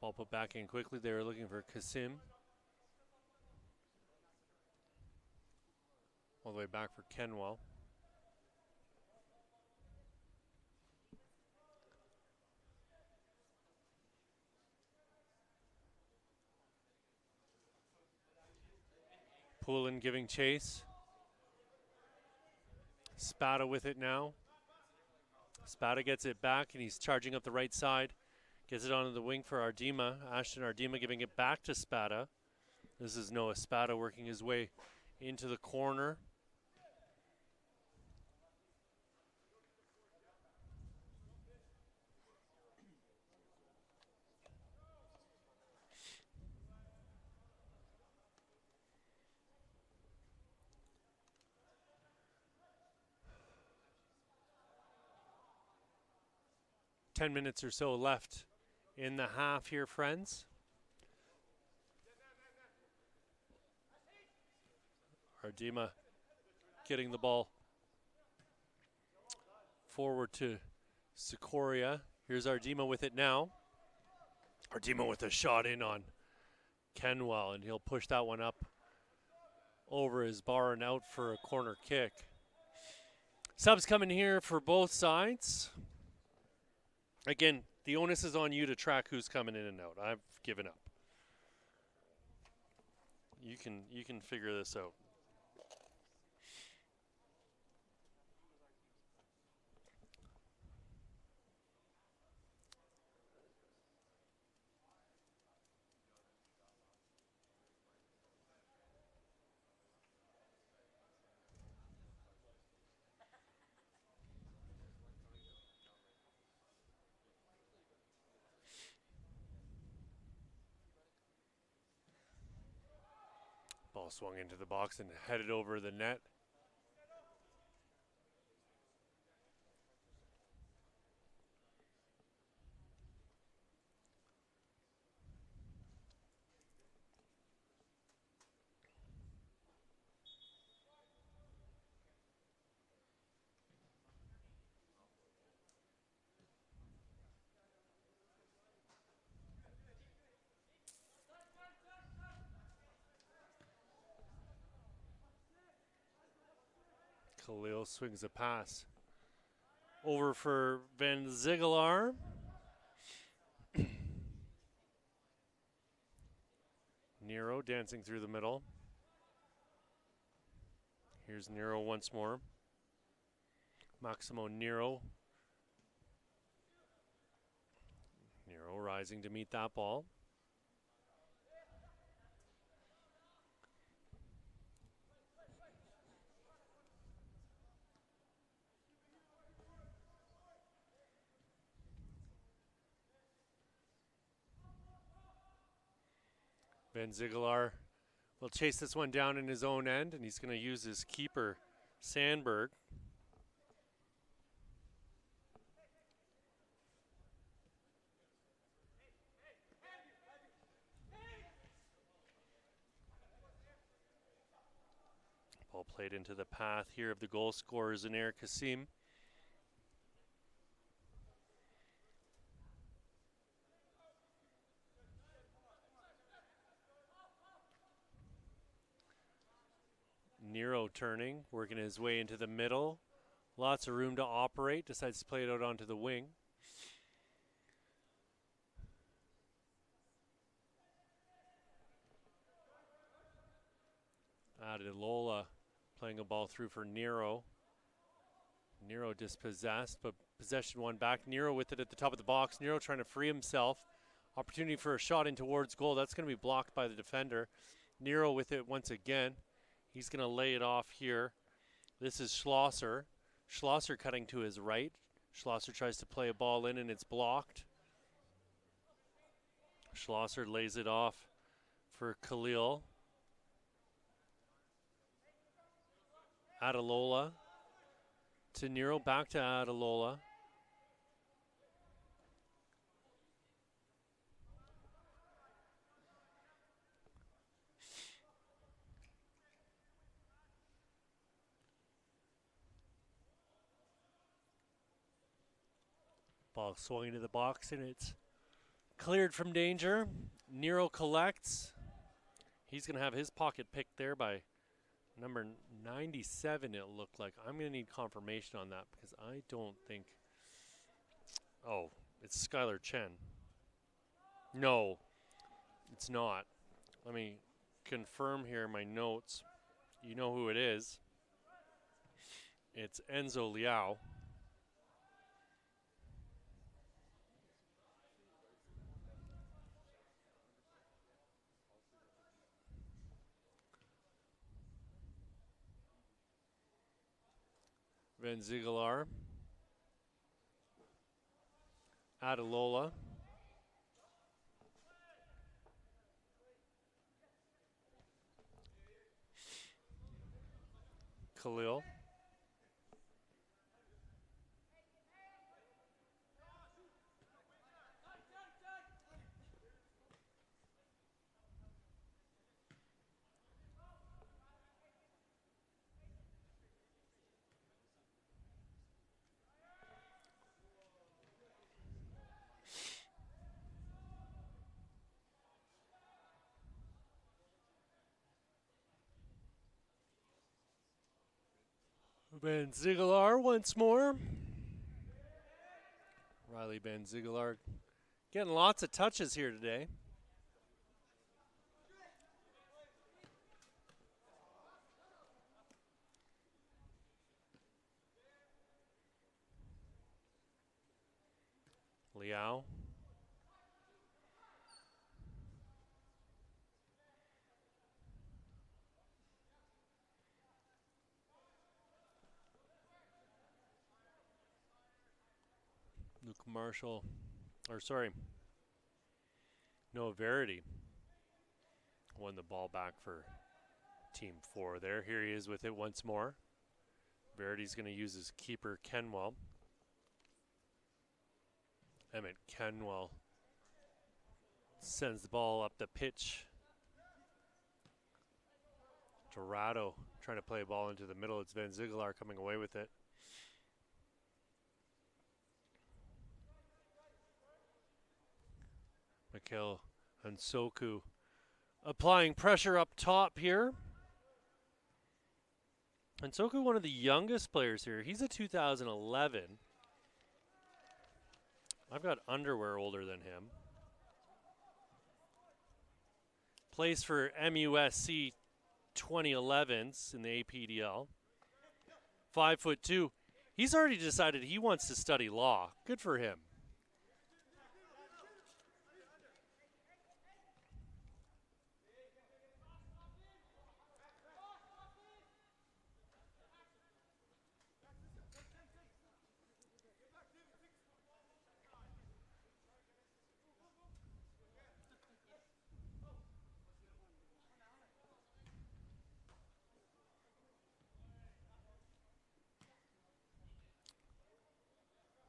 Ball put back in quickly. They were looking for Kasim. All the way back for Kenwell. Poulin giving chase. Spada with it now. Spada gets it back, and he's charging up the right side. Gets it onto the wing for Ardima. Ashton Ardima giving it back to Spada. This is Noah Spada working his way into the corner. Ten minutes or so left in the half here, friends. Ardima getting the ball forward to Sikoria. Here's Ardima with it now. Ardima with a shot in on Kenwell, and he'll push that one up over his bar and out for a corner kick. Subs coming here for both sides. Again, the onus is on you to track who's coming in and out. I've given up. You can figure this out. Ball swung into the box and headed over the net. Khalil swings a pass over for Van Ziegelaar. Nero dancing through the middle. Here's Nero once more. Maximo Nero. Nero rising to meet that ball. Van Ziegelaar will chase this one down in his own end, and he's going to use his keeper, Sandberg. Ball played into the path here of the goal scorer, Zaner Kasim. Nero turning, working his way into the middle. Lots of room to operate. Decides to play it out onto the wing. Adelola playing a ball through for Nero. Nero dispossessed, but possession won back. Nero with it at the top of the box. Nero trying to free himself. Opportunity for a shot in towards goal. That's going to be blocked by the defender. Nero with it once again. He's going to lay it off here. This is Schlosser. Schlosser cutting to his right. Schlosser tries to play a ball in and it's blocked. Schlosser lays it off for Khalil. Adelola to Nero, back to Adelola. Ball swung into the box and it's cleared from danger. Nero collects. He's going to have his pocket picked there by number 97, it looked like. I'm going to need confirmation on that because I don't think... Oh, it's Skylar Chen. No, it's not. Let me confirm here my notes. You know who it is. It's Enzo Liao. Van Ziegelaar. Adelola. Khalil. Van Ziegelaar once more. Riley Van Ziegelaar getting lots of touches here today. Liao. Luke Marshall, or sorry, Noah Verity won the ball back for Team 4 there. Here he is with it once more. Verity's going to use his keeper, Kenwell. Emmett Kenwell sends the ball up the pitch. Dorado trying to play a ball into the middle. It's Van Ziegelaar coming away with it. Mikhail Hansoku applying pressure up top here. Hansoku, one of the youngest players here. He's a 2011. I've got underwear older than him. Plays for MUSC 2011s in the APDL. 5'2". He's already decided he wants to study law. Good for him.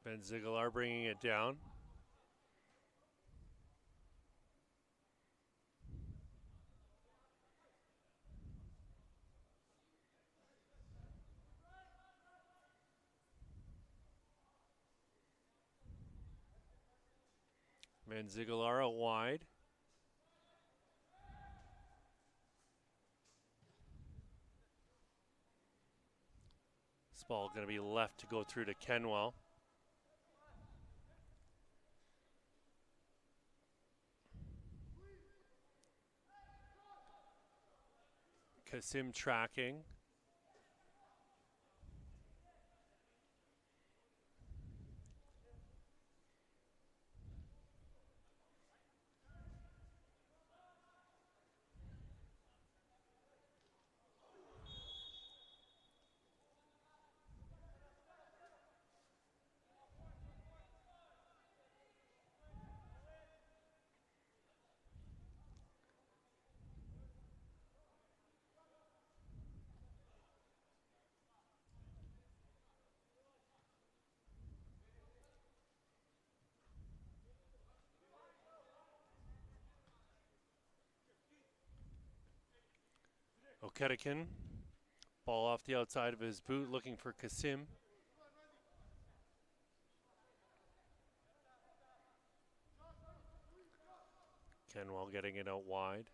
Van Ziegelaar bringing it down. Van Ziegelaar out wide. This ball going to be left to go through to Kenwell. Kasim tracking. Okedikin, ball off the outside of his boot, looking for Kasim. Kenwell getting it out wide.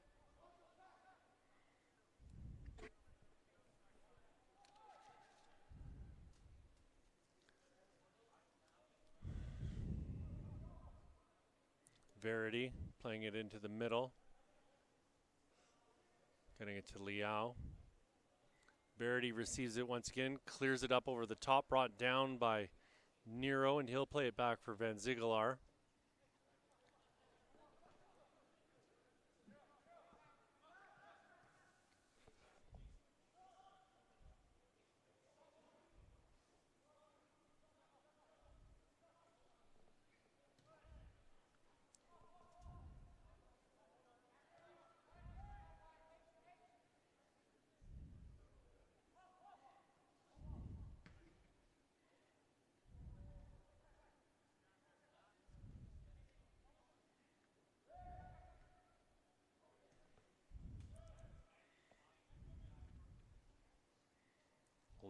Verity playing it into the middle. Getting it to Liao. Verity receives it once again, clears it up over the top, brought down by Nero, and he'll play it back for Van Ziegelaar.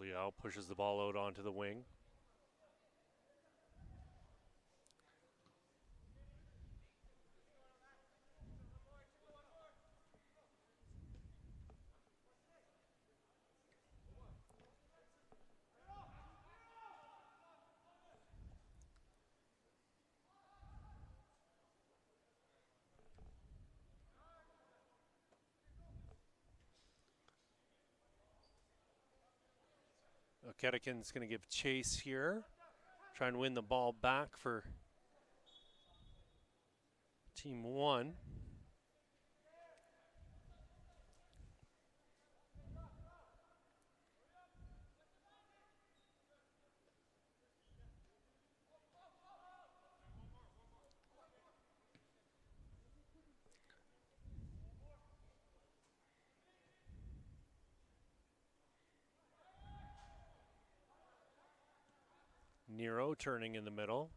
Liao pushes the ball out onto the wing. Okedikin's going to give chase here. Try and win the ball back for Team 1. Nero turning in the middle.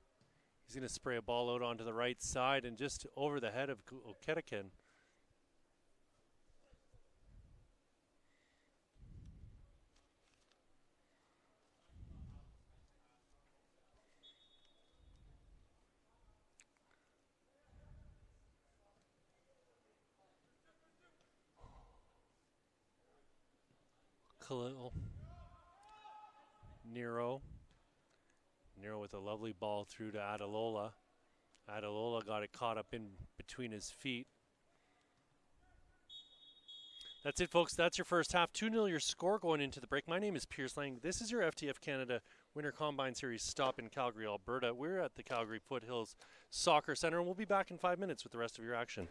He's going to spray a ball out onto the right side and just over the head of Okedikin. Khalil. Nero with a lovely ball through to Adalola. Adalola got it caught up in between his feet. That's it, folks. That's your first half. 2-0 your score going into the break. My name is Pierce Lang. This is your FTF Canada Winter Combine Series stop in Calgary, Alberta. We're at the Calgary Foothills Soccer Center, and we'll be back in 5 minutes with the rest of your action.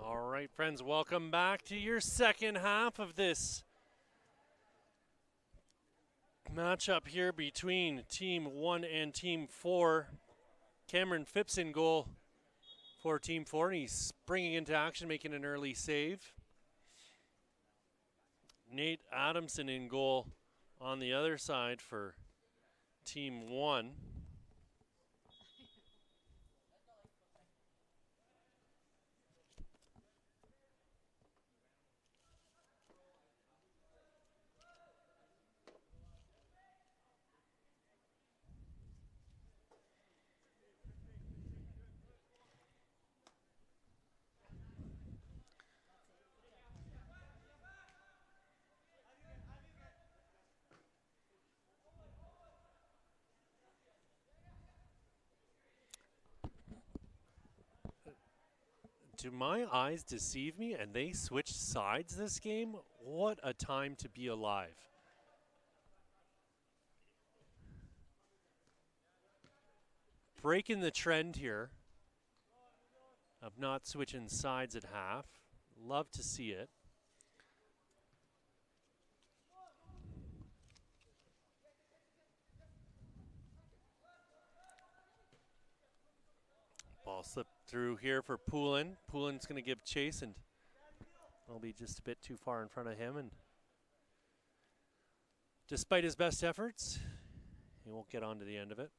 All right, friends, welcome back to your second half of this matchup here between Team 1 and Team 4. Cameron Phipps in goal for Team 4, and he's springing into action, making an early save. Nate Adamson in goal on the other side for Team 1. do my eyes deceive me and they switch sides this game? What a time to be alive. Breaking the trend here of not switching sides at half. Love to see it. Ball slipped through here for Poulin. Poulin's going to give chase, and I'll be just a bit too far in front of him. And despite his best efforts, he won't get on to the end of it.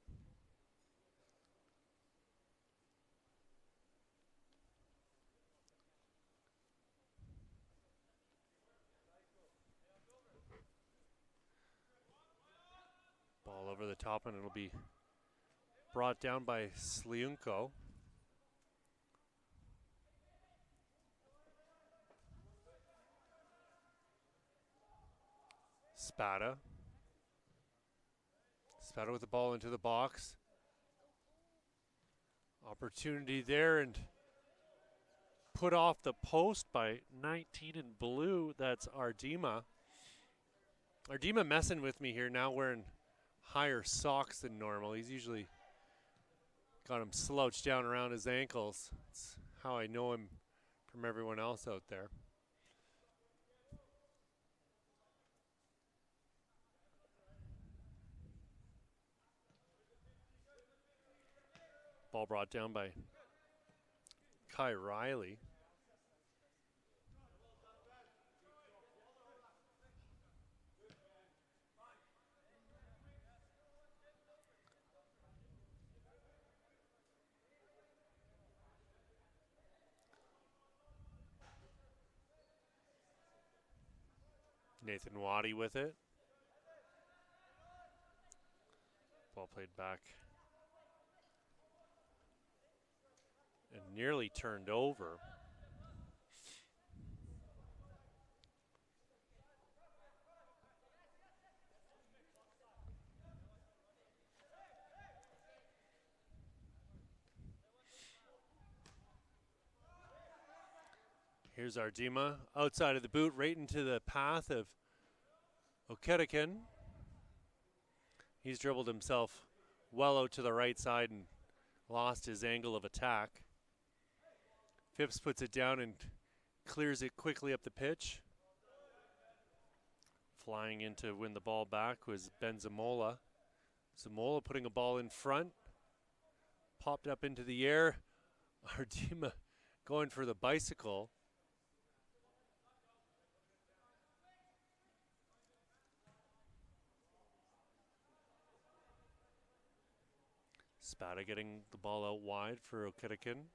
Ball over the top, and it'll be brought down by Sliunko. Spada. Spada with the ball into the box. Opportunity there, and put off the post by 19 in blue. That's Ardima. Ardima messing with me here, now wearing higher socks than normal. He's usually got him slouched down around his ankles. That's how I know him from everyone else out there. Ball brought down by Kai Riley. Nathan Waddy with it. Ball played back. And nearly turned over. Here's Ardima outside of the boot, right into the path of Okedekin. He's dribbled himself well out to the right side and lost his angle of attack. Phipps puts it down and clears it quickly up the pitch. Flying in to win the ball back was Ben Zamola. Zamola putting a ball in front. Popped up into the air. Ardima going for the bicycle. Spada getting the ball out wide for Okedekin.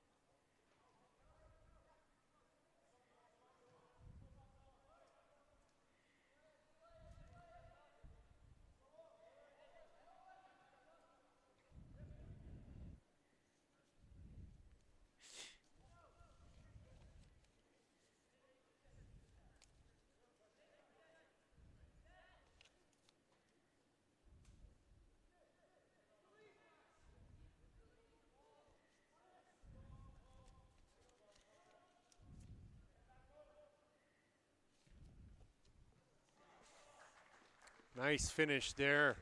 Nice finish there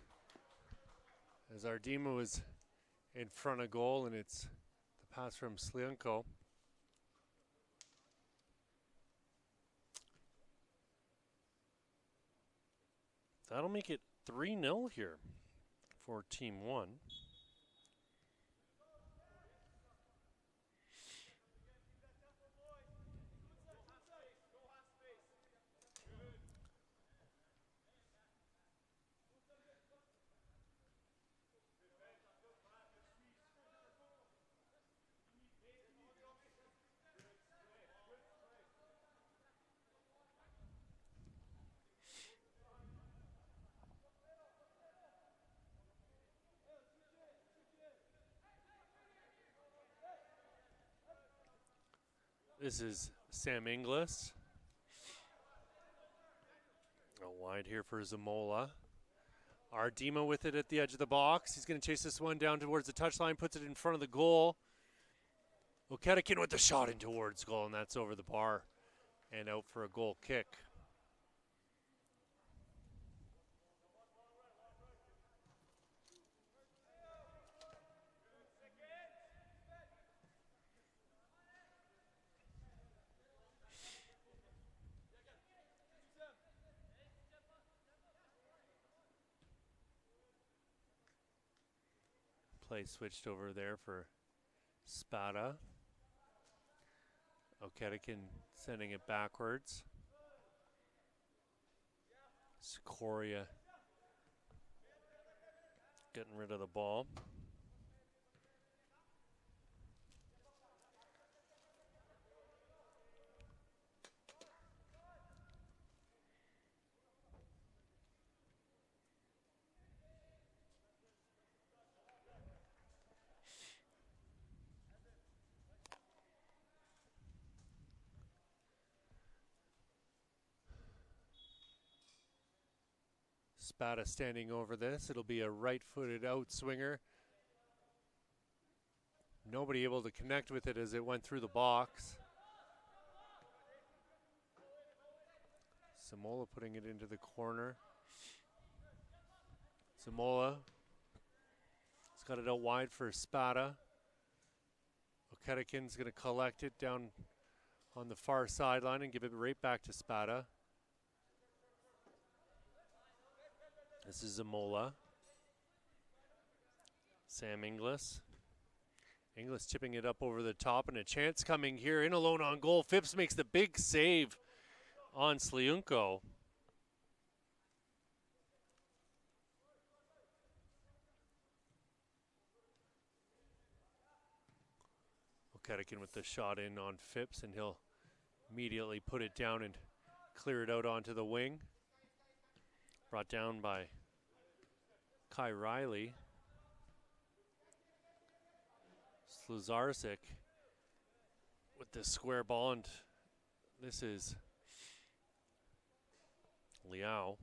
as Ardima was in front of goal, and it's the pass from Sliunko. That'll make it 3-0 here for Team 1. This is Sam Inglis. Out wide here for Zamola. Ardima with it at the edge of the box. He's going to chase this one down towards the touchline, puts it in front of the goal. Okedikin with the shot in towards goal, and that's over the bar and out for a goal kick. Play switched over there for Spada. Okedikin sending it backwards. Sikoria getting rid of the ball. Spada standing over this. It'll be a right-footed outswinger. Nobody able to connect with it as it went through the box. Samola putting it into the corner. Samola has got it out wide for Spada. Okedikin's going to collect it down on the far sideline and give it right back to Spada. This is Zamola. Sam Inglis. Inglis chipping it up over the top, and a chance coming here. In alone on goal. Phipps makes the big save on Sliunko. Okedikin with the shot in on Phipps, and he'll immediately put it down and clear it out onto the wing. Brought down by Kai Riley. Sluzarczyk with the square ball, and this is Liao.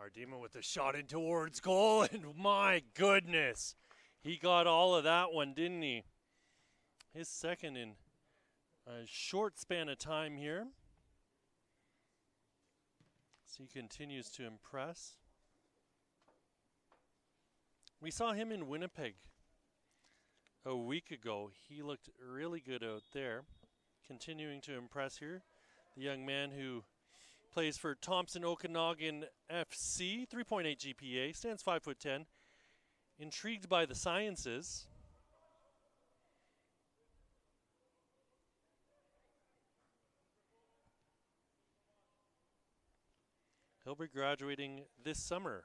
Ardema with the shot in towards goal, and my goodness, he got all of that one, didn't he? His second in a short span of time here. So he continues to impress. We saw him in Winnipeg a week ago. He looked really good out there. Continuing to impress here. The young man who plays for Thompson Okanagan FC, 3.8 GPA, stands 5'10", intrigued by the sciences. He'll be graduating this summer.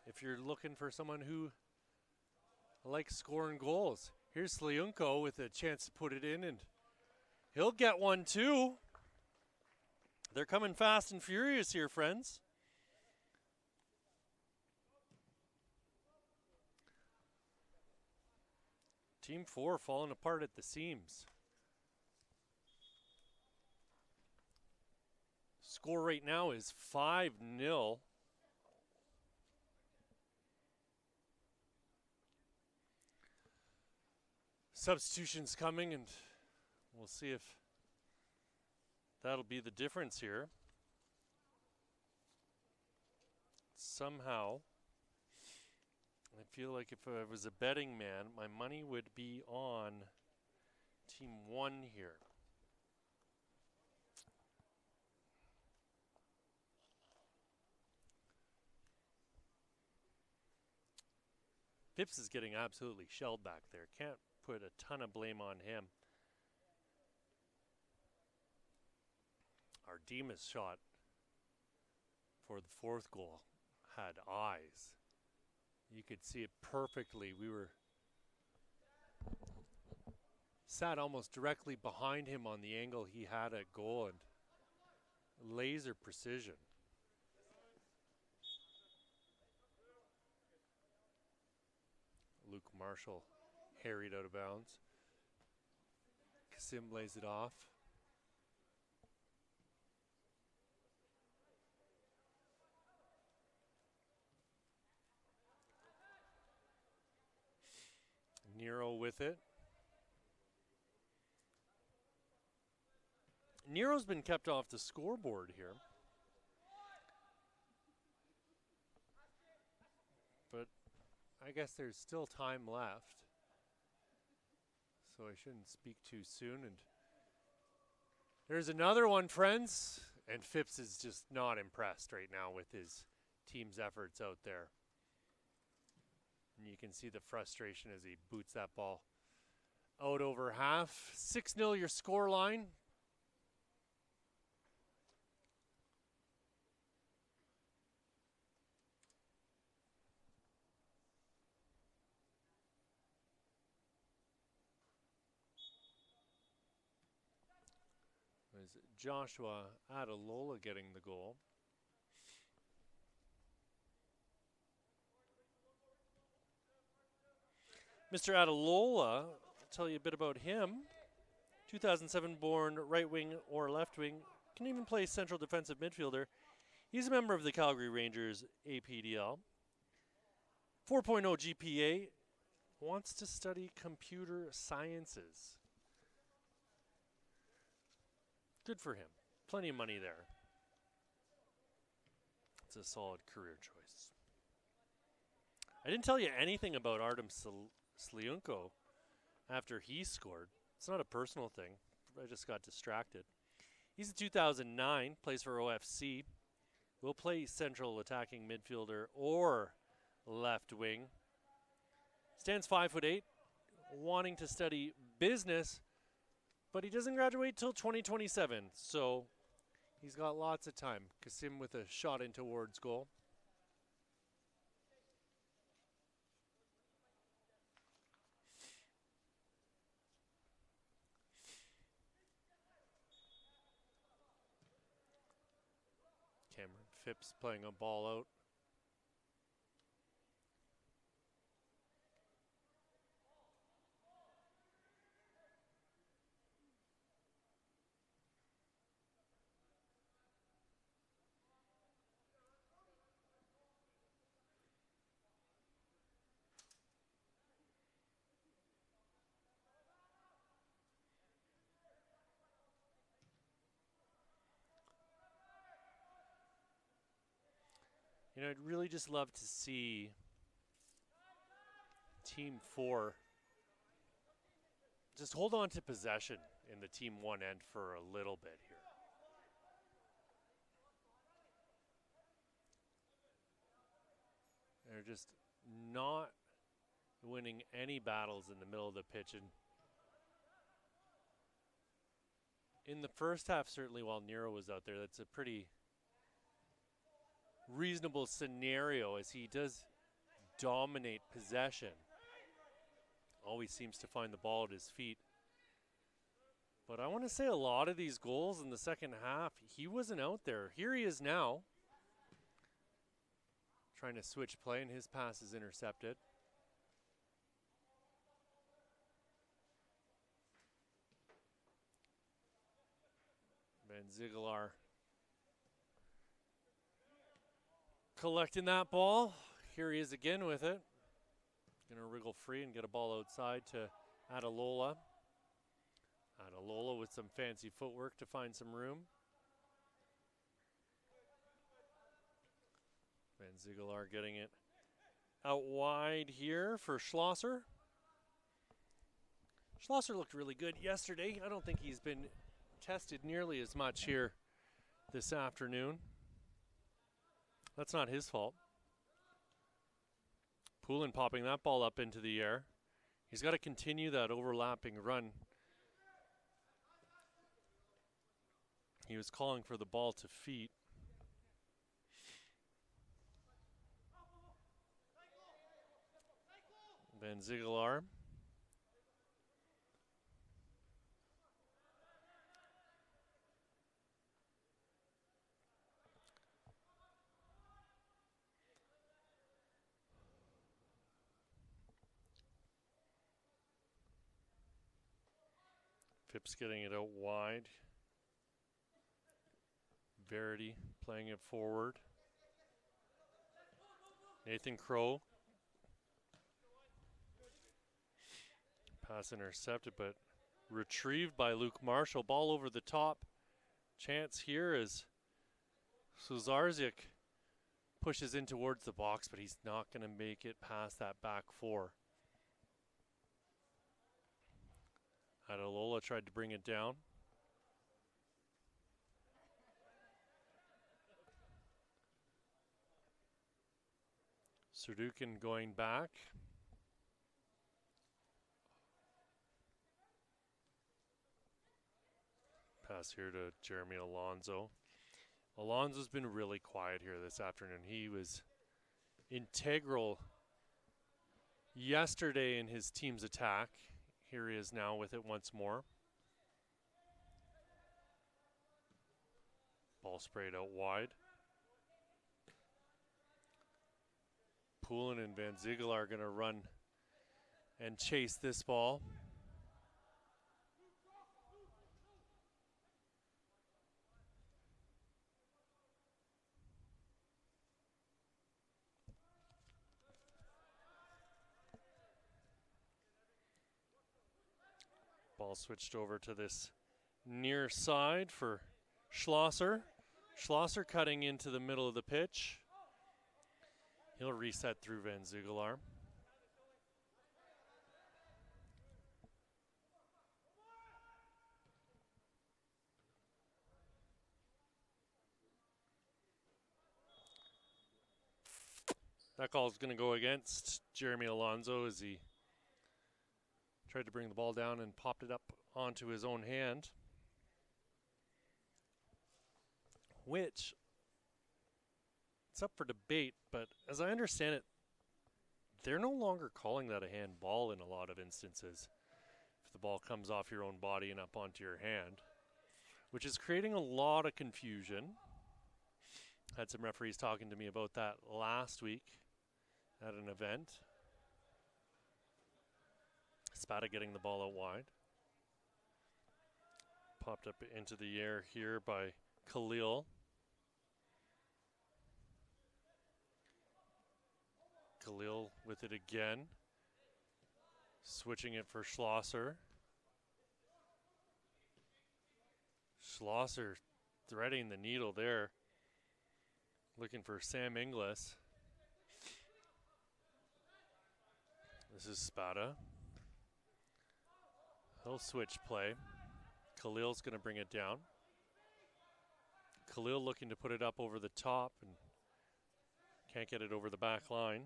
If you're looking for someone who likes scoring goals, here's Sliunko with a chance to put it in, and he'll get one too. They're coming fast and furious here, friends. Team 4 falling apart at the seams. Score right now is 5-0. Substitutions coming, and we'll see if that'll be the difference here. Somehow, I feel like if I was a betting man, my money would be on Team 1 here. Phipps is getting absolutely shelled back there. Can't put a ton of blame on him. Our Demas shot for the fourth goal had eyes. You could see it perfectly. We were sat almost directly behind him on the angle he had at goal, and laser precision. Luke Marshall harried out of bounds. Kasim lays it off. Nero with it. Nero's been kept off the scoreboard here. But I guess there's still time left, so I shouldn't speak too soon. And there's another one, friends. And Phipps is just not impressed right now with his team's efforts out there. And you can see the frustration as he boots that ball out over half. 6-0 your score line. Is Joshua Adalola getting the goal? Mr. Adalola, I'll tell you a bit about him. 2007 born right wing or left wing, can even play central defensive midfielder. He's a member of the Calgary Rangers APDL. 4.0 GPA, wants to study computer sciences. Good for him. Plenty of money there. It's a solid career choice. I didn't tell you anything about Artem Sliunko after he scored. It's not a personal thing. I just got distracted. He's a 2009, plays for OFC. Will play central attacking midfielder or left wing. Stands 5'8", wanting to study business, but he doesn't graduate till 2027, so he's got lots of time. Kasim with a shot in towards goal. Cameron Phipps playing a ball out. You know, I'd really just love to see Team 4 just hold on to possession in the Team 1 end for a little bit here. They're just not winning any battles in the middle of the pitch. And in the first half, certainly while Nero was out there, that's a pretty reasonable scenario as he does dominate possession. Always seems to find the ball at his feet. But I want to say a lot of these goals in the second half, he wasn't out there. Here he is now, trying to switch play, and his pass is intercepted. Van Ziegelaar collecting that ball. Here he is again with it. Going to wriggle free and get a ball outside to Adalola. Adalola with some fancy footwork to find some room. Van Ziegelaar getting it out wide here for Schlosser. Schlosser looked really good yesterday. I don't think he's been tested nearly as much here this afternoon. That's not his fault. Poulin popping that ball up into the air. He's got to continue that overlapping run. He was calling for the ball to feet. Van Ziegelaar. Phipps getting it out wide. Verity playing it forward. Nathan Crow. Pass intercepted, but retrieved by Luke Marshall. Ball over the top. Chance here as Suzarzik pushes in towards the box, but he's not going to make it past that back four. Adalola tried to bring it down. Serdukin going back. Pass here to Jeremy Alonso. Alonso's been really quiet here this afternoon. He was integral yesterday in his team's attack. Here he is now with it once more. Ball sprayed out wide. Poulin and Van Ziegelaar are going to run and chase this ball. Ball switched over to this near side for Schlosser. Schlosser cutting into the middle of the pitch. He'll reset through Van Ziegelaar. That call is going to go against Jeremy Alonso as he tried to bring the ball down and popped it up onto his own hand. Which, it's up for debate, but as I understand it, they're no longer calling that a handball in a lot of instances. If the ball comes off your own body and up onto your hand, which is creating a lot of confusion. Had some referees talking to me about that last week at an event. Spada getting the ball out wide. Popped up into the air here by Khalil. Khalil with it again. Switching it for Schlosser. Schlosser threading the needle there. Looking for Sam Inglis. The This is Spada. He'll switch play. Khalil's going to bring it down. Khalil looking to put it up over the top and can't get it over the back line.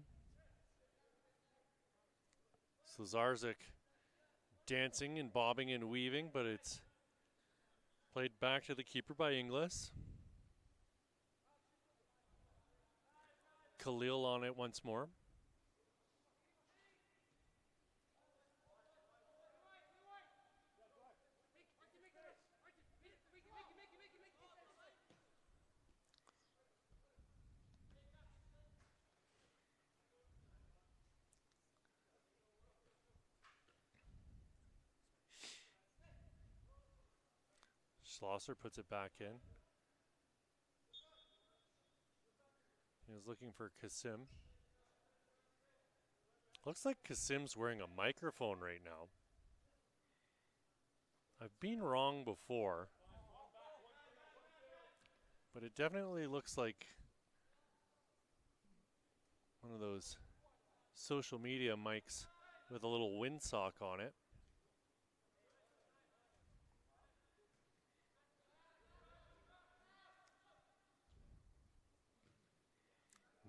So Zarzik dancing and bobbing and weaving, but it's played back to the keeper by Inglis. Khalil on it once more. Schlosser puts it back in. He was looking for Kasim. Looks like Kasim's wearing a microphone right now. I've been wrong before, but it definitely looks like one of those social media mics with a little windsock on it.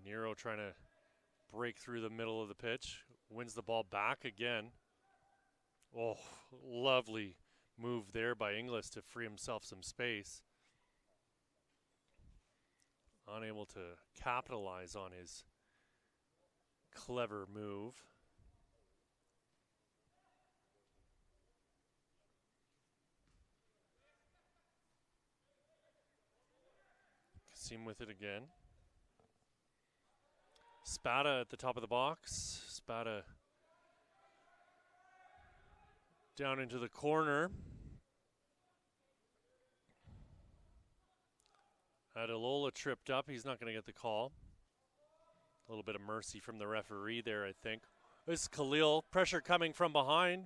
Nero trying to break through the middle of the pitch. Wins the ball back again. Oh, lovely move there by Inglis to free himself some space. Unable to capitalize on his clever move. Kasim with it again. Spada at the top of the box. Spada down into the corner. Adalola tripped up. He's not going to get the call. A little bit of mercy from the referee there, I think. This is Khalil. Pressure coming from behind.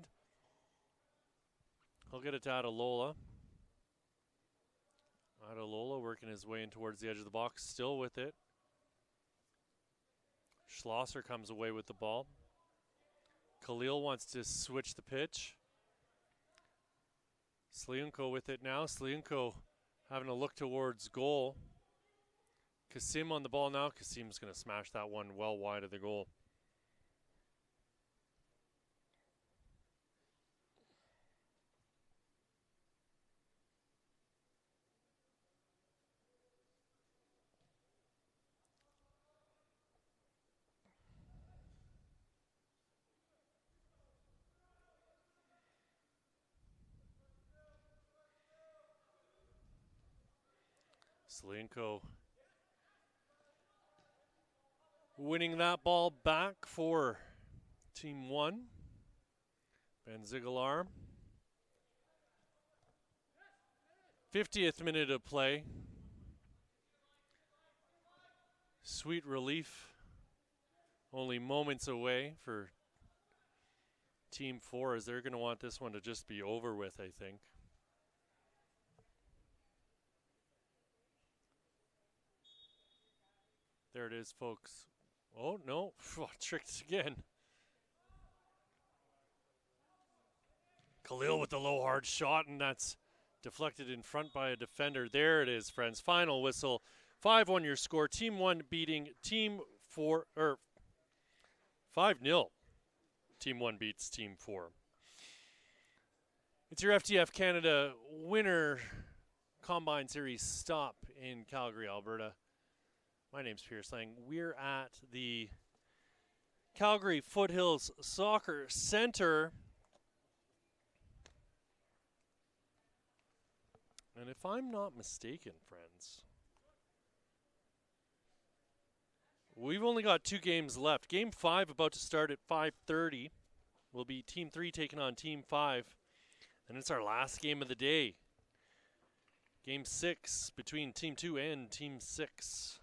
He'll get it to Adalola. Adalola working his way in towards the edge of the box. Still with it. Schlosser comes away with the ball. Khalil wants to switch the pitch. Sliunko with it now. Sliunko having a look towards goal. Kasim on the ball now. Kasim's going to smash that one well wide of the goal. Sliunko winning that ball back for Team 1. Ben Ziegelaar. 50th minute of play. Sweet relief. Only moments away for Team 4 as they're going to want this one to just be over with, I think. There it is, folks. Oh, no. Tricked again. Khalil with the low hard shot, and that's deflected in front by a defender. There it is, friends. Final whistle. 5-1 your score. Team 1 beating Team 4, or 5-0. Team 1 beats Team 4. It's your FTF Canada Winter Combine Series stop in Calgary, Alberta. My name's Pierce Lang. We're at the Calgary Foothills Soccer Center. And if I'm not mistaken, friends, we've only got 2 games left. Game 5 about to start at 5:30. Will be Team 3 taking on Team 5. And it's our last game of the day. Game 6 between Team 2 and Team 6.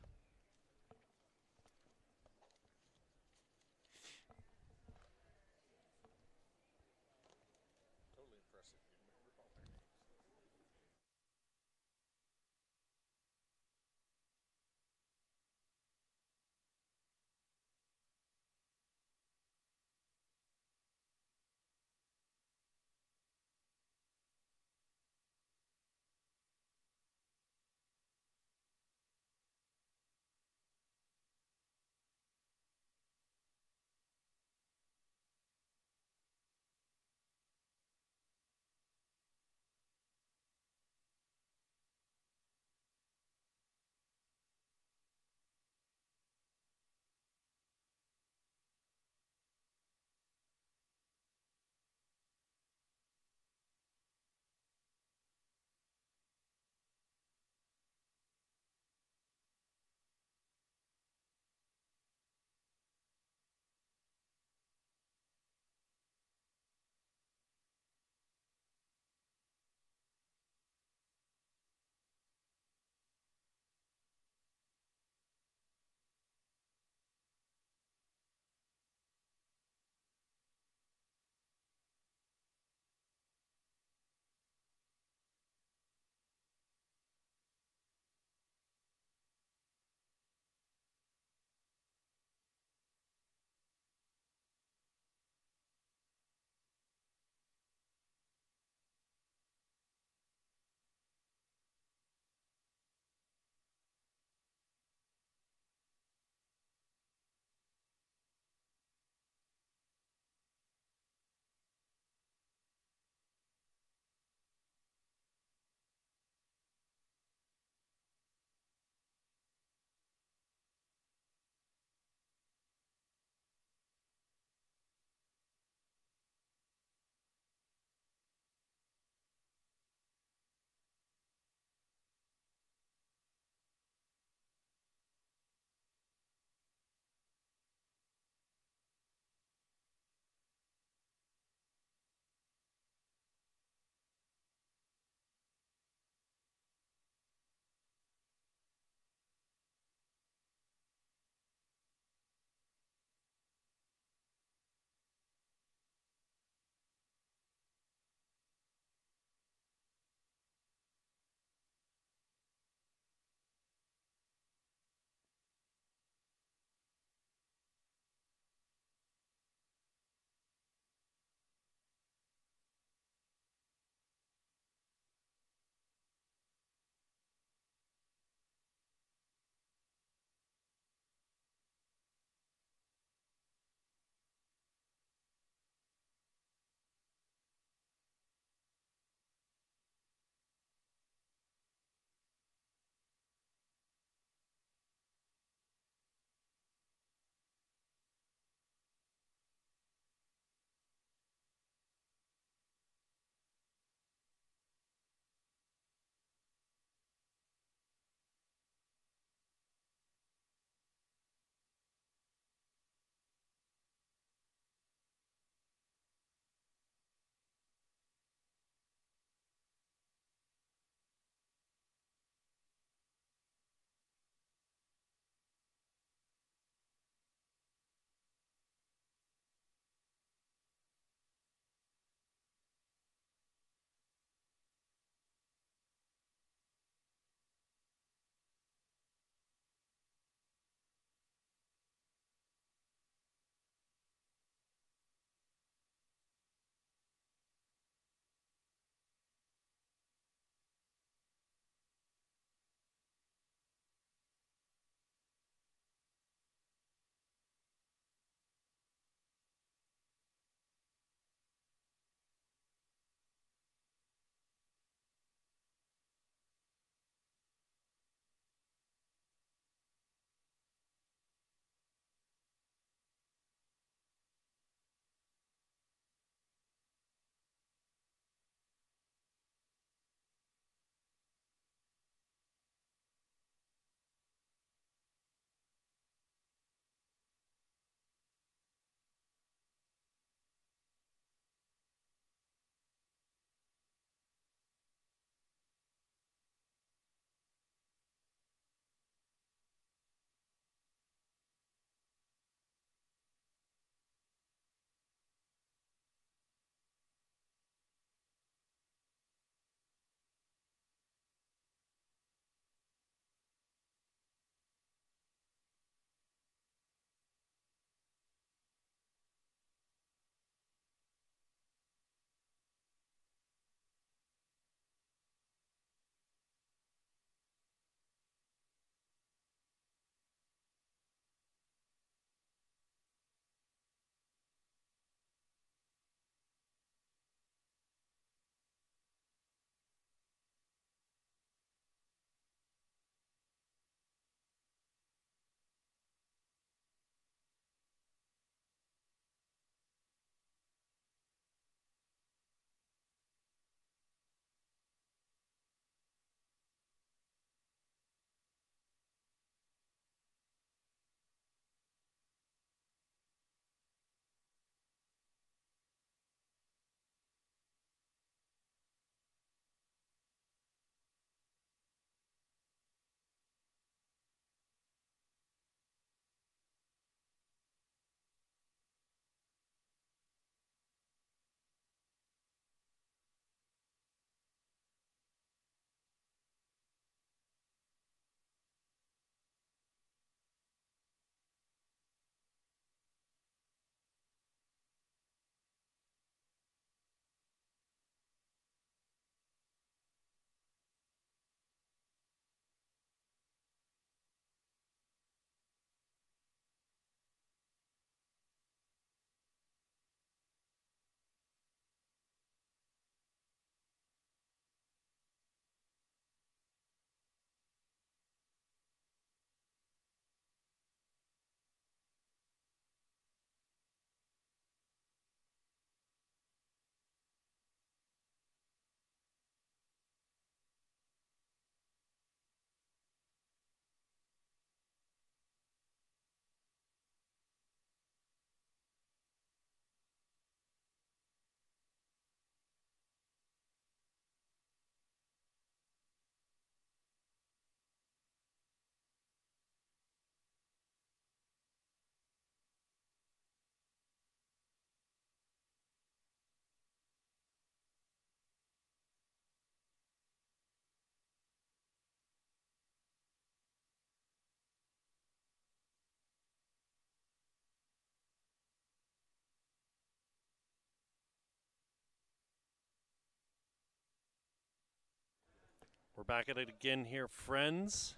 We're back at it again here, friends.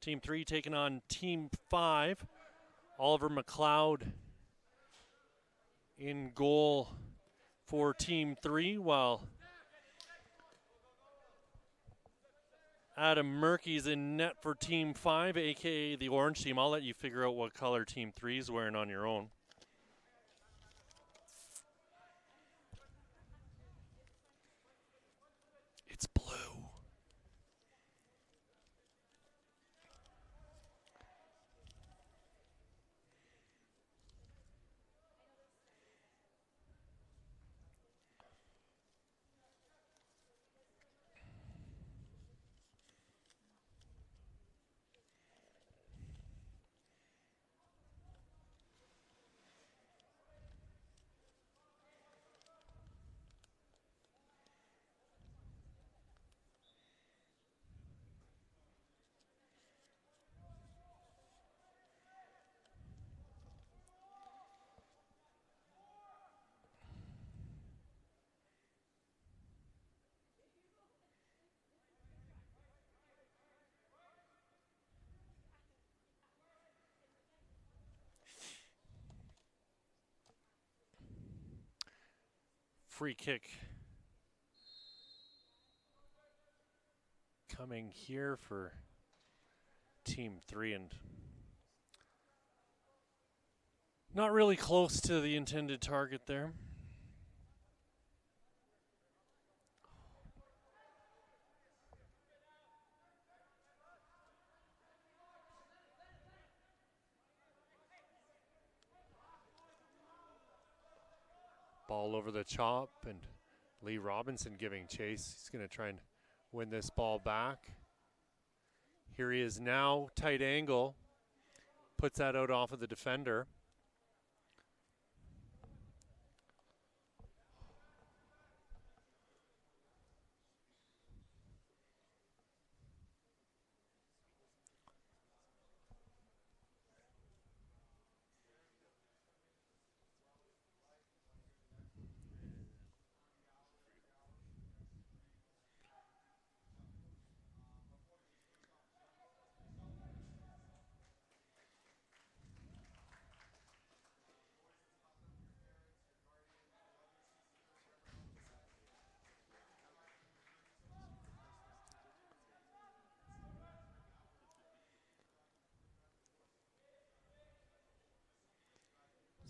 Team 3 taking on Team 5. Oliver McLeod in goal for Team 3, while Adam Murky's in net for Team 5, a.k.a. the orange team. I'll let you figure out what color Team 3 is wearing on your own. It's blue. Free kick coming here for Team 3, and not really close to the intended target there. Ball over the chop, and Lee Robinson giving chase. He's going to try and win this ball back. Here he is now, tight angle. Puts that out off of the defender.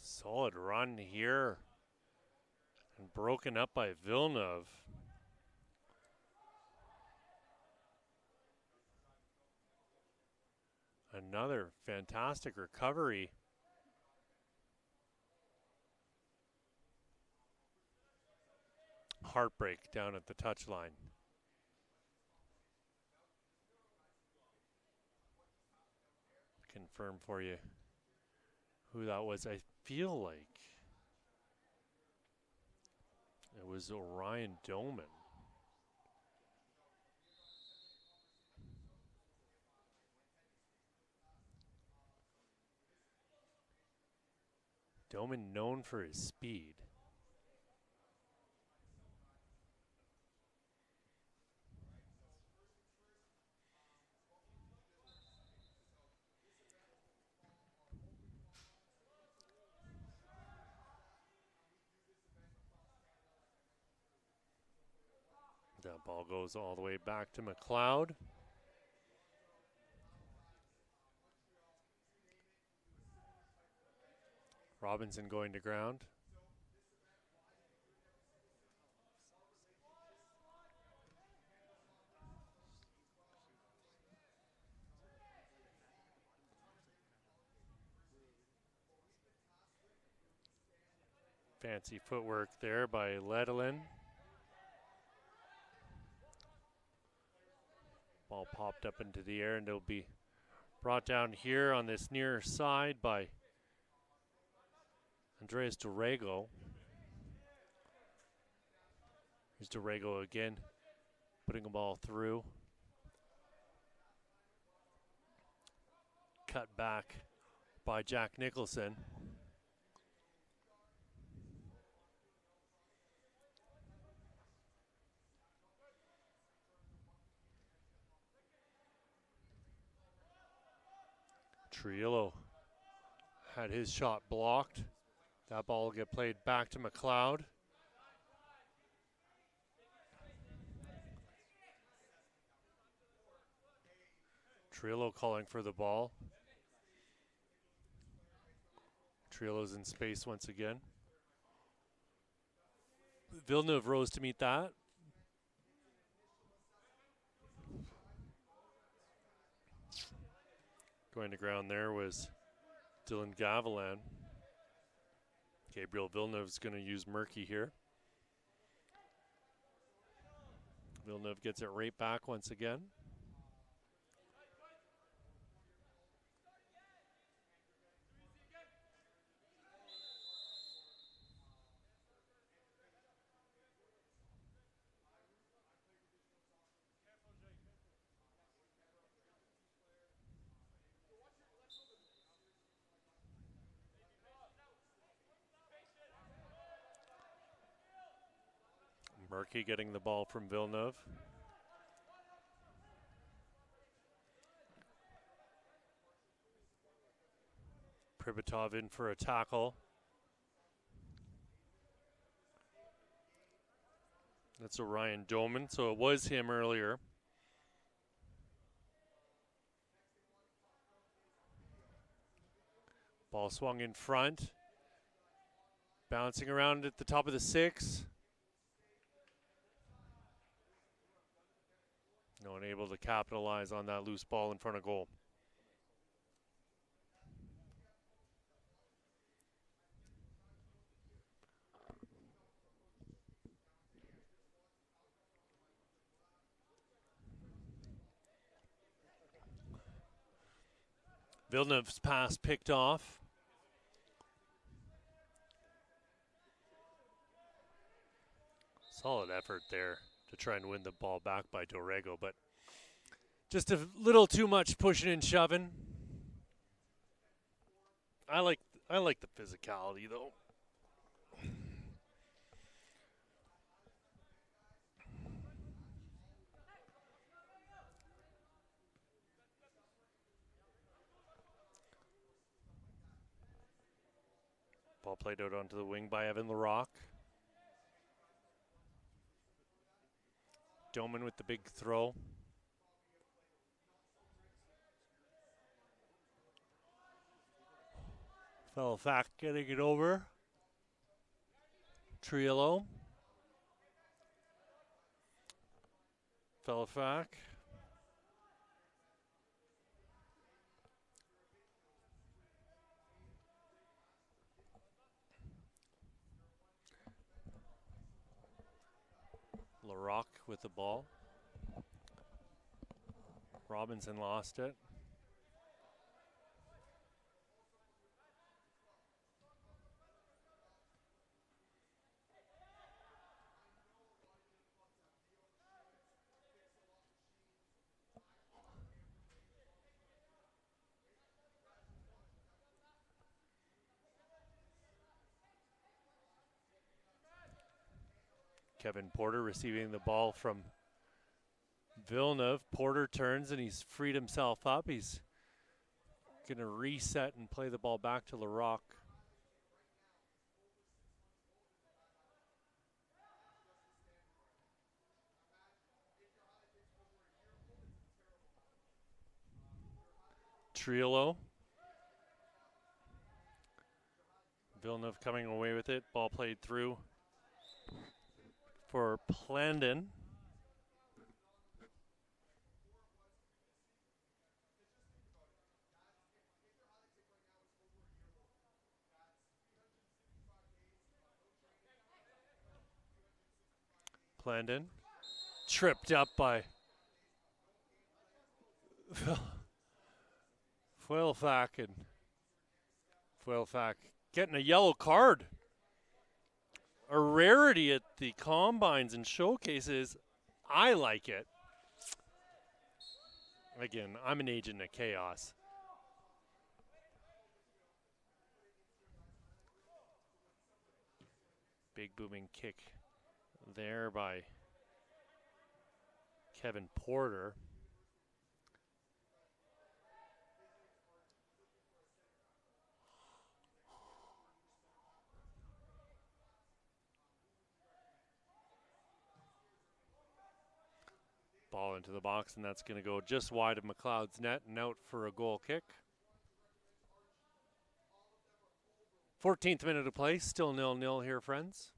Solid run here, and broken up by Villeneuve. Another fantastic recovery. Heartbreak down at the touchline. Confirm for you who that was. I feel like it was Orion Doman. Doman known for his speed. That ball goes all the way back to McLeod. Robinson going to ground. Fancy footwork there by Ledlin. Ball popped up into the air, and it'll be brought down here on this near side by Andreas Dorrego. Here's Dorrego again, putting a ball through. Cut back by Jack Nicholson. Triolo had his shot blocked. That ball will get played back to McLeod. Triolo calling for the ball. Triolo's in space once again. Villeneuve rose to meet that. Going to ground there was Dylan Gavilan. Gabriel Villeneuve's going to use Murky here. Villeneuve gets it right back once again. Murky getting the ball from Villeneuve. Pribatov in for a tackle. That's Orion Doman, so it was him earlier. Ball swung in front. Bouncing around at the top of the 6. No one able to capitalize on that loose ball in front of goal. Villeneuve's pass picked off. Solid effort there to try and win the ball back by Dorrego, but just a little too much pushing and shoving. I like the physicality though. Ball played out onto the wing by Evan Larocque. Doman with the big throw. Felifac getting it over. Triolo. Felifac. Larocque with the ball. Robinson lost it. Kevin Porter receiving the ball from Villeneuve. Porter turns and he's freed himself up. He's going to reset and play the ball back to Larocque. Triolo. Villeneuve coming away with it. Ball played through for Plandon. Plandon tripped up by Felifac, and Felifac getting a yellow card. A rarity at the combines and showcases. I like it. Again, I'm an agent of chaos. Big booming kick there by Kevin Porter. Ball into the box, and that's going to go just wide of McLeod's net and out for a goal kick. 14th minute of play, still 0-0 here, friends.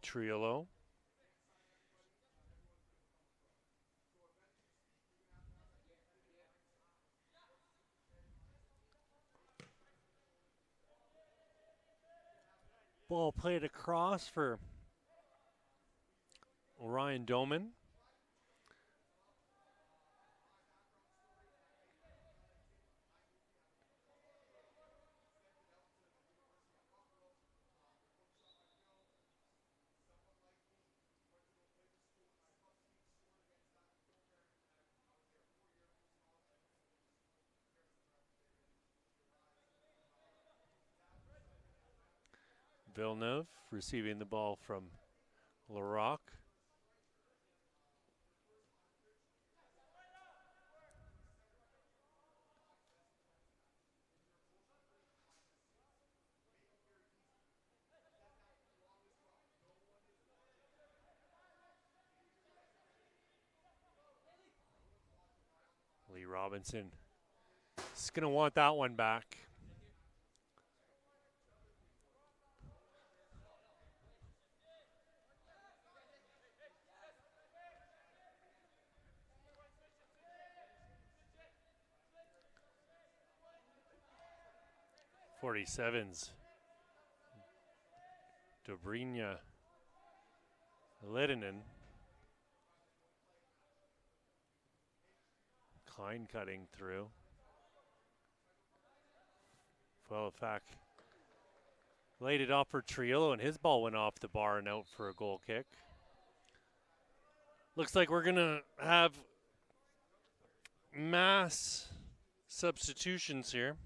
Triolo. Ball played across for Ryan Doman. Villeneuve receiving the ball from Larocque. Lee Robinson is going to want that one back. .47's Dobrina Lehtinen. Klein cutting through. Fuelfak laid it off for Triolo, and his ball went off the bar and out for a goal kick. Looks like we're going to have mass substitutions here.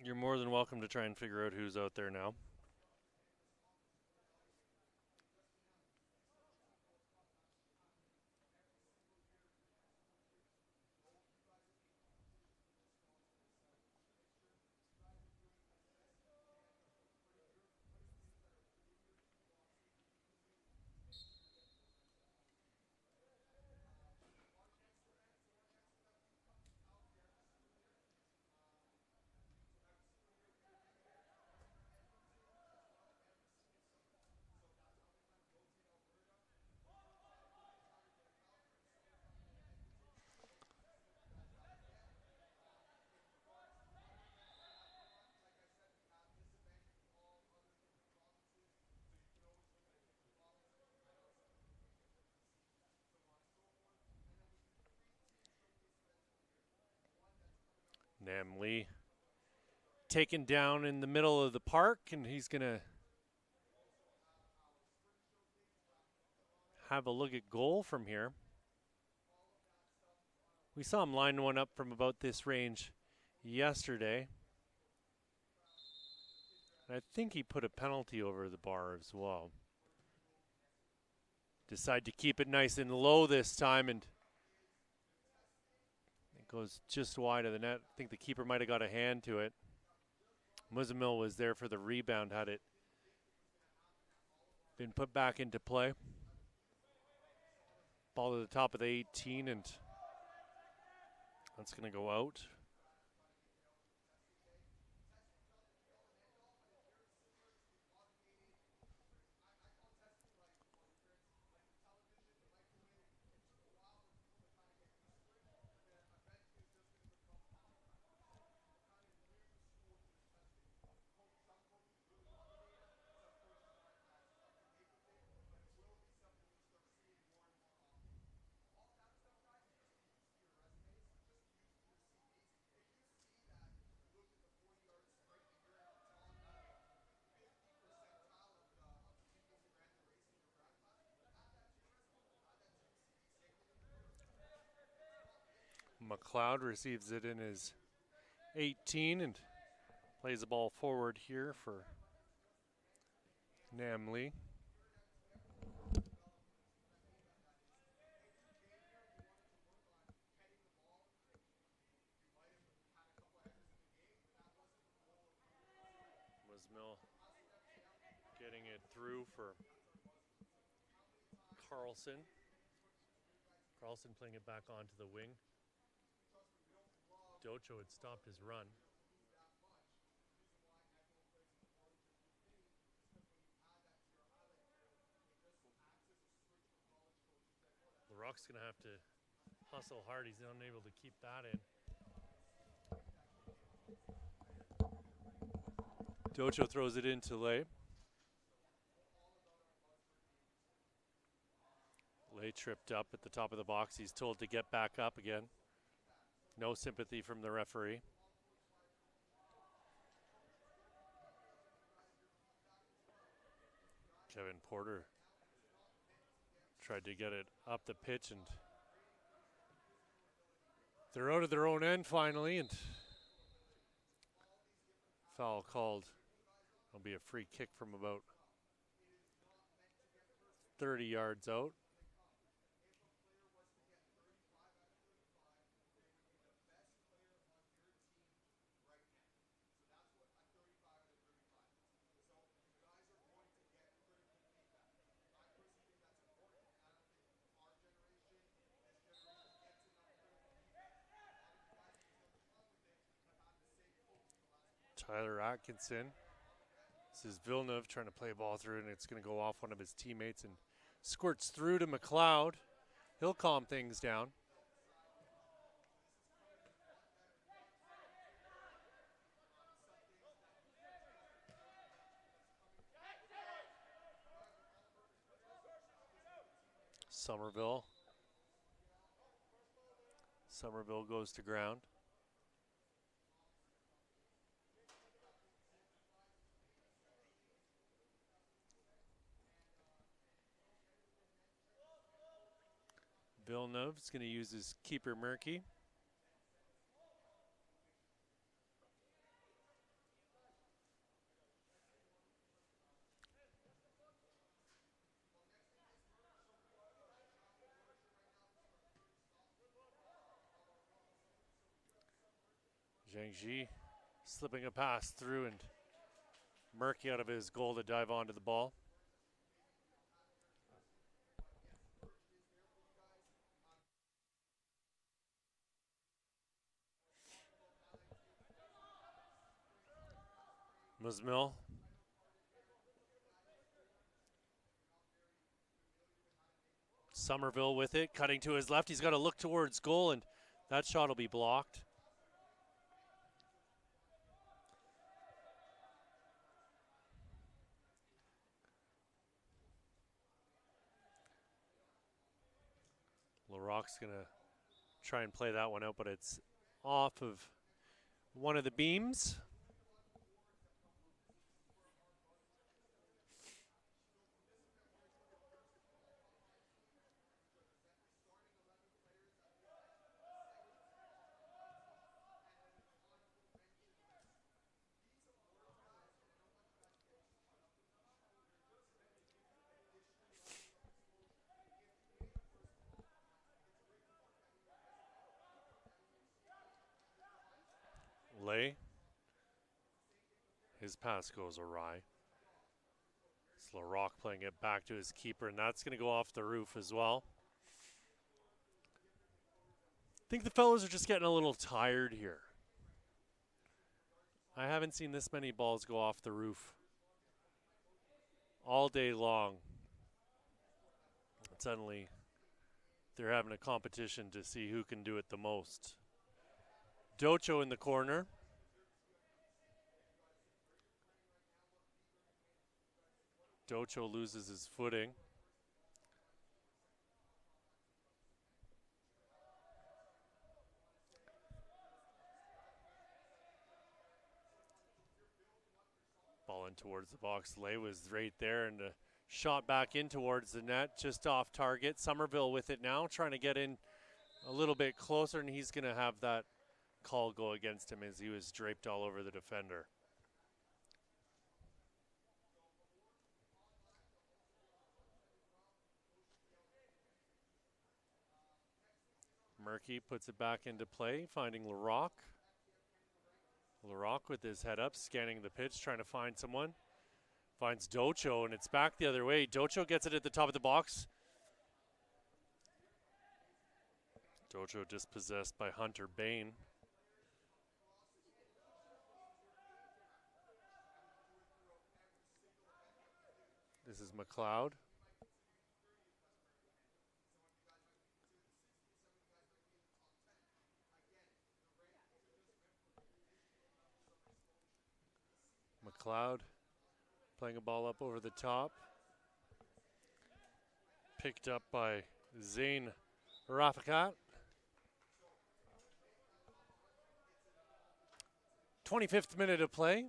You're more than welcome to try and figure out who's out there now. Nam Lee taken down in the middle of the park, and he's going to have a look at goal from here. We saw him line one up from about this range yesterday. And I think he put a penalty over the bar as well. Decide to keep it nice and low this time, and it goes just wide of the net. I think the keeper might have got a hand to it. Muzamil was there for the rebound had it been put back into play. Ball to the top of the 18, and that's going to go out. McLeod receives it in his 18 and plays the ball forward here for Namley. Mill getting it through for Carlson. Carlson playing it back onto the wing. Docho had stopped his run. LaRock's going to have to hustle hard. He's unable to keep that in. Docho throws it into Lay. Lay tripped up at the top of the box. He's told to get back up again. No sympathy from the referee. Kevin Porter tried to get it up the pitch, and they're out of their own end finally, and foul called. It'll be a free kick from about 30 yards out. Tyler Atkinson. This is Villeneuve trying to play a ball through, and it's going to go off one of his teammates and squirts through to McLeod. He'll calm things down. Somerville goes to ground. Villeneuve's going to use his keeper Murky. Zhangji slipping a pass through, and Murky out of his goal to dive onto the ball. Musmill. Somerville with it, cutting to his left. He's got to look towards goal, and that shot will be blocked. LaRock's going to try and play that one out, but it's off of one of the beams. Lay. His pass goes awry. It's LaRock playing it back to his keeper, and that's going to go off the roof as well. I think the fellas are just getting a little tired here. I haven't seen this many balls go off the roof all day long. Suddenly, they're having a competition to see who can do it the most. Docho in the corner. Docho loses his footing. Ball in towards the box. Lay was right there, and a shot back in towards the net, just off target. Somerville with it now, trying to get in a little bit closer, and he's going to have that call go against him as he was draped all over the defender. Murky puts it back into play, finding Larocque. Larocque with his head up, scanning the pitch, trying to find someone. Finds Docho, and it's back the other way. Docho gets it at the top of the box. Docho dispossessed by Hunter Bain. This is McLeod. McLeod playing a ball up over the top. Picked up by Zane Rafikat. 25th minute of play.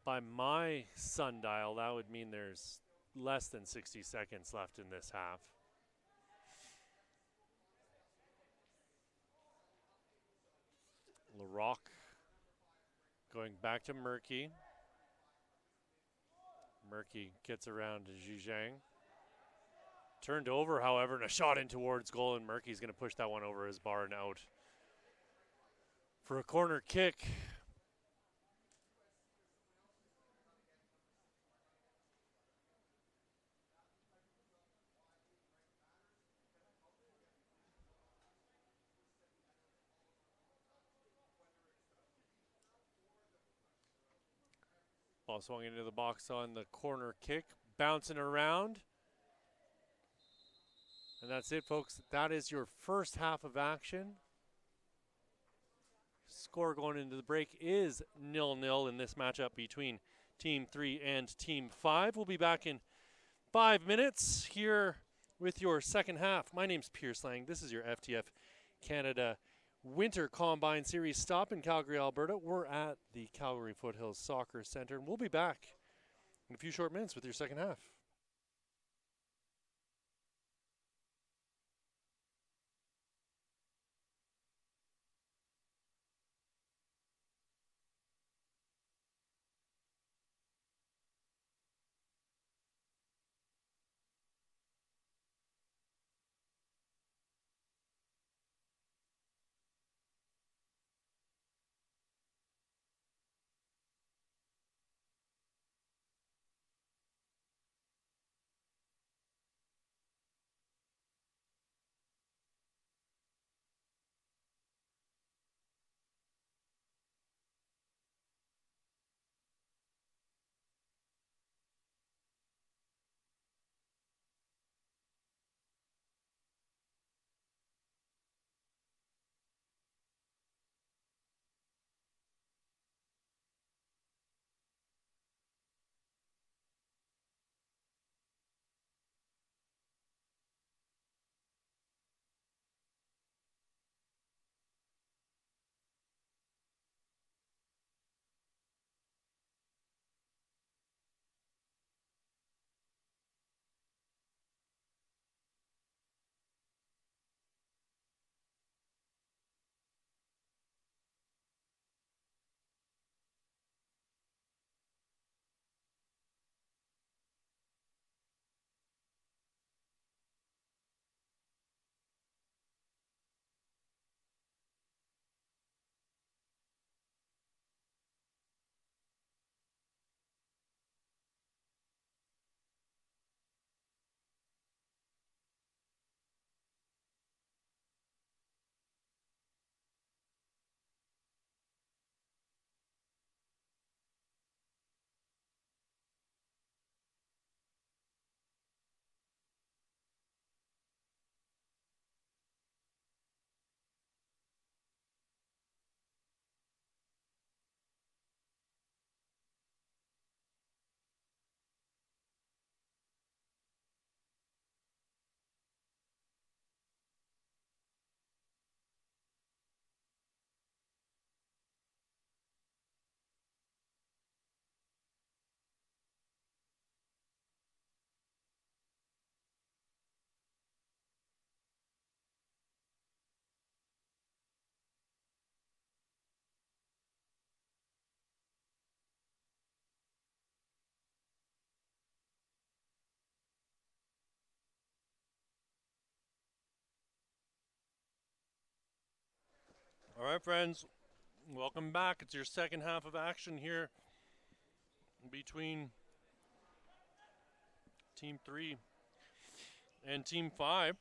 By my sundial, that would mean there's less than 60 seconds left in this half. Larocque going back to Murky. Murky gets around to Zhizhang. Turned over, however, and a shot in towards goal, and Murky's going to push that one over his bar and out for a corner kick. Ball swung into the box on the corner kick, bouncing around. And that's it, folks. That is your first half of action. Score going into the break is 0-0 in this matchup between Team 3 and Team 5. We'll be back in 5 minutes here with your second half. My name's Pierce Lang. This is your FTF Canada Winter Combine Series stop in Calgary, Alberta. We're at the Calgary Foothills Soccer Center, and we'll be back in a few short minutes with your second half. All right, friends, welcome back. It's your second half of action here between Team 3 and Team 5.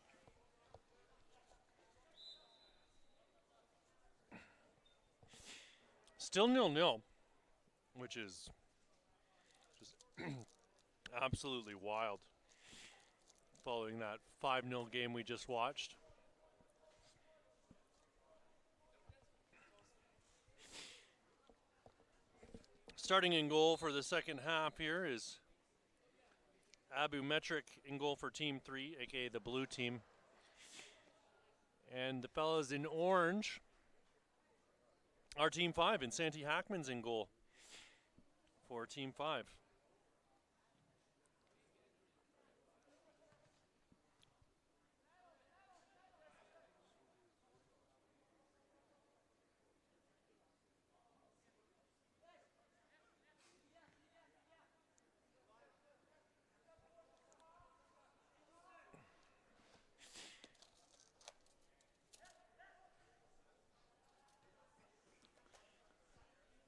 Still 0-0, which is just absolutely wild following that 5-0 game we just watched. Starting in goal for the second half here is Abu Metric in goal for Team 3, aka the blue team. And the fellas in orange are Team 5, and Santi Hackman's in goal for Team 5.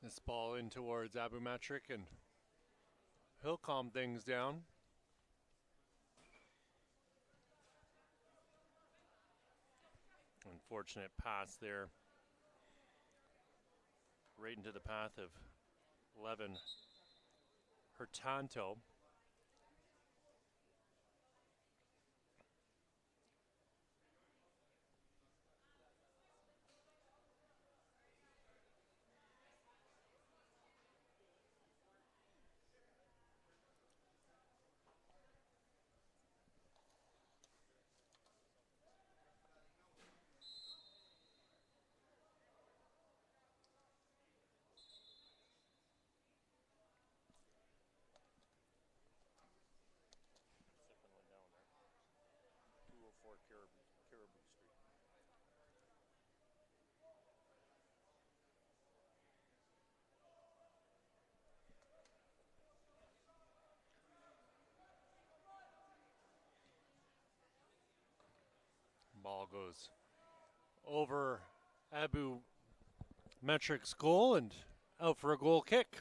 This ball in towards Abu Metric, and he'll calm things down. Unfortunate pass there. Right into the path of Levin Hurtanto. Ball goes over Abu Metric's goal and out for a goal kick.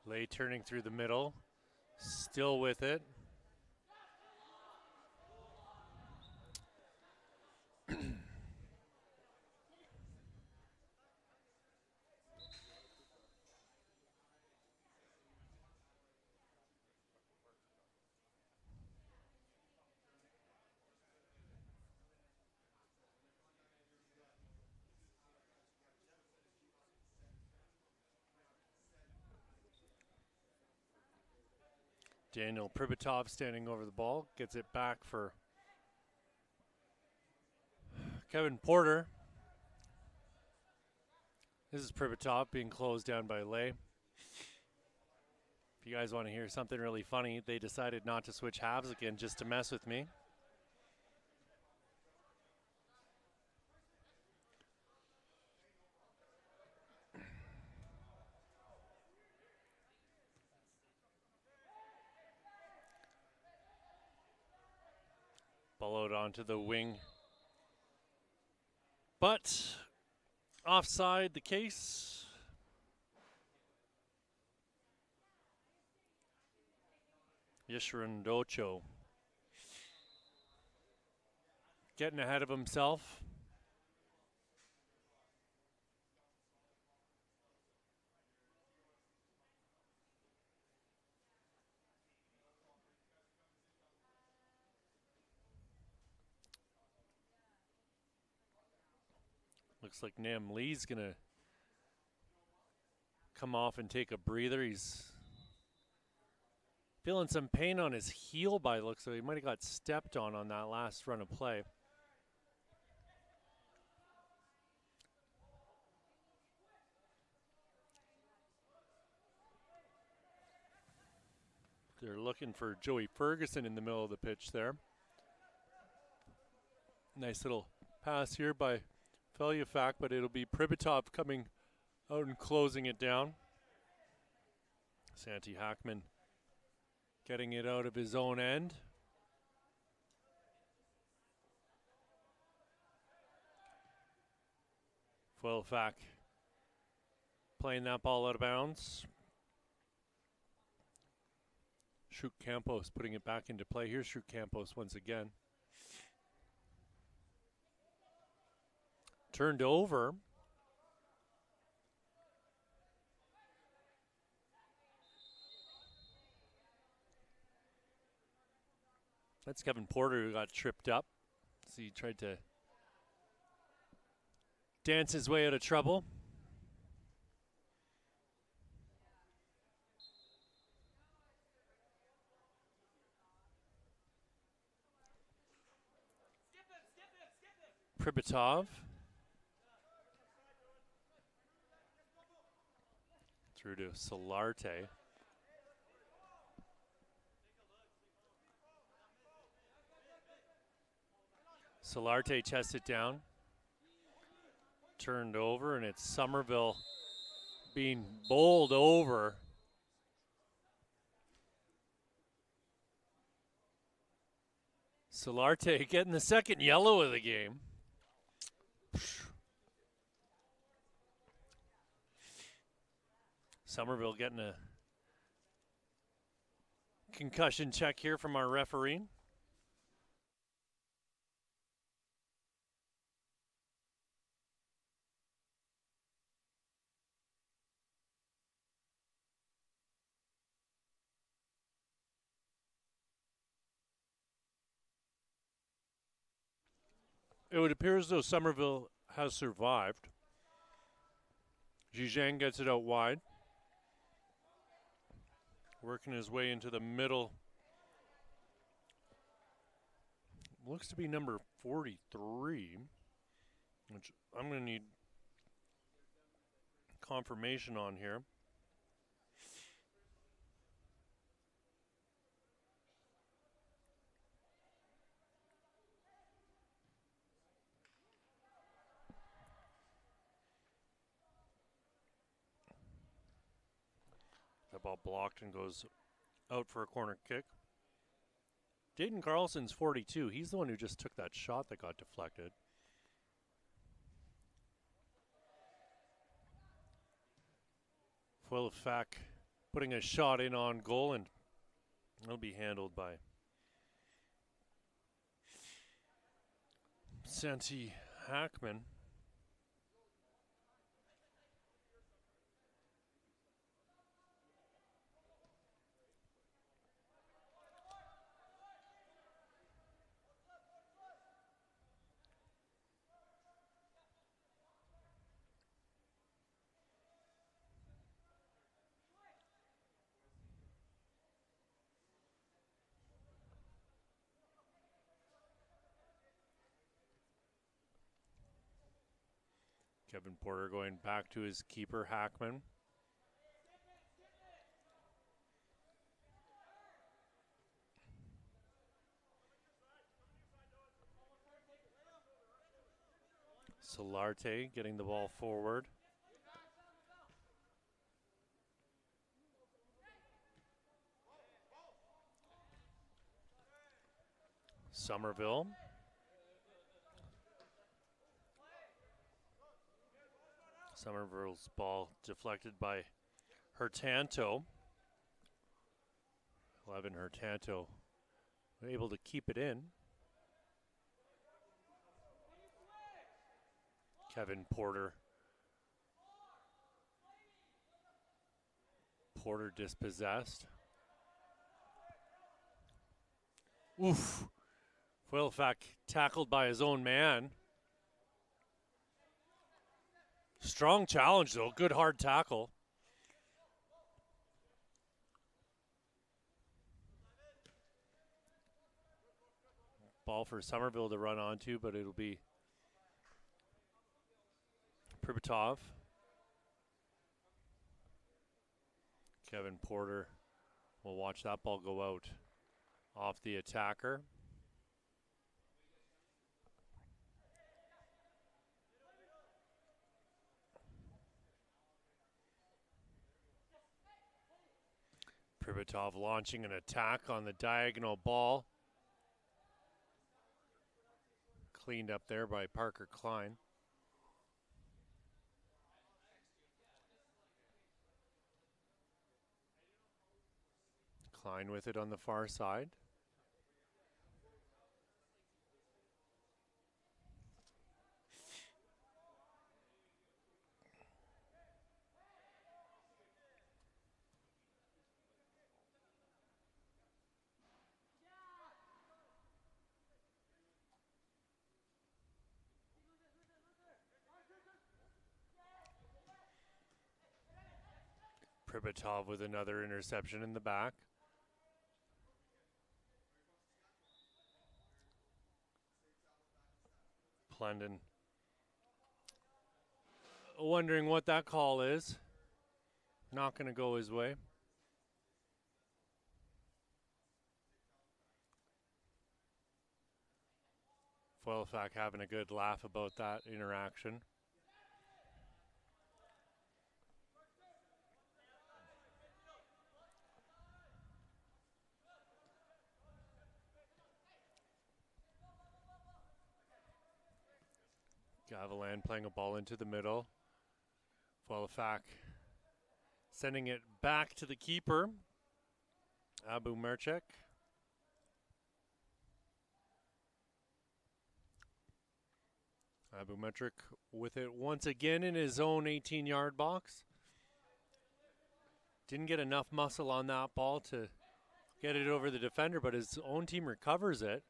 Lay turning through the middle, still with it. Daniel Pribitov standing over the ball, gets it back for Kevin Porter. This is Pribitov being closed down by Lay. If you guys want to hear something really funny, they decided not to switch halves again just to mess with me. Ball out onto the wing. But offside the case. Yishran Docho getting ahead of himself. Looks like Nam Lee's going to come off and take a breather. He's feeling some pain on his heel by the looks, so he might have got stepped on that last run of play. They're looking for Joey Ferguson in the middle of the pitch there. Nice little pass here by Felyafak, but it'll be Pribitov coming out and closing it down. Santi Hackman getting it out of his own end. Felyafak playing that ball out of bounds. Shuk Campos putting it back into play. Here's Shuk Campos once again. Turned over. That's Kevin Porter who got tripped up. So he tried to dance his way out of trouble. Pribitov. Through to Solarte. Solarte chests it down. Turned over, and it's Somerville being bowled over. Solarte getting the second yellow of the game. Somerville getting a concussion check here from our referee. It would appear as though Somerville has survived. Zizang gets it out wide. Working his way into the middle. Looks to be number 43, which I'm going to need confirmation on here. The ball blocked and goes out for a corner kick. Jaden Carlson's 42. He's the one who just took that shot that got deflected. Felyafak putting a shot in on goal, and it'll be handled by Santi Hackman. Kevin Porter going back to his keeper, Hackman. Solarte getting the ball forward. Somerville. Somerville's ball deflected by Hurtanto. 11 Hurtanto able to keep it in. Kevin Porter. Porter dispossessed. Oof. Felyafak tackled by his own man. Strong challenge, though. Good hard tackle. Ball for Somerville to run onto, but it'll be Pribitov. Kevin Porter will watch that ball go out off the attacker. Pribitov launching an attack on the diagonal ball. Cleaned up there by Parker Klein. Klein with it on the far side. Pribitov with another interception in the back. Plendon wondering what that call is. Not going to go his way. Foilfack having a good laugh about that interaction. Gavilan playing a ball into the middle. Foilfack sending it back to the keeper, Abu Merchek. Abu Merchek with it once again in his own 18-yard box. Didn't get enough muscle on that ball to get it over the defender, but his own team recovers it.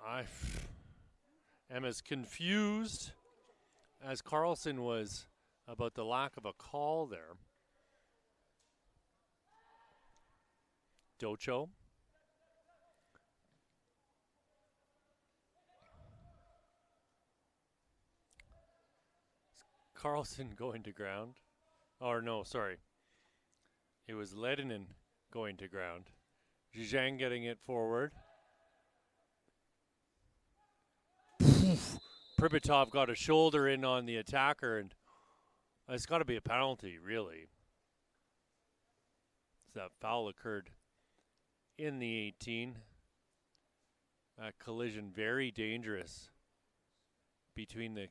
I am as confused as Carlson was about the lack of a call there. Docho. Carlson going to ground. Or no, sorry. It was Ledinen going to ground. Zhang getting it forward. Pribitov got a shoulder in on the attacker, and it's got to be a penalty, really. That foul occurred in the 18. That collision very dangerous between the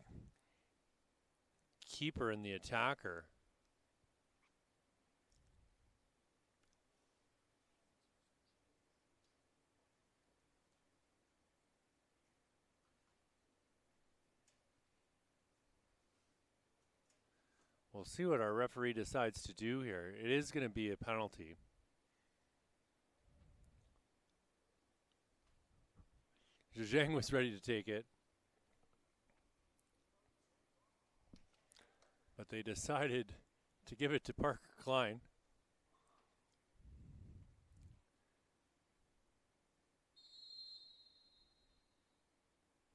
keeper and the attacker. We'll see what our referee decides to do here. It is going to be a penalty. Zhang was ready to take it, but they decided to give it to Parker Klein.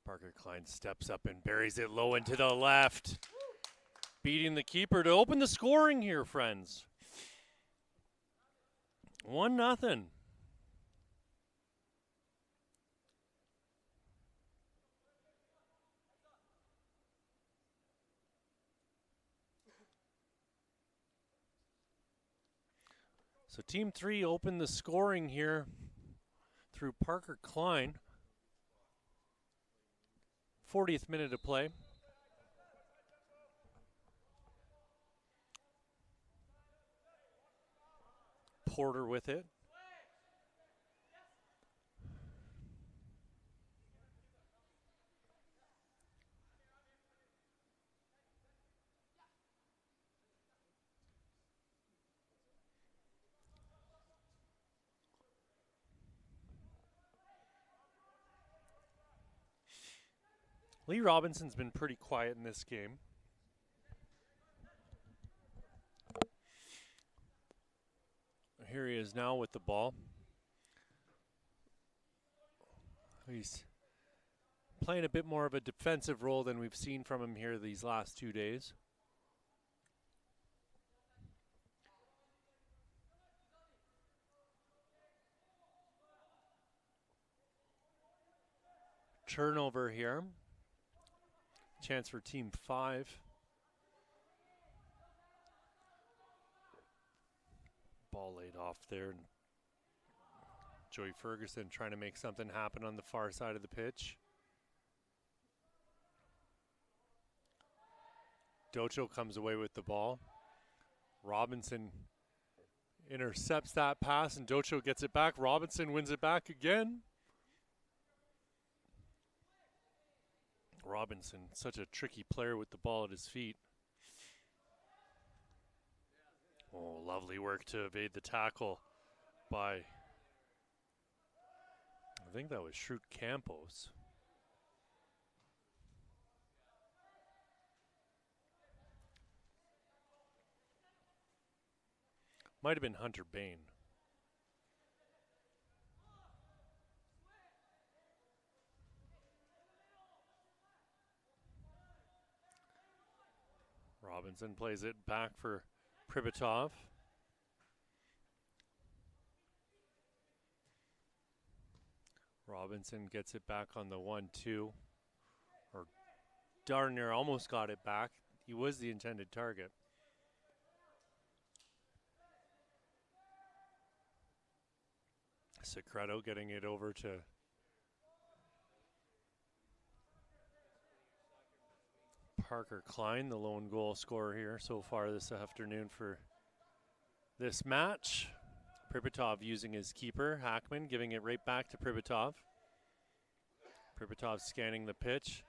Parker Klein steps up and buries it low and to the left, beating the keeper to open the scoring here, friends. 1-0. So Team 3 opened the scoring here through Parker Klein. 40th minute of play. Porter with it. Lee Robinson's been pretty quiet in this game. Here he is now with the ball. He's playing a bit more of a defensive role than we've seen from him here these last 2 days. Turnover here. Chance for Team 5. Ball laid off there. And Joey Ferguson trying to make something happen on the far side of the pitch. Docho comes away with the ball. Robinson intercepts that pass, and Docho gets it back. Robinson wins it back again. Robinson, such a tricky player with the ball at his feet. Oh, lovely work to evade the tackle by, I think that was Shrute Campos. Might have been Hunter Bain. Robinson plays it back for Pripyatov. Robinson gets it back on the 1-2. Or darn near almost got it back. He was the intended target. Secreto getting it over to Parker Klein, the lone goal scorer here so far this afternoon for this match. Pripyatov using his keeper, Hackman, giving it right back to Pripyatov. Pripyatov scanning the pitch,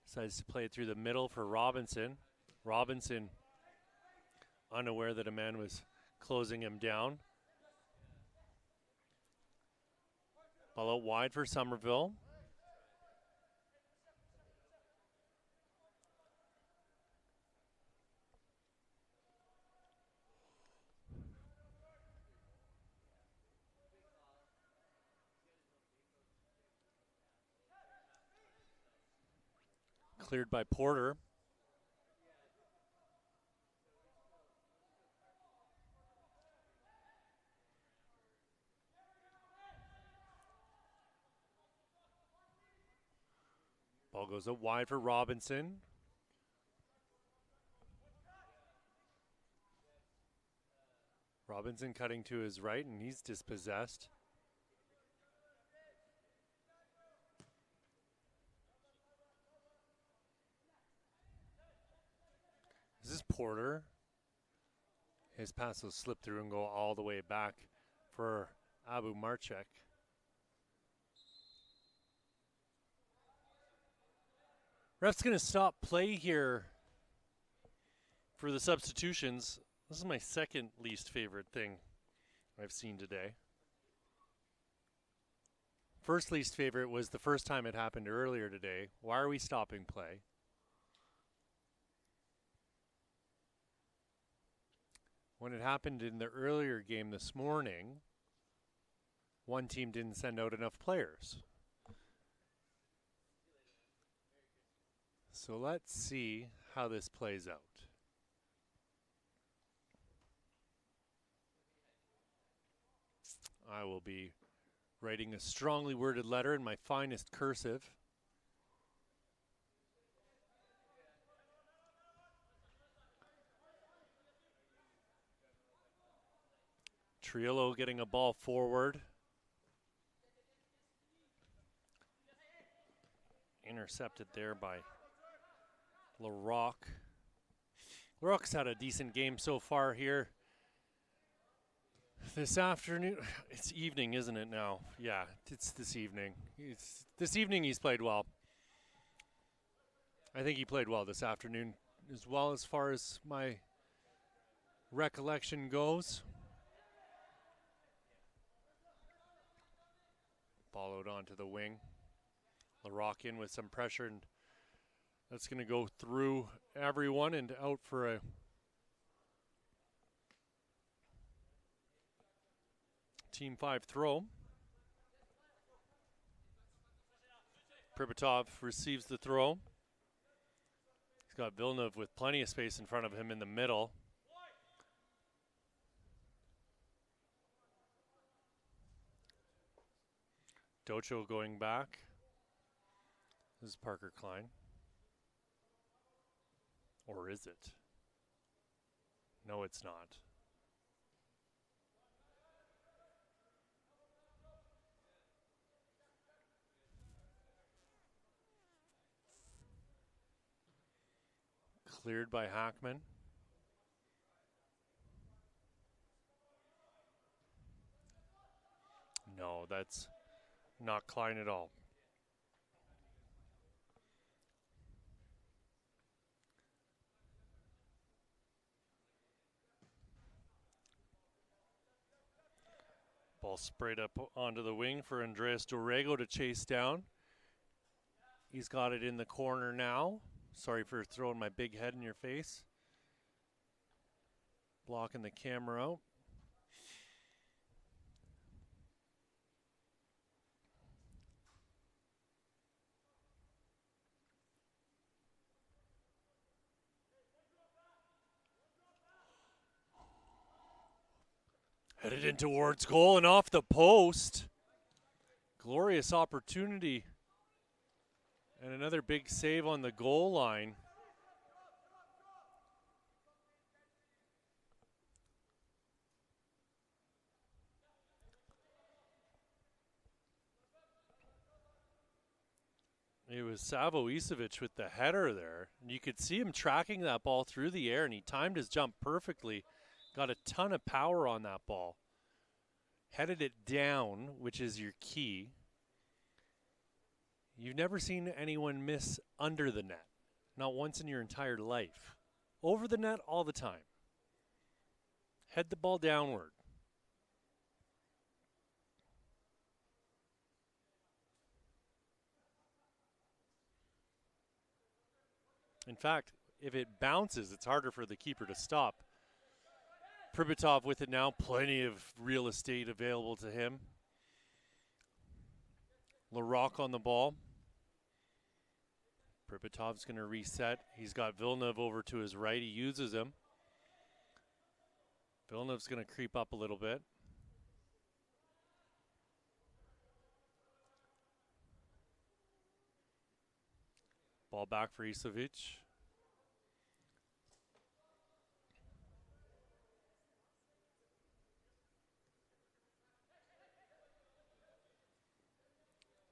decides to play it through the middle for Robinson. Robinson unaware that a man was closing him down. Ball out wide for Somerville. Cleared by Porter. Ball goes up wide for Robinson. Robinson cutting to his right, and he's dispossessed. This is Porter. His pass will slip through and go all the way back for Abu Marchek. Ref's going to stop play here for the substitutions. This is my second least favorite thing I've seen today. First least favorite was the first time it happened earlier today. Why are we stopping play? When it happened in the earlier game this morning, one team didn't send out enough players. So let's see how this plays out. I will be writing a strongly worded letter in my finest cursive. Triolo getting a ball forward. Intercepted there by LaRocque. LaRocque's had a decent game so far here this afternoon. It's evening, isn't it now? Yeah, it's this evening. This evening he's played well. I think he played well this afternoon as well as far as my recollection goes. Ball out onto the wing. LaRocque in with some pressure, and that's going to go through everyone and out for a Team 5 throw. Pripyatov receives the throw. He's got Villeneuve with plenty of space in front of him in the middle. Docho going back. This is Parker Klein. Or is it? No, it's not. Cleared by Hackman. No, that's not Klein at all. Ball sprayed up onto the wing for Andres Dorrego to chase down. He's got it in the corner now. Sorry for throwing my big head in your face. Blocking the camera out. Headed in towards goal and off the post. Glorious opportunity. And another big save on the goal line. It was Savo Isevic with the header there. And you could see him tracking that ball through the air, and he timed his jump perfectly. Got a ton of power on that ball. Headed it down, which is your key. You've never seen anyone miss under the net. Not once in your entire life. Over the net all the time. Head the ball downward. In fact, if it bounces, it's harder for the keeper to stop. Pribitov with it now. Plenty of real estate available to him. Larocque on the ball. Pribitov's going to reset. He's got Villeneuve over to his right. He uses him. Villeneuve's going to creep up a little bit. Ball back for Isevic.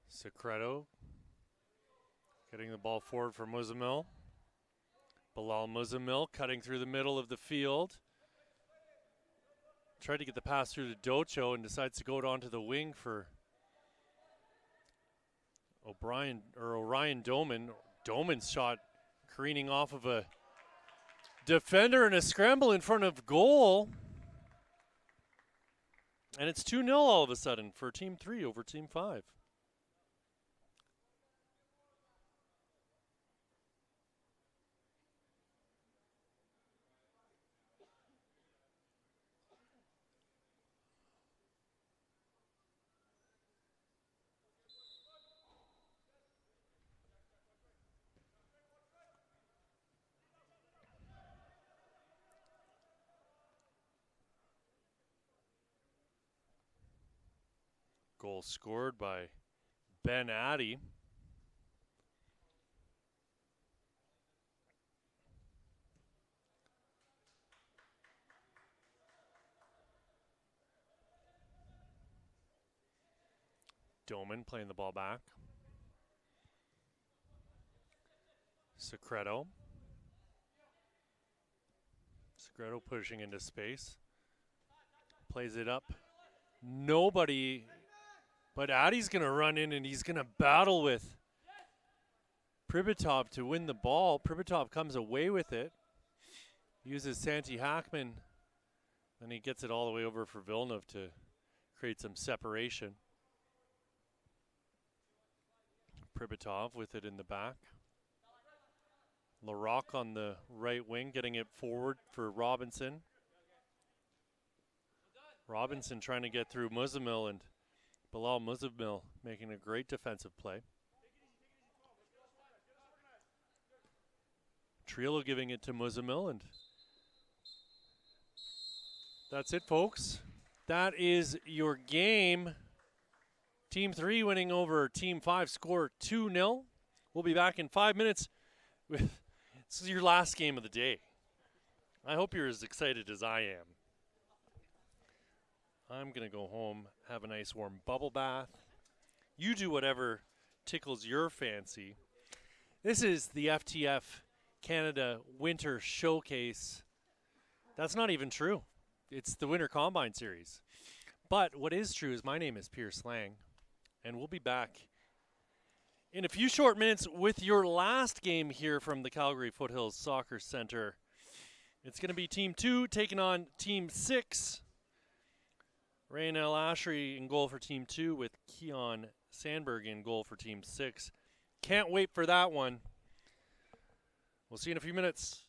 Secreto getting the ball forward for Muzamil. Bilal Muzamil cutting through the middle of the field. Tried to get the pass through to Docho and decides to go onto the wing for Orion Doman. Doman's shot careening off of a defender and a scramble in front of goal. And it's 2-0 all of a sudden for Team 3 over Team 5. Goal scored by Ben Addy. Doman playing the ball back. Secreto. Secreto pushing into space. Plays it up. Nobody, but Addy's going to run in and he's going to battle with Pribitov to win the ball. Pribitov comes away with it. Uses Santi Hackman. Then he gets it all the way over for Villeneuve to create some separation. Pribitov with it in the back. Larocque on the right wing, getting it forward for Robinson. Robinson trying to get through Muzamil, and Bilal Muzamil making a great defensive play. Trillo giving it to Muzamil, and that's it, folks. That is your game. Team 3 winning over Team 5, score 2-0. We'll be back in 5 minutes with, this is your last game of the day. I hope you're as excited as I am. I'm going to go home, have a nice warm bubble bath. You do whatever tickles your fancy. This is the FTF Canada Winter Showcase. That's not even true. It's the Winter Combine Series. But what is true is my name is Pierce Lang, and we'll be back in a few short minutes with your last game here from the Calgary Foothills Soccer Center. It's going to be Team 2 taking on Team 6. Raynell Ashery in goal for Team 2 with Keon Sandberg in goal for Team 6. Can't wait for that one. We'll see you in a few minutes.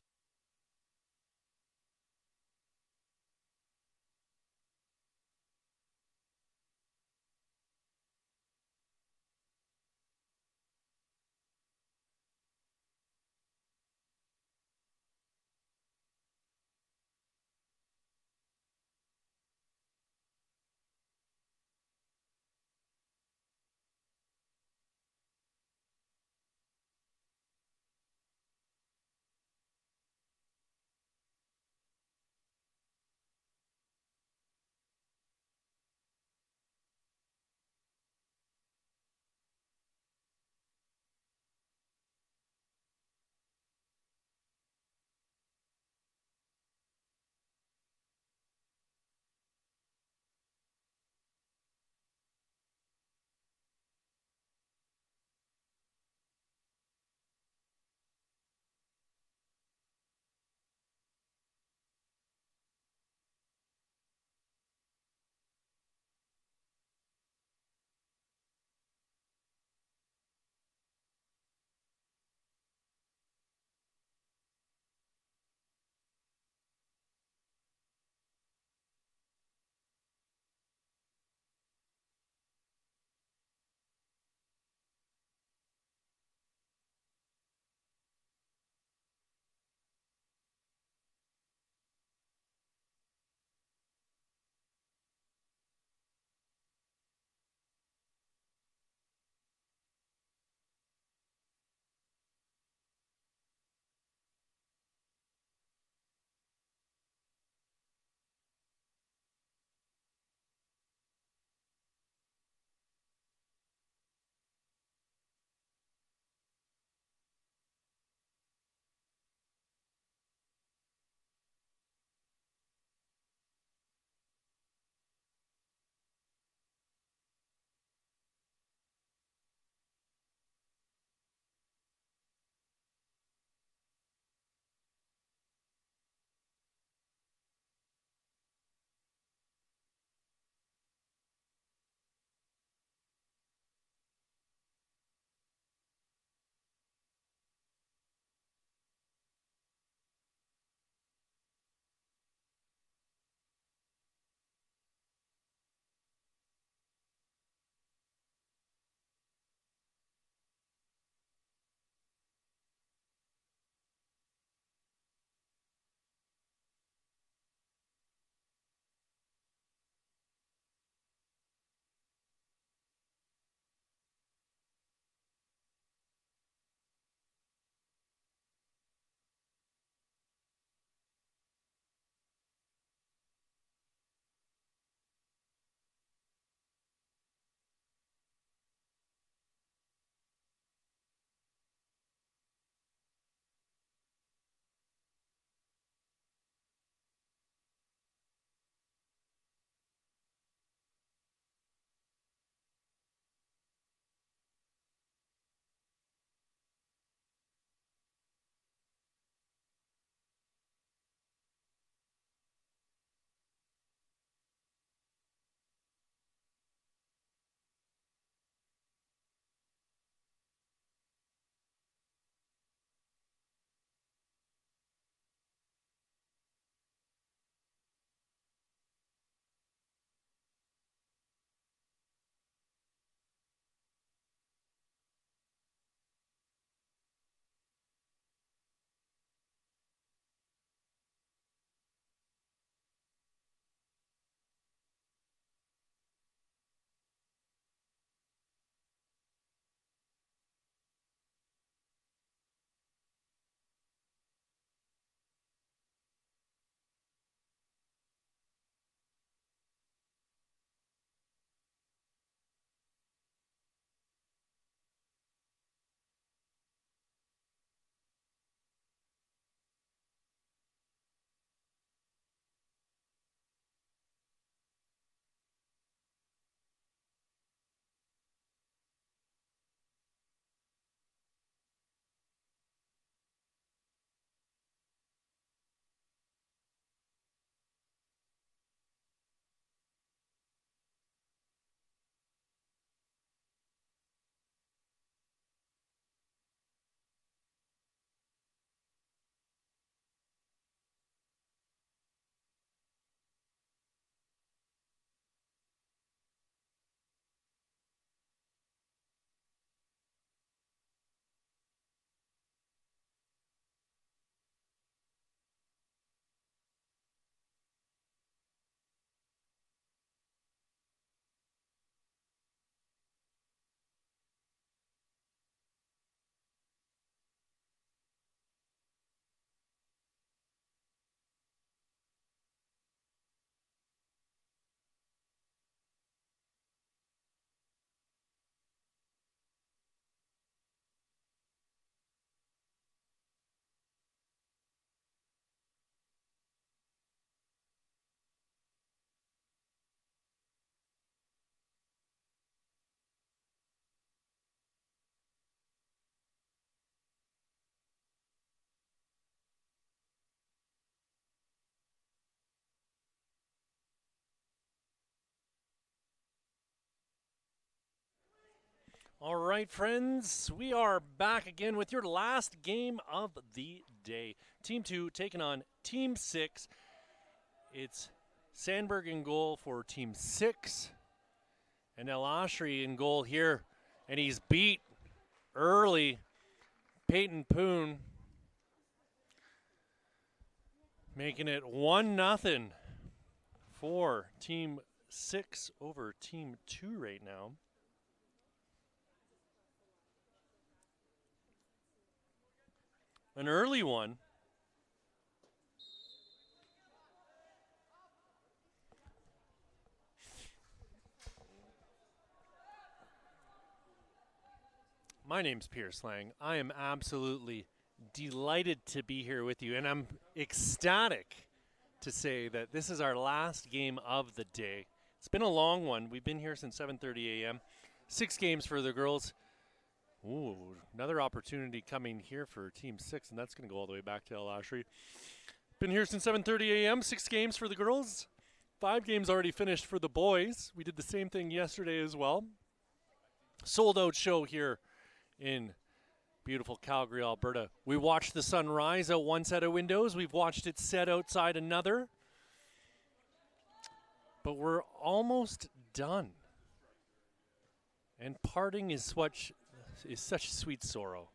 All right, friends, we are back again with your last game of the day. Team 2 taking on Team 6. It's Sandberg in goal for Team 6. And El Ashri in goal here. And he's beat early. Peyton Poon making it 1-0 for Team 6 over Team 2 right now. An early one. My name's Pierce Lang. I am absolutely delighted to be here with you, and I'm ecstatic to say that this is our last game of the day. It's been a long one. We've been here since 7:30 a.m. 6 games for the girls. Ooh, another opportunity coming here for Team 6, and that's going to go all the way back to El Ashri. Been here since 7:30 a.m., 6 games for the girls. 5 games already finished for the boys. We did the same thing yesterday as well. Sold out show here in beautiful Calgary, Alberta. We watched the sun rise out one set of windows. We've watched it set outside another. But we're almost done. And parting is such sweet sorrow.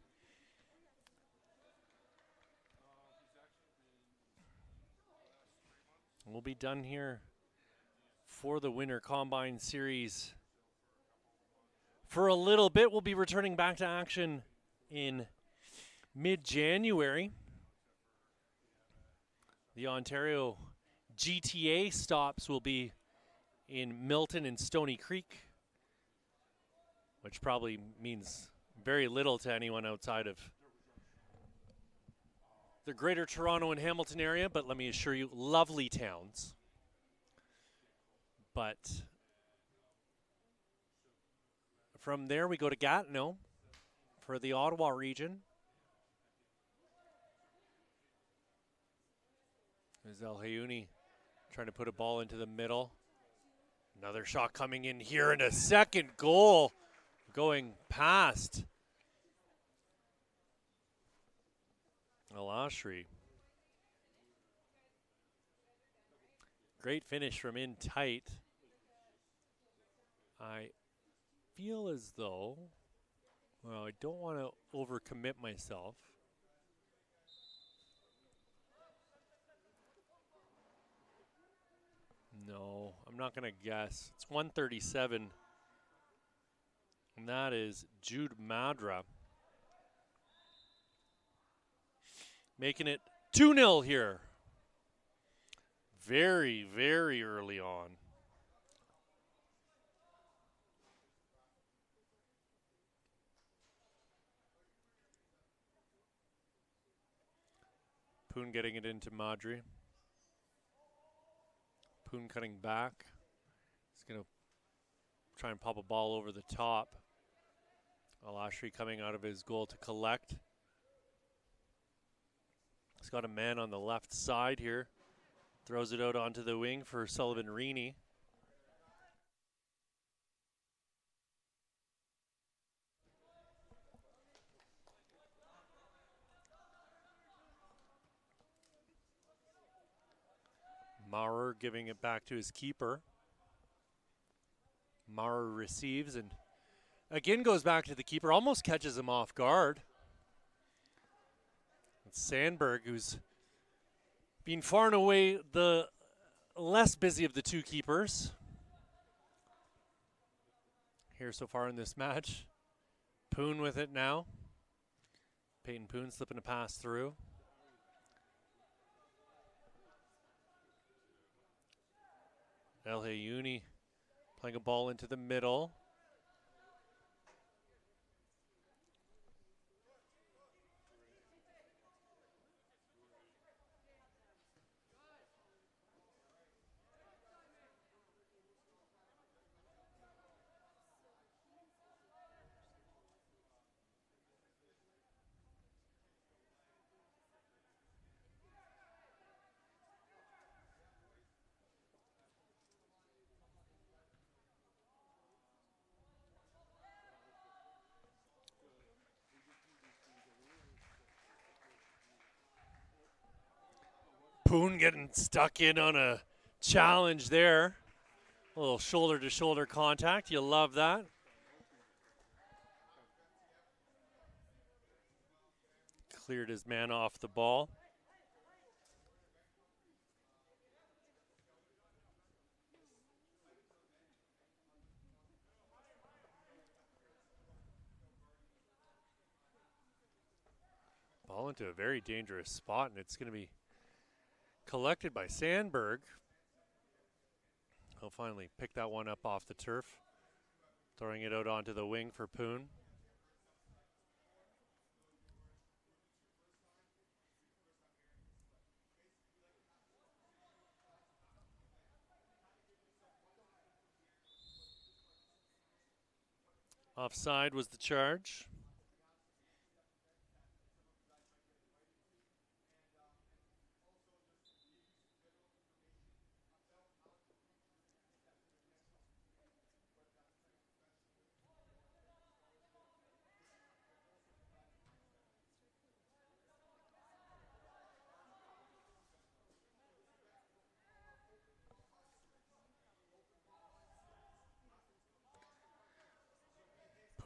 We'll be done here for the Winter Combine Series. For a little bit, we'll be returning back to action in mid-January. The Ontario GTA stops will be in Milton and Stony Creek, which probably means very little to anyone outside of the greater Toronto and Hamilton area, but let me assure you, lovely towns. But from there, we go to Gatineau for the Ottawa region. There's El Hayuni trying to put a ball into the middle. Another shot coming in here, and a second goal going past El Ashri. Great finish from in tight. I feel as though, well, I don't want to overcommit myself. No, I'm not going to guess. It's 137. And that is Jude Madra. Making it 2-0 here. Very, very early on. Poon getting it into Madri. Poon cutting back. He's going to try and pop a ball over the top. El Ashri coming out of his goal to collect. He's got a man on the left side here. Throws it out onto the wing for Sullivan Reaney. Maurer giving it back to his keeper. Maurer receives and again goes back to the keeper. Almost catches him off guard. It's Sandberg, who's been far and away the less busy of the two keepers here so far in this match. Poon with it now. Peyton Poon slipping a pass through. El Hayuni playing a ball into the middle. Poon getting stuck in on a challenge there. A little shoulder-to-shoulder contact. You love that. Cleared his man off the ball. Ball into a very dangerous spot, and it's going to be collected by Sandberg. He'll finally pick that one up off the turf, throwing it out onto the wing for Poon. Offside was the charge.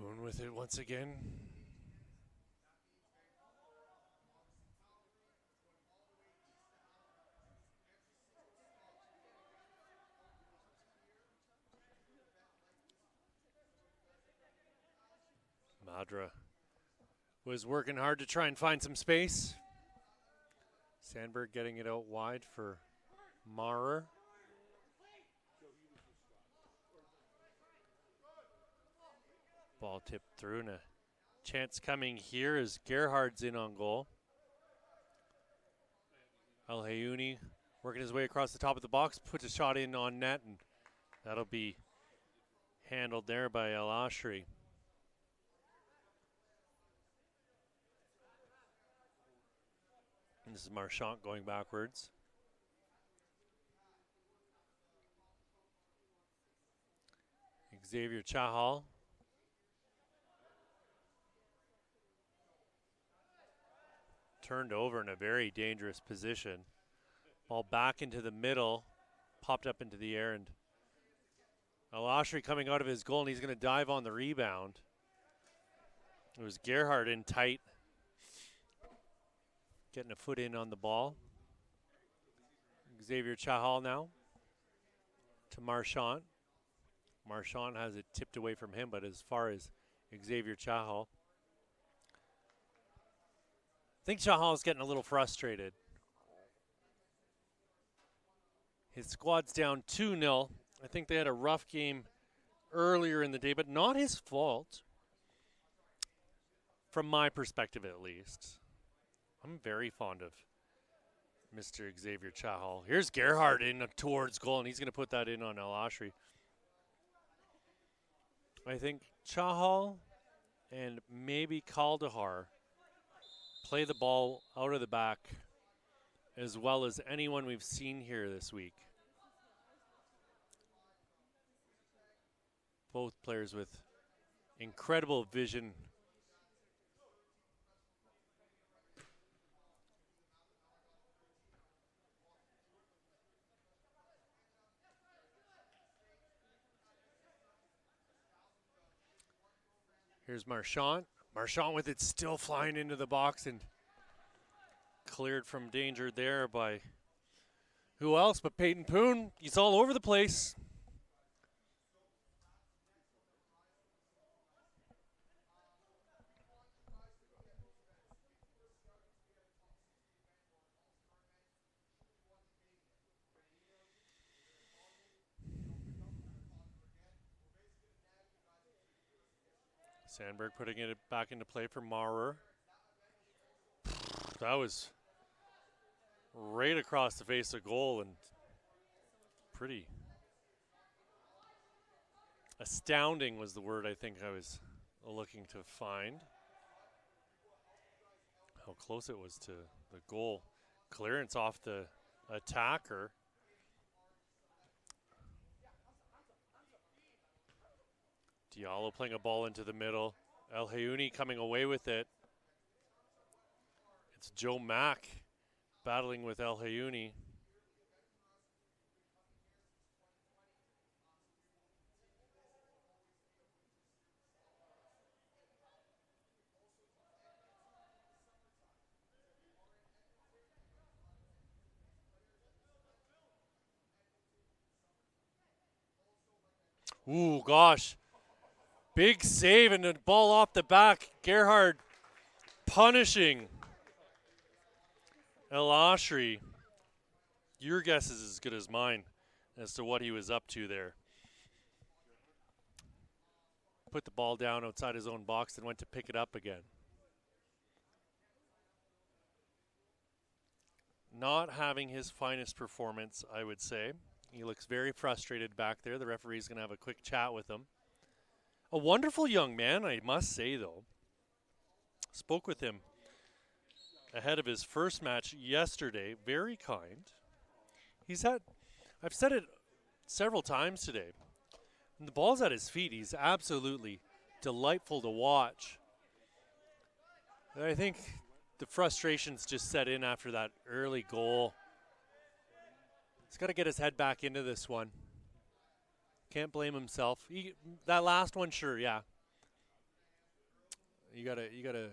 Poon with it once again. Madra was working hard to try and find some space. Sandberg getting it out wide for Maurer. Ball tipped through, and a chance coming here as Gerhard's in on goal. El Hayuni working his way across the top of the box, puts a shot in on net, and that'll be handled there by El Ashri. And this is Marchant going backwards. Xavier Chahal. Turned over in a very dangerous position. Ball back into the middle, popped up into the air, and El Ashri coming out of his goal, and he's going to dive on the rebound. It was Gerhard in tight, getting a foot in on the ball. Xavier Chahal now to Marchant. Marchant has it tipped away from him, but as far as Xavier Chahal, I think Chahal's getting a little frustrated. His squad's down 2-0. I think they had a rough game earlier in the day, but not his fault, from my perspective at least. I'm very fond of Mr. Xavier Chahal. Here's Gerhard in towards goal, and he's going to put that in on El Ashri. I think Chahal and maybe Kaldahar play the ball out of the back as well as anyone we've seen here this week. Both players with incredible vision. Here's Marchant. Marchant with it still flying into the box and cleared from danger there by who else but Peyton Poon. He's all over the place. Sandberg putting it back into play for Maurer. That was right across the face of goal and pretty astounding was the word I think I was looking to find. How close it was to the goal. Clearance off the attacker. Diallo playing a ball into the middle. El Hayuni coming away with it. It's Joe Mack battling with El Hayuni. Ooh, gosh. Big save and a ball off the back. Gerhard punishing El Ashri. Your guess is as good as mine as to what he was up to there. Put the ball down outside his own box and went to pick it up again. Not having his finest performance, I would say. He looks very frustrated back there. The referee's going to have a quick chat with him. A wonderful young man, I must say, though. Spoke with him ahead of his first match yesterday. Very kind. I've said it several times today. When the ball's at his feet, he's absolutely delightful to watch. And I think the frustrations just set in after that early goal. He's got to get his head back into this one. Can't blame himself. That last one, sure, yeah. You gotta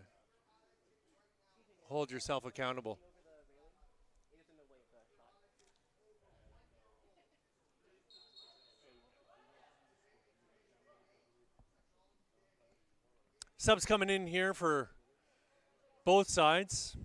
hold yourself accountable. Subs coming in here for both sides.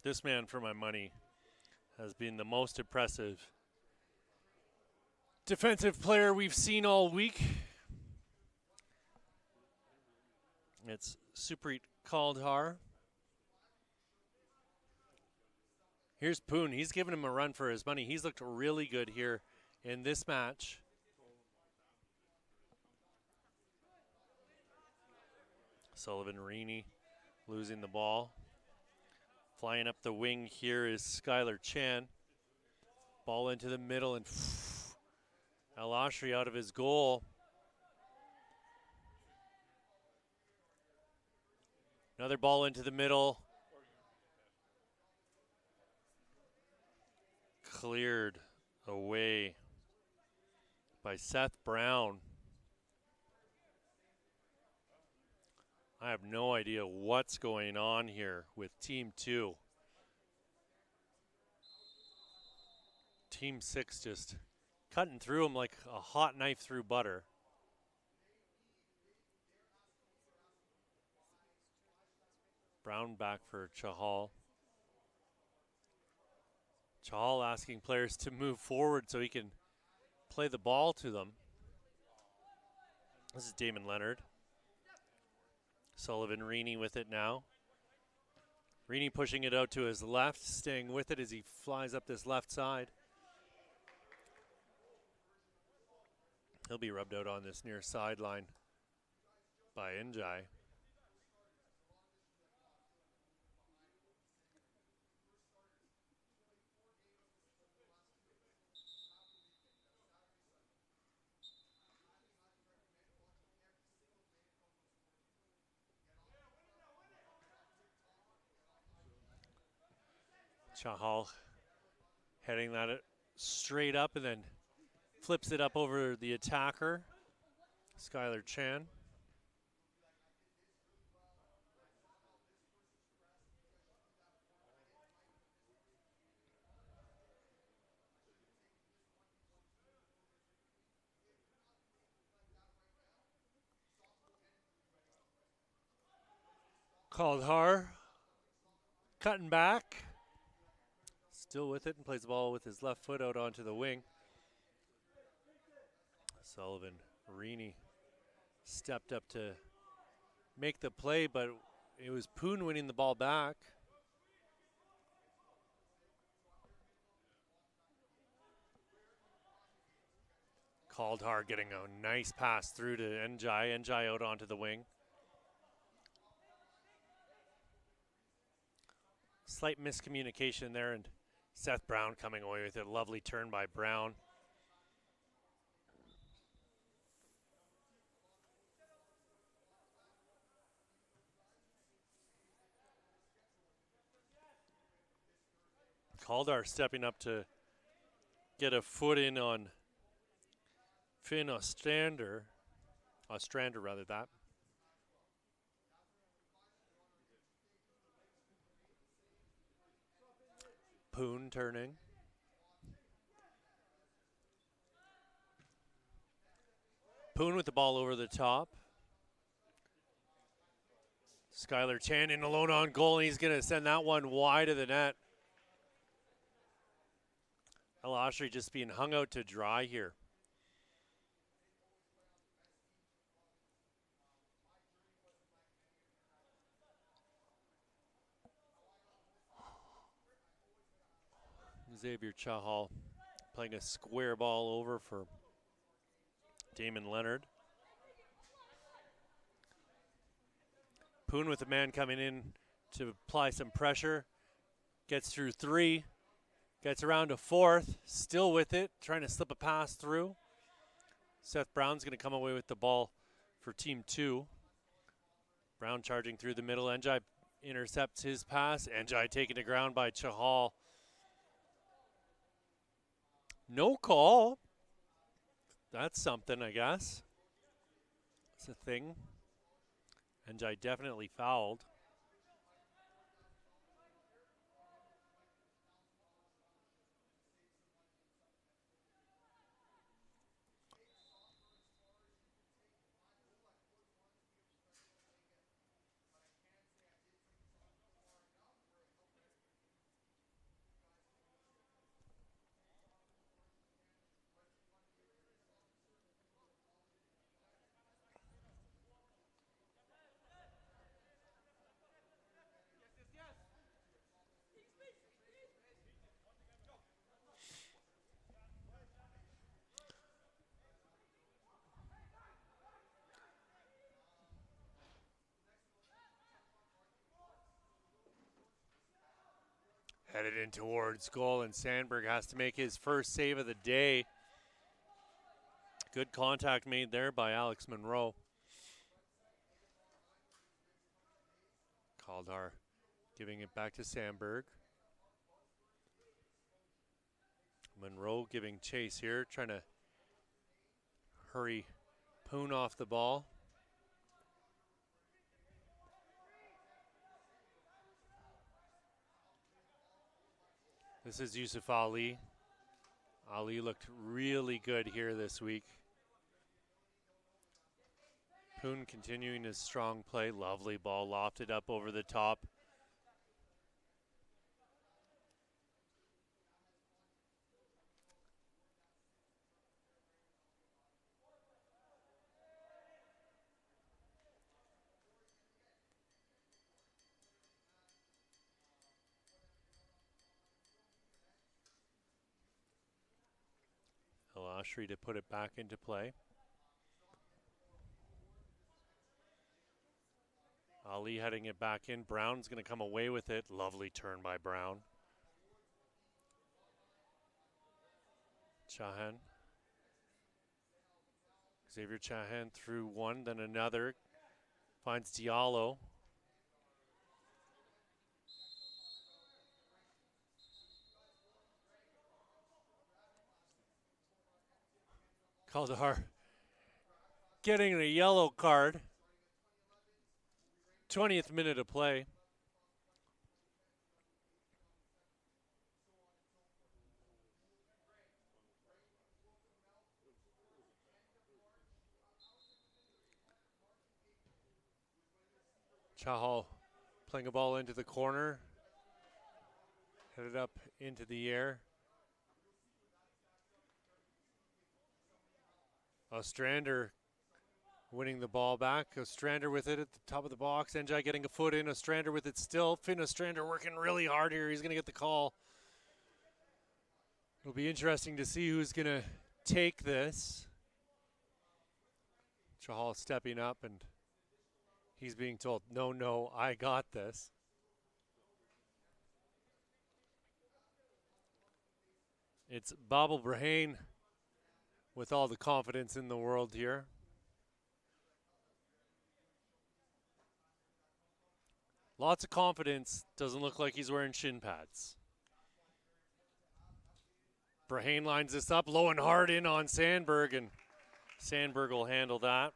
This man, for my money, has been the most impressive defensive player we've seen all week. It's Supreet Kaldhar. Here's Poon. He's giving him a run for his money. He's looked really good here in this match. Sullivan Reaney losing the ball. Flying up the wing here is Skylar Chan. Ball into the middle and El Ashri out of his goal. Another ball into the middle. Cleared away by Seth Brown. I have no idea what's going on here with Team 2. Team 6 just cutting through them like a hot knife through butter. Brown back for Chahal. Chahal asking players to move forward so he can play the ball to them. This is Damon Leonard. Sullivan Reaney with it now. Reaney pushing it out to his left, staying with it as he flies up this left side. He'll be rubbed out on this near sideline by Njai. Chahal heading that straight up and then flips it up over the attacker, Skylar Chan. Kaldhar cutting back. Still with it and plays the ball with his left foot out onto the wing. Sullivan Reaney stepped up to make the play, but It was Poon winning the ball back. Kaldhar getting a nice pass through to Njai. Njai out onto the wing. Slight miscommunication there, and Seth Brown coming away with it. Lovely turn by Brown. Kaldar stepping up to get a foot in on Finn Ostrander. Ostrander, rather, that. Poon turning. Poon with the ball over the top. Skylar Chandon alone on goal, and he's going to send that one wide of the net. El Ashri just being hung out to dry here. Xavier Chahal playing a square ball over for Damon Leonard. Poon with the man coming in to apply some pressure. Gets through 3. Gets around to 4th. Still with it. Trying to slip a pass through. Seth Brown's going to come away with the ball for Team 2. Brown charging through the middle. Njai intercepts his pass. Njai taken to ground by Chahal. No call. That's something, I guess. It's a thing. Njai definitely fouled. Headed in towards goal, and Sandberg has to make his first save of the day. Good contact made there by Alex Monroe. Kaldar giving it back to Sandberg. Monroe giving chase here, trying to hurry Poon off the ball. This is Yusuf Ali. Ali looked really good here this week. Poon continuing his strong play. Lovely ball lofted up over the top. El Ashri to put it back into play. Ali heading it back in. Brown's going to come away with it. Lovely turn by Brown. Chahan. Xavier Chahan through one, then another. Finds Diallo. Kaldahar getting a yellow card. 20th minute of play. Chahal playing a ball into the corner. Headed up into the air. Ostrander Winning the ball back. Ostrander with it at the top of the box. Njai getting a foot in. Ostrander with it still. Finn Ostrander working really hard here. He's going to get the call. It'll be interesting to see who's going to take this. Chahal stepping up, and he's being told, no, I got this. It's Babel Brahane with all the confidence in the world here. Lots of confidence. Doesn't look like he's wearing shin pads. Brahane lines this up low and hard in on Sandberg, and Sandberg will handle that.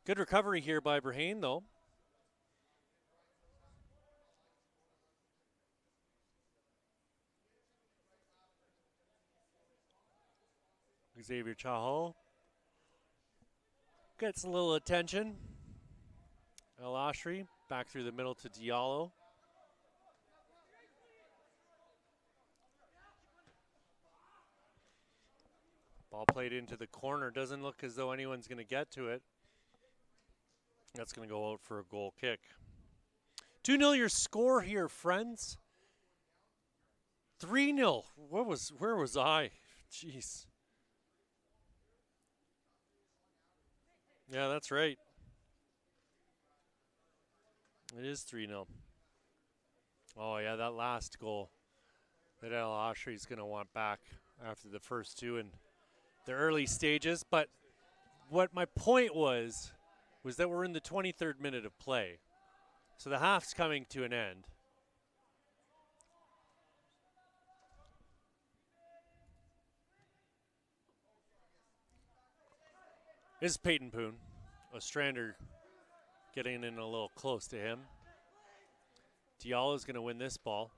Good recovery here by Brahane, though. Xavier Chahal gets a little attention. El Ashri back through the middle to Diallo. Ball played into the corner. Doesn't look as though anyone's going to get to it. That's going to go out for a goal kick. 2-0 your score here, friends. 3-0. Where was I? Jeez. Yeah, that's right. It is 3-0. Oh, yeah, that last goal that El Ashri is going to want back after the first two in the early stages. But what my point was that we're in the 23rd minute of play. So the half's coming to an end. This is Peyton Poon. Ostrander getting in a little close to him. Diallo's going to win this ball.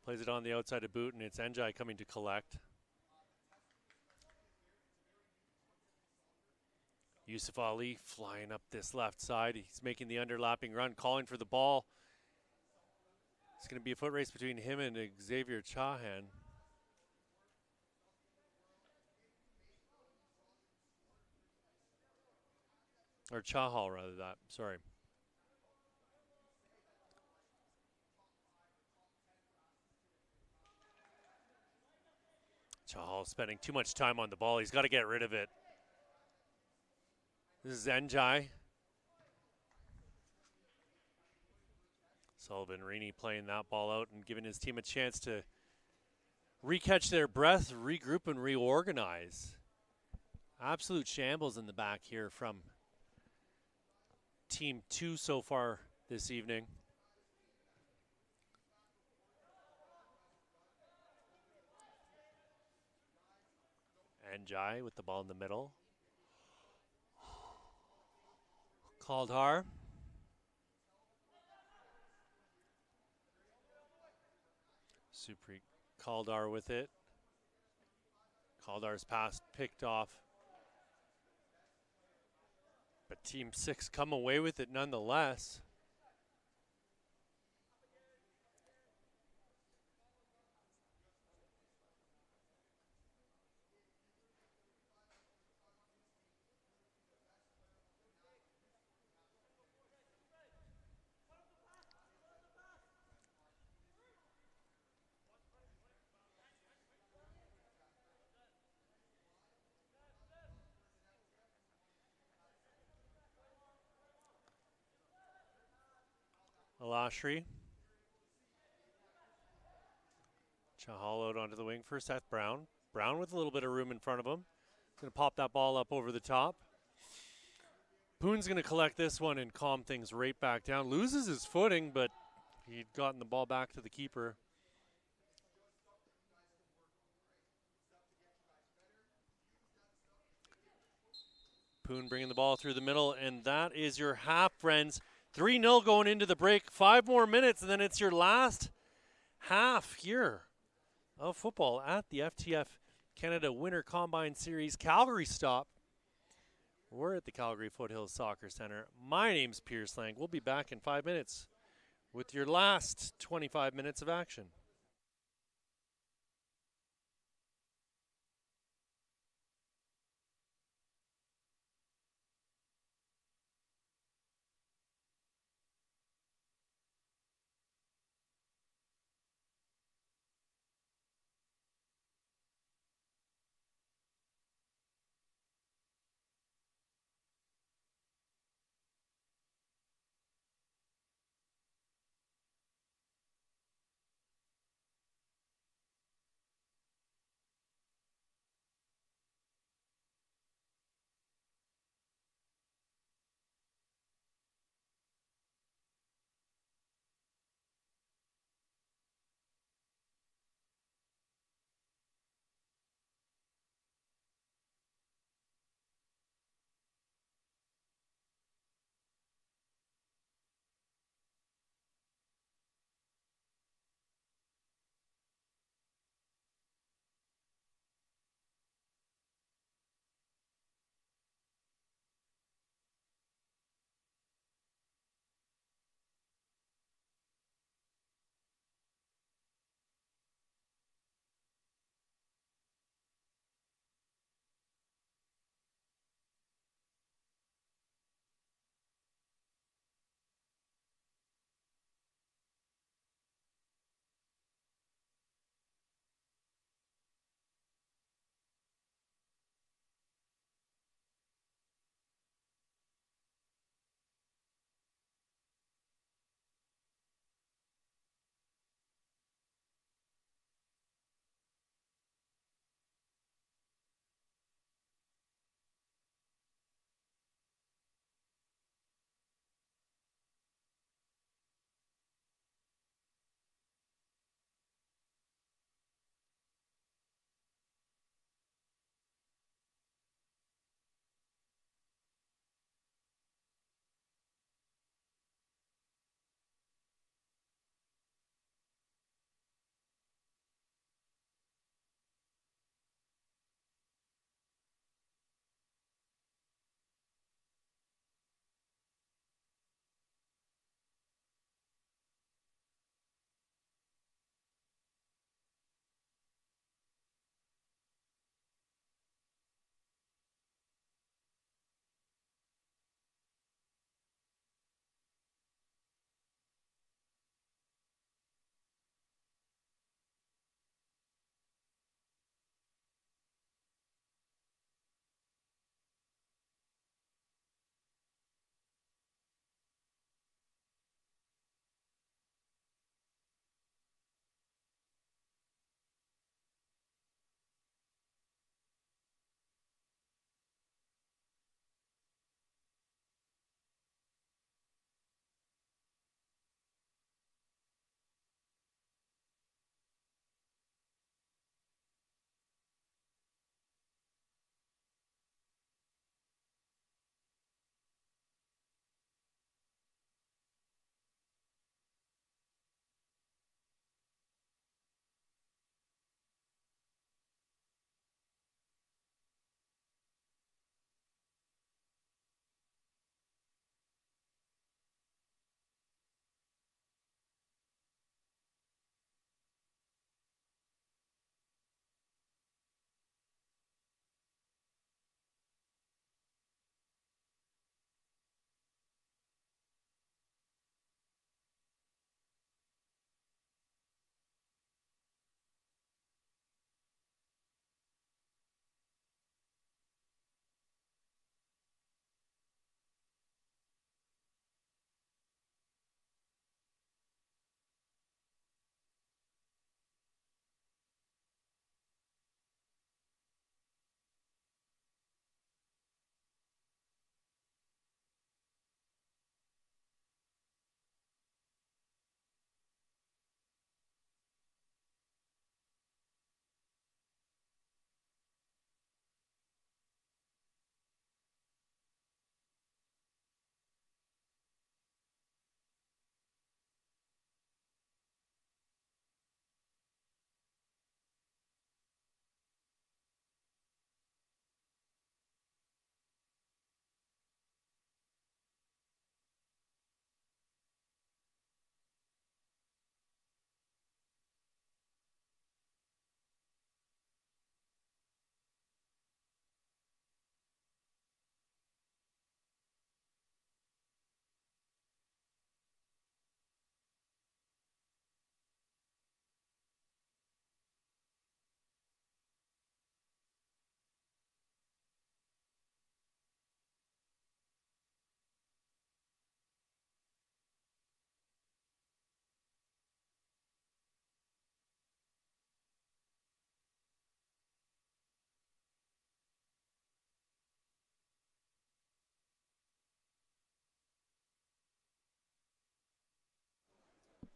Plays it on the outside of boot, and it's Njai coming to collect. Yusuf Ali flying up this left side. He's making the underlapping run, calling for the ball. It's going to be a foot race between him and Xavier Chahan. Or Chahal, rather, sorry. Chahal spending too much time on the ball. He's got to get rid of it. This is Njai. Sullivan Rini playing that ball out and giving his team a chance to recatch their breath, regroup, and reorganize. Absolute shambles in the back here from Team 2 so far this evening. Njai with the ball in the middle. Kaldar. Supri Kaldar with it. Kaldar's pass picked off. But Team 6 come away with it nonetheless. Alashri. Chahal out onto the wing for Seth Brown. Brown with a little bit of room in front of him. Going to pop that ball up over the top. Poon's going to collect this one and calm things right back down. Loses his footing, but he'd gotten the ball back to the keeper. Poon bringing the ball through the middle, and that is your half, friends. 3-0 going into the break. 5 more minutes, and then it's your last half here of football at the FTF Canada Winter Combine Series Calgary stop. We're at the Calgary Foothills Soccer Center. My name's Pierce Lang. We'll be back in 5 minutes with your last 25 minutes of action.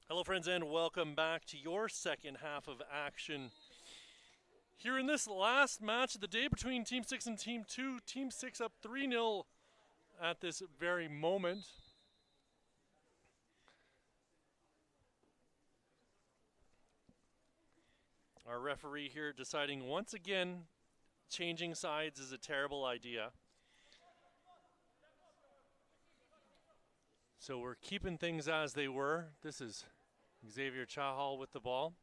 Hello, friends, and welcome back to your second half of action. Here in this last match of the day between Team 6 and Team 2, Team 6 up 3-0 at this very moment. Our referee here deciding once again changing sides is a terrible idea. So we're keeping things as they were. This is Xavier Chahal with the ball.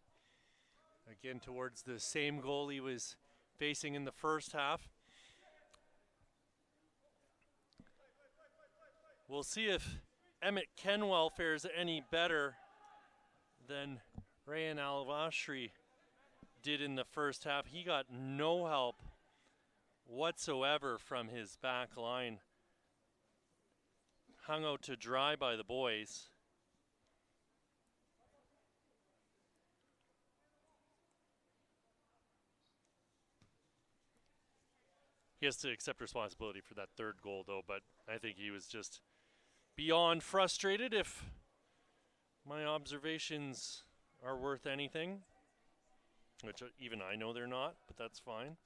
Again towards the same goal he was facing in the first half. We'll see if Emmett Kenwell fares any better than Rayan Al-Washri did in the first half. He got no help whatsoever from his back line. Hung out to dry by the boys. He has to accept responsibility for that third goal, though, but I think he was just beyond frustrated, if my observations are worth anything, which even I know they're not, but that's fine.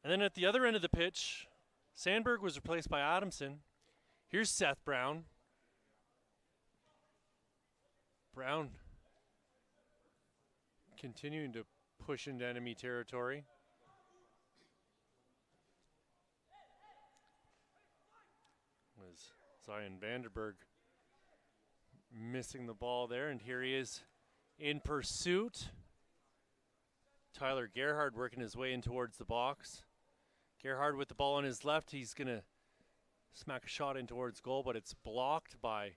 And then at the other end of the pitch, Sandberg was replaced by Adamson. Here's Seth Brown. Brown continuing to push into enemy territory. Was Zion Vanderberg missing the ball there, and here he is in pursuit. Tyler Gerhard working his way in towards the box. Gerhard with the ball on his left. He's going to smack a shot in towards goal, but it's blocked by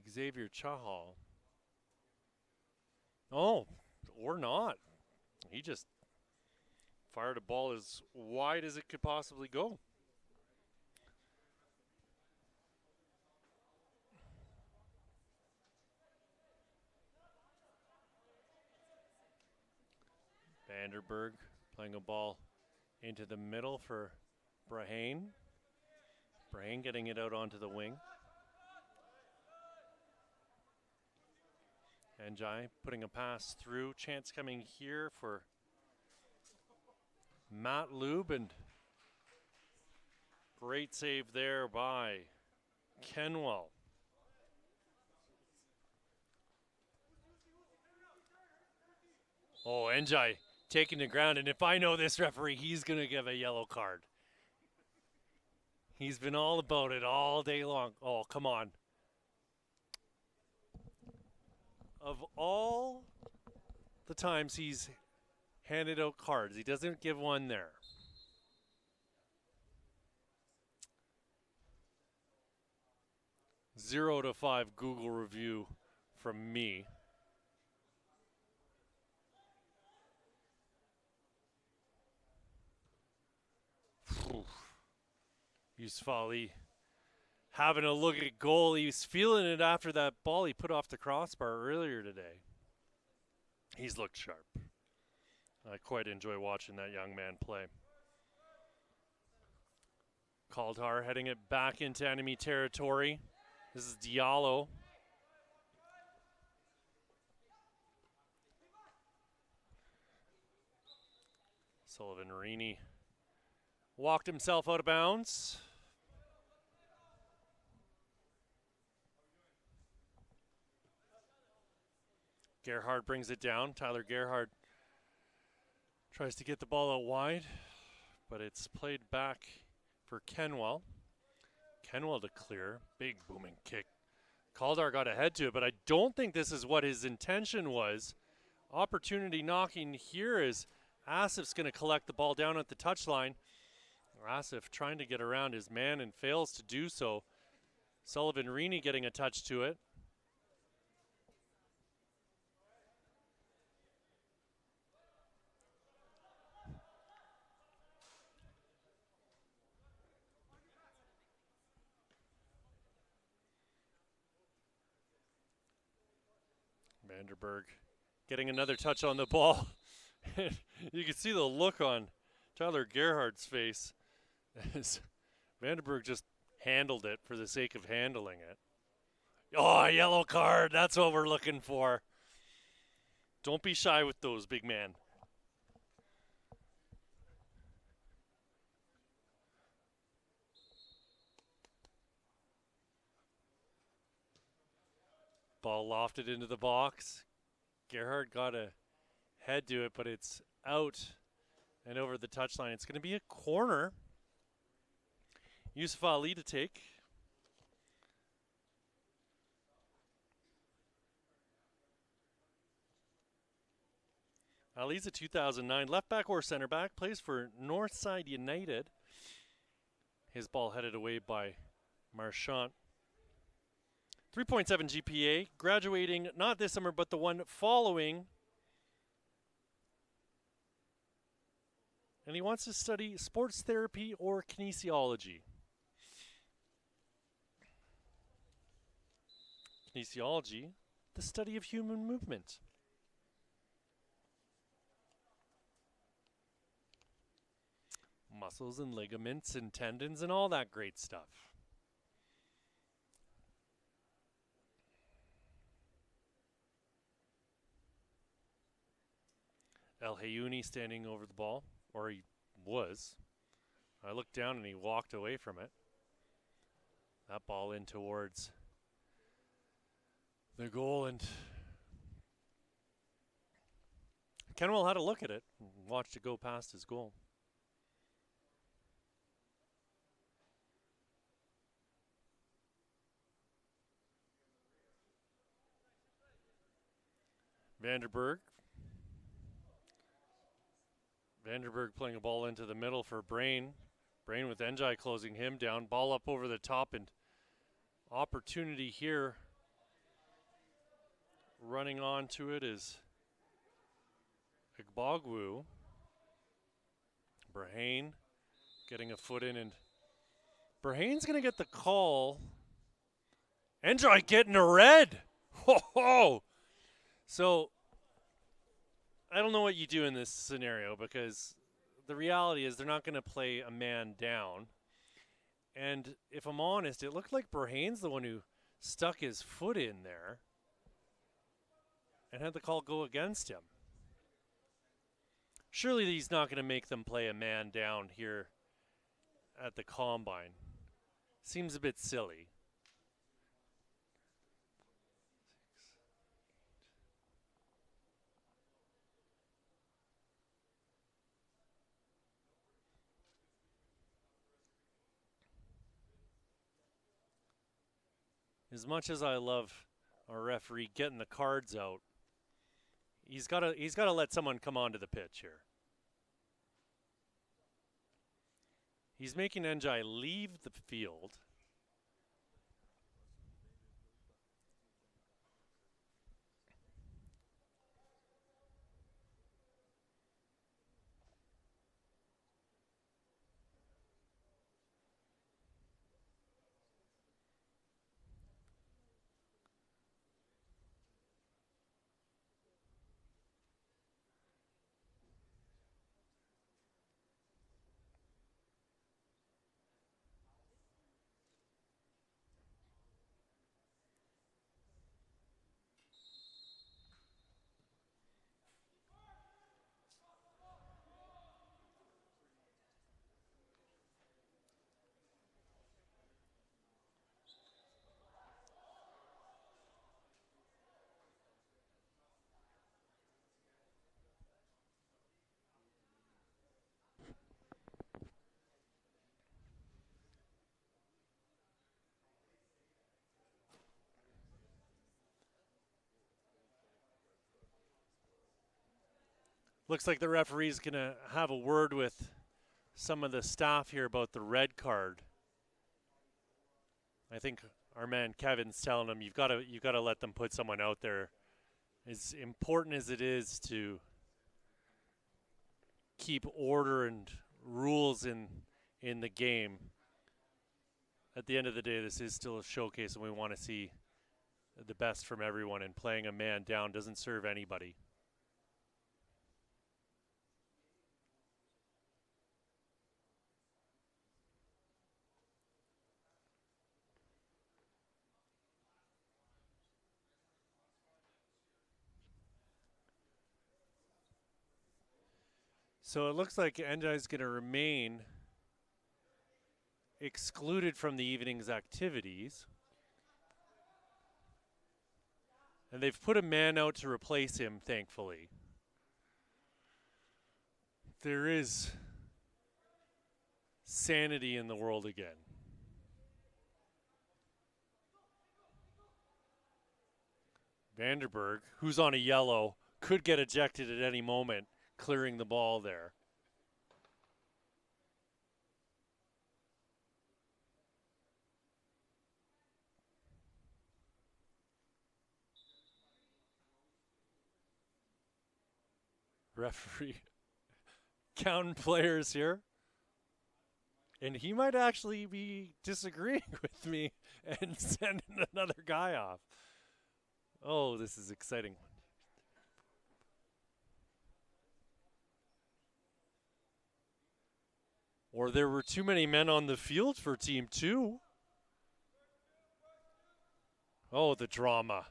Xavier Chahal. Oh, or not. He just fired a ball as wide as it could possibly go. Vanderberg playing a ball into the middle for Brahane. Brahane getting it out onto the wing. Njai putting a pass through. Chance coming here for Matt Lube, and great save there by Kenwell. Oh, Njai taking the ground, and if I know this referee, he's going to give a yellow card. He's been all about it all day long. Oh, come on. Of all the times he's handed out cards, he doesn't give one there. Zero to 5 Google review from me. Yusuf Ali having a look at goal. He's feeling it after that ball he put off the crossbar earlier today. He's looked sharp. I quite enjoy watching that young man play. Kaldhar heading it back into enemy territory. This is Diallo. Sullivan Rini walked himself out of bounds. Gerhard brings it down. Tyler Gerhard tries to get the ball out wide, but it's played back for Kenwell. Kenwell to clear. Big booming kick. Kaldar got ahead to it, but I don't think this is what his intention was. Opportunity knocking here is Asif's going to collect the ball down at the touchline. Asif trying to get around his man and fails to do so. Sullivan Rini getting a touch to it. Vanderberg getting another touch on the ball. You can see the look on Tyler Gerhard's face as Vanderberg just handled it for the sake of handling it. Oh, yellow card. That's what we're looking for. Don't be shy with those, big man. Ball lofted into the box. Gerhard got a head to it, but it's out and over the touchline. It's going to be a corner. Yusuf Ali to take. Ali's a 2009 left back or center back, plays for Northside United. His ball headed away by Marchant. 3.7 GPA, graduating not this summer, but the one following. And he wants to study sports therapy or kinesiology. Kinesiology, the study of human movement. Muscles and ligaments and tendons and all that great stuff. El Hayuni standing over the ball, or he was. I looked down and he walked away from it. That ball in towards the goal, and Kenwell had a look at it and watched it go past his goal. Vanderberg playing a ball into the middle for Brain. Brain with Njai closing him down. Ball up over the top, and opportunity here. Running on to it is Igbogwu. Brahane getting a foot in, and Brahane's going to get the call. Njai getting a red. Ho ho! So I don't know what you do in this scenario, because the reality is they're not going to play a man down. And if I'm honest, it looked like Brahane's the one who stuck his foot in there and had the call go against him. Surely he's not going to make them play a man down here at the Combine. Seems a bit silly. As much as I love our referee getting the cards out, he's got to let someone come onto the pitch here. He's making Njai leave the field. Looks like the referee's going to have a word with some of the staff here about the red card. I think our man Kevin's telling him you've got to let them put someone out there. As important as it is to keep order and rules in the game, at the end of the day, this is still a showcase, and we want to see the best from everyone, and playing a man down doesn't serve anybody. So it looks like Enda is going to remain excluded from the evening's activities. And they've put a man out to replace him, thankfully. There is sanity in the world again. Vanderberg, who's on a yellow, could get ejected at any moment, clearing the ball there. Referee counting players here. And he might actually be disagreeing with me and sending another guy off. Oh, this is exciting. Or there were too many men on the field for Team 2. Oh, the drama.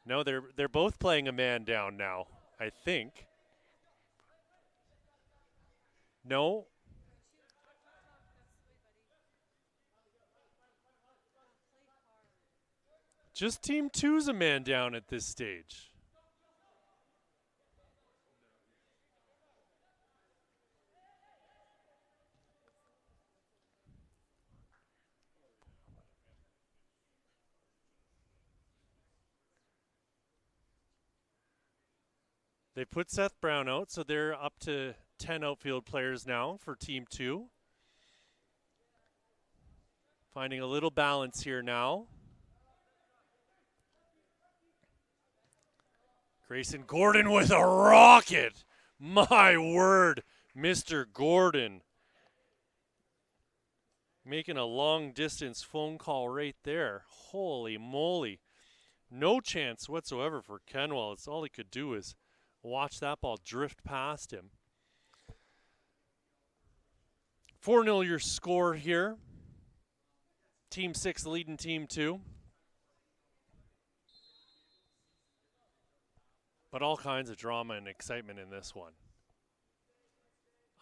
No, they're both playing a man down now, I think. No. Just Team 2's a man down at this stage. They put Seth Brown out, so they're up to 10 outfield players now for Team 2. Finding a little balance here now. Grayson Gordon with a rocket. My word, Mr. Gordon. Making a long-distance phone call right there. Holy moly. No chance whatsoever for Kenwell. It's all he could do is watch that ball drift past him. 4-0 your score here. Team 6 leading Team 2. But all kinds of drama and excitement in this one.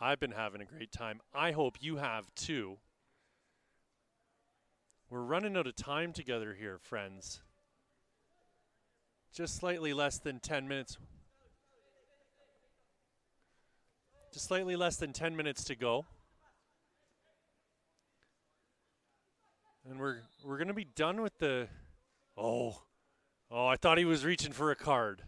I've been having a great time. I hope you have too. We're running out of time together here, friends. Just slightly less than 10 minutes. Just slightly less than 10 minutes to go. And we're going to be done with the... Oh, I thought he was reaching for a card.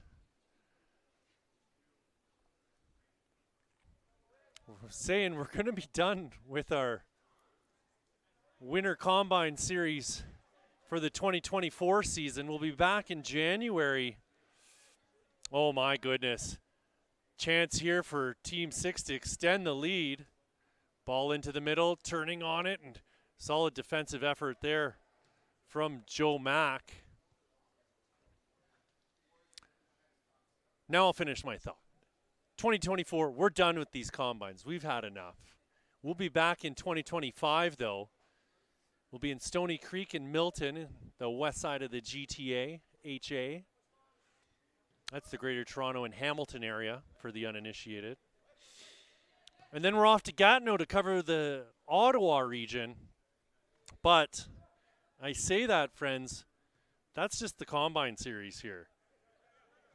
We're saying we're going to be done with our Winter Combine Series for the 2024 season. We'll be back in January. Oh, my goodness. Chance here for Team 6 to extend the lead. Ball into the middle, turning on it, and solid defensive effort there from Joe Mack. Now I'll finish my thought. 2024, we're done with these combines. We've had enough. We'll be back in 2025, though. We'll be in Stony Creek and Milton, the west side of the GTA, HA. That's the Greater Toronto and Hamilton area for the uninitiated. And then we're off to Gatineau to cover the Ottawa region. But I say that, friends, that's just the Combine Series here.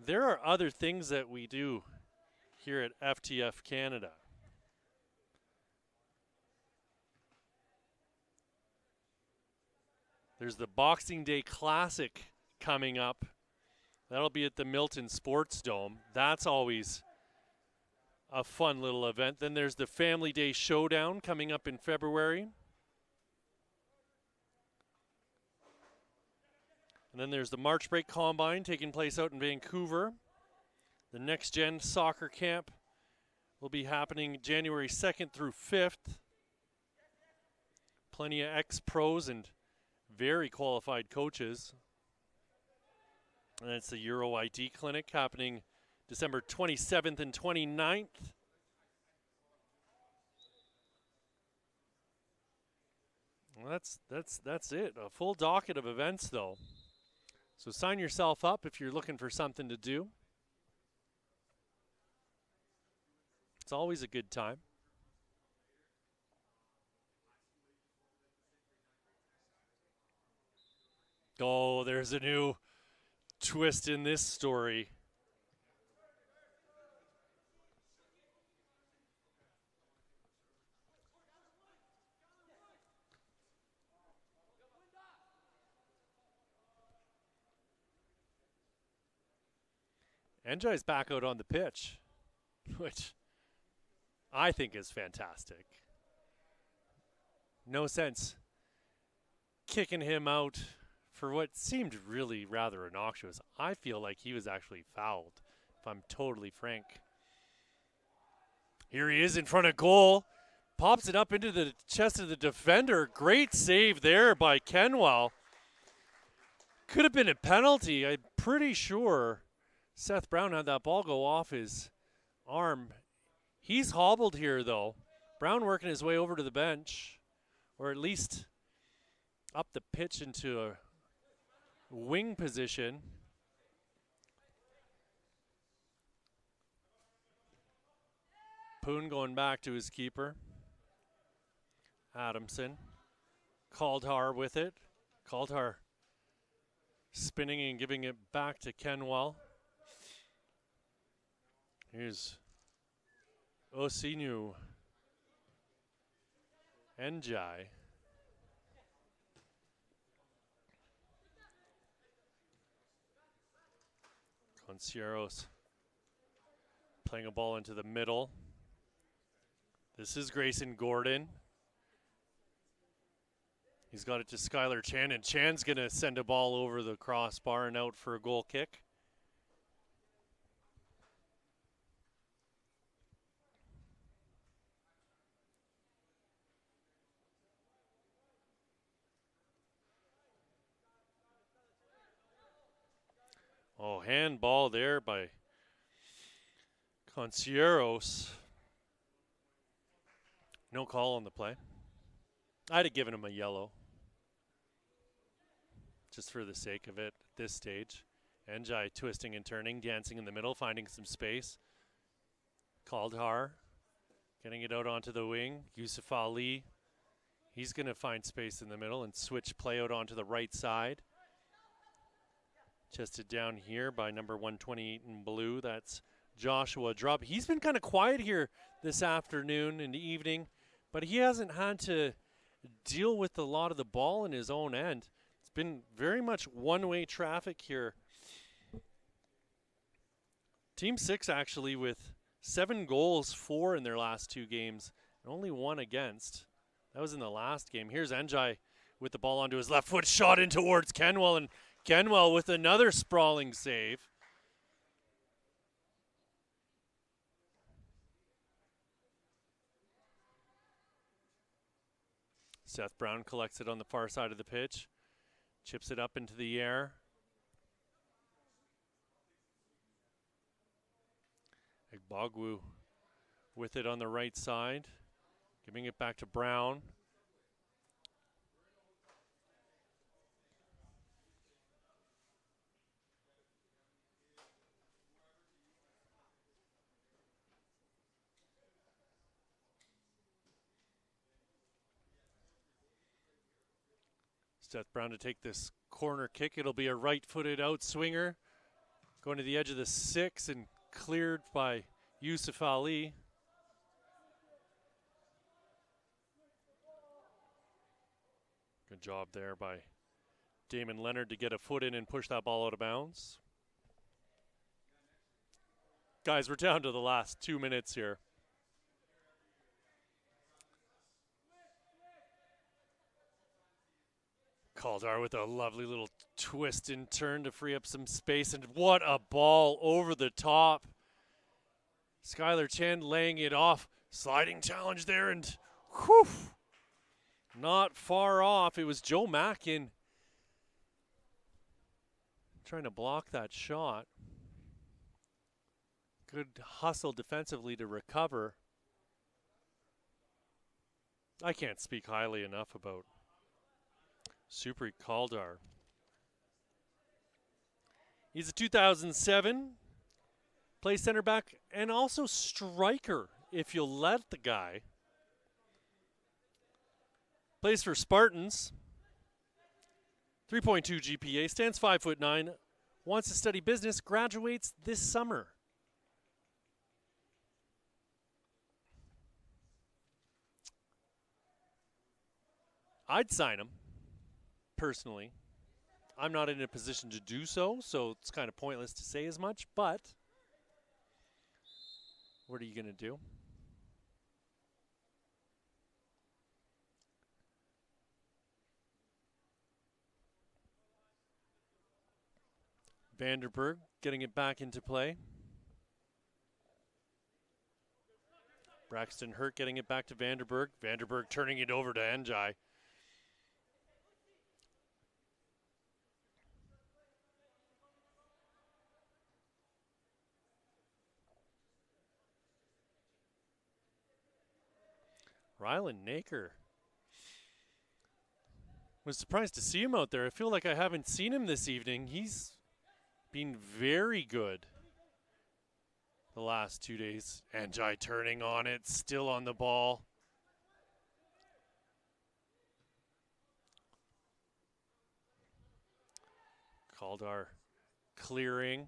There are other things that we do here at FTF Canada. There's the Boxing Day Classic coming up. That'll be at the Milton Sports Dome. That's always a fun little event. Then there's the Family Day Showdown coming up in February. And then there's the March Break Combine taking place out in Vancouver. The Next Gen Soccer Camp will be happening January 2nd through 5th. Plenty of ex-pros and very qualified coaches. And it's the Euro ID Clinic happening December 27th and 29th. Well, that's it. A full docket of events, though. So sign yourself up if you're looking for something to do. It's always a good time. Oh, there's a new twist in this story. Enjai's back out on the pitch, which I think is fantastic. No sense kicking him out for what seemed really rather innocuous. I feel like he was actually fouled, if I'm totally frank. Here he is in front of goal. Pops it up into the chest of the defender. Great save there by Kenwell. Could have been a penalty. I'm pretty sure Seth Brown had that ball go off his arm. He's hobbled here, though. Brown working his way over to the bench, or at least up the pitch into a wing position. Poon going back to his keeper. Adamson. Kaldhar with it. Kaldhar spinning and giving it back to Kenwell. Here's Osinu. Njai. Concieros playing a ball into the middle. This is Grayson Gordon. He's got it to Skylar Chan, and Chan's going to send a ball over the crossbar and out for a goal kick. Oh, handball there by Concieros. No call on the play. I'd have given him a yellow, just for the sake of it at this stage. Njai twisting and turning, dancing in the middle, finding some space. Kaldhar getting it out onto the wing. Yusuf Ali, he's going to find space in the middle and switch play out onto the right side. Chested down here by number 128 in blue. That's Joshua Drubb. He's been kind of quiet here this afternoon and evening, but he hasn't had to deal with a lot of the ball in his own end. It's been very much one-way traffic here. Team 6 actually with 7 goals, 4 in their last 2 games, and only 1 against. That was in the last game. Here's Njai with the ball onto his left foot, shot in towards Kenwell, and Kenwell with another sprawling save. Seth Brown collects it on the far side of the pitch, chips it up into the air. Igbogwu with it on the right side, giving it back to Brown. Seth Brown to take this corner kick. It'll be a right-footed out swinger. Going to the edge of the 6 and cleared by Yusuf Ali. Good job there by Damon Leonard to get a foot in and push that ball out of bounds. Guys, we're down to the last 2 minutes here. Kaldhar with a lovely little twist and turn to free up some space, and what a ball over the top. Skylar Chan laying it off. Sliding challenge there, and whew, not far off. It was Joe Mackin trying to block that shot. Good hustle defensively to recover. I can't speak highly enough about Supri Kaldar. He's a 2007. Plays center back and also striker if you'll let the guy. Plays for Spartans. 3.2 GPA, stands 5'9", wants to study business, graduates this summer. I'd sign him, personally. I'm not in a position to do so, so it's kind of pointless to say as much, but what are you going to do? Vanderberg getting it back into play. Braxton Hurt getting it back to Vanderberg. Vanderberg turning it over to Njai. Rylan Naker. Was surprised to see him out there. I feel like I haven't seen him this evening. He's been very good the last 2 days. Njai turning on it, still on the ball. Kaldar clearing.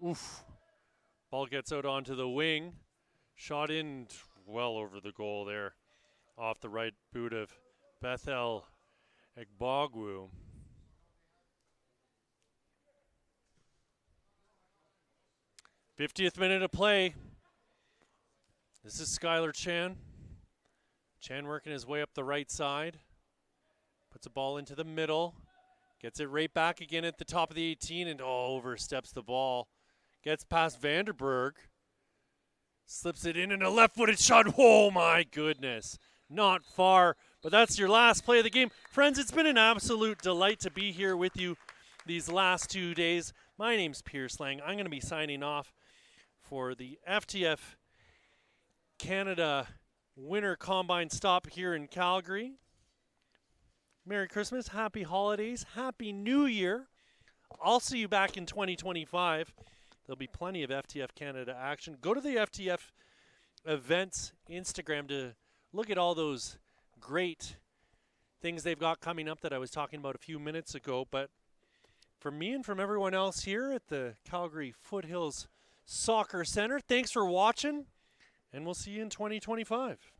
Oof. Ball gets out onto the wing. Shot in well over the goal there. Off the right boot of Bethel Egbogwu. '50th minute of play. This is Skylar Chan. Chan working his way up the right side. Puts a ball into the middle. Gets it right back again at the top of the 18 and oversteps the ball. Gets past Vanderberg. Slips it in and a left-footed shot. Oh my goodness. Not far, but that's your last play of the game. Friends, it's been an absolute delight to be here with you these last 2 days. My name's Pierce Lang. I'm going to be signing off for the FTF Canada Winter Combine stop here in Calgary. Merry Christmas, happy holidays, happy New Year. I'll see you back in 2025. There'll be plenty of FTF Canada action. Go to the FTF events Instagram to look at all those great things they've got coming up that I was talking about a few minutes ago. But from me and from everyone else here at the Calgary Foothills Soccer Center, thanks for watching, and we'll see you in 2025.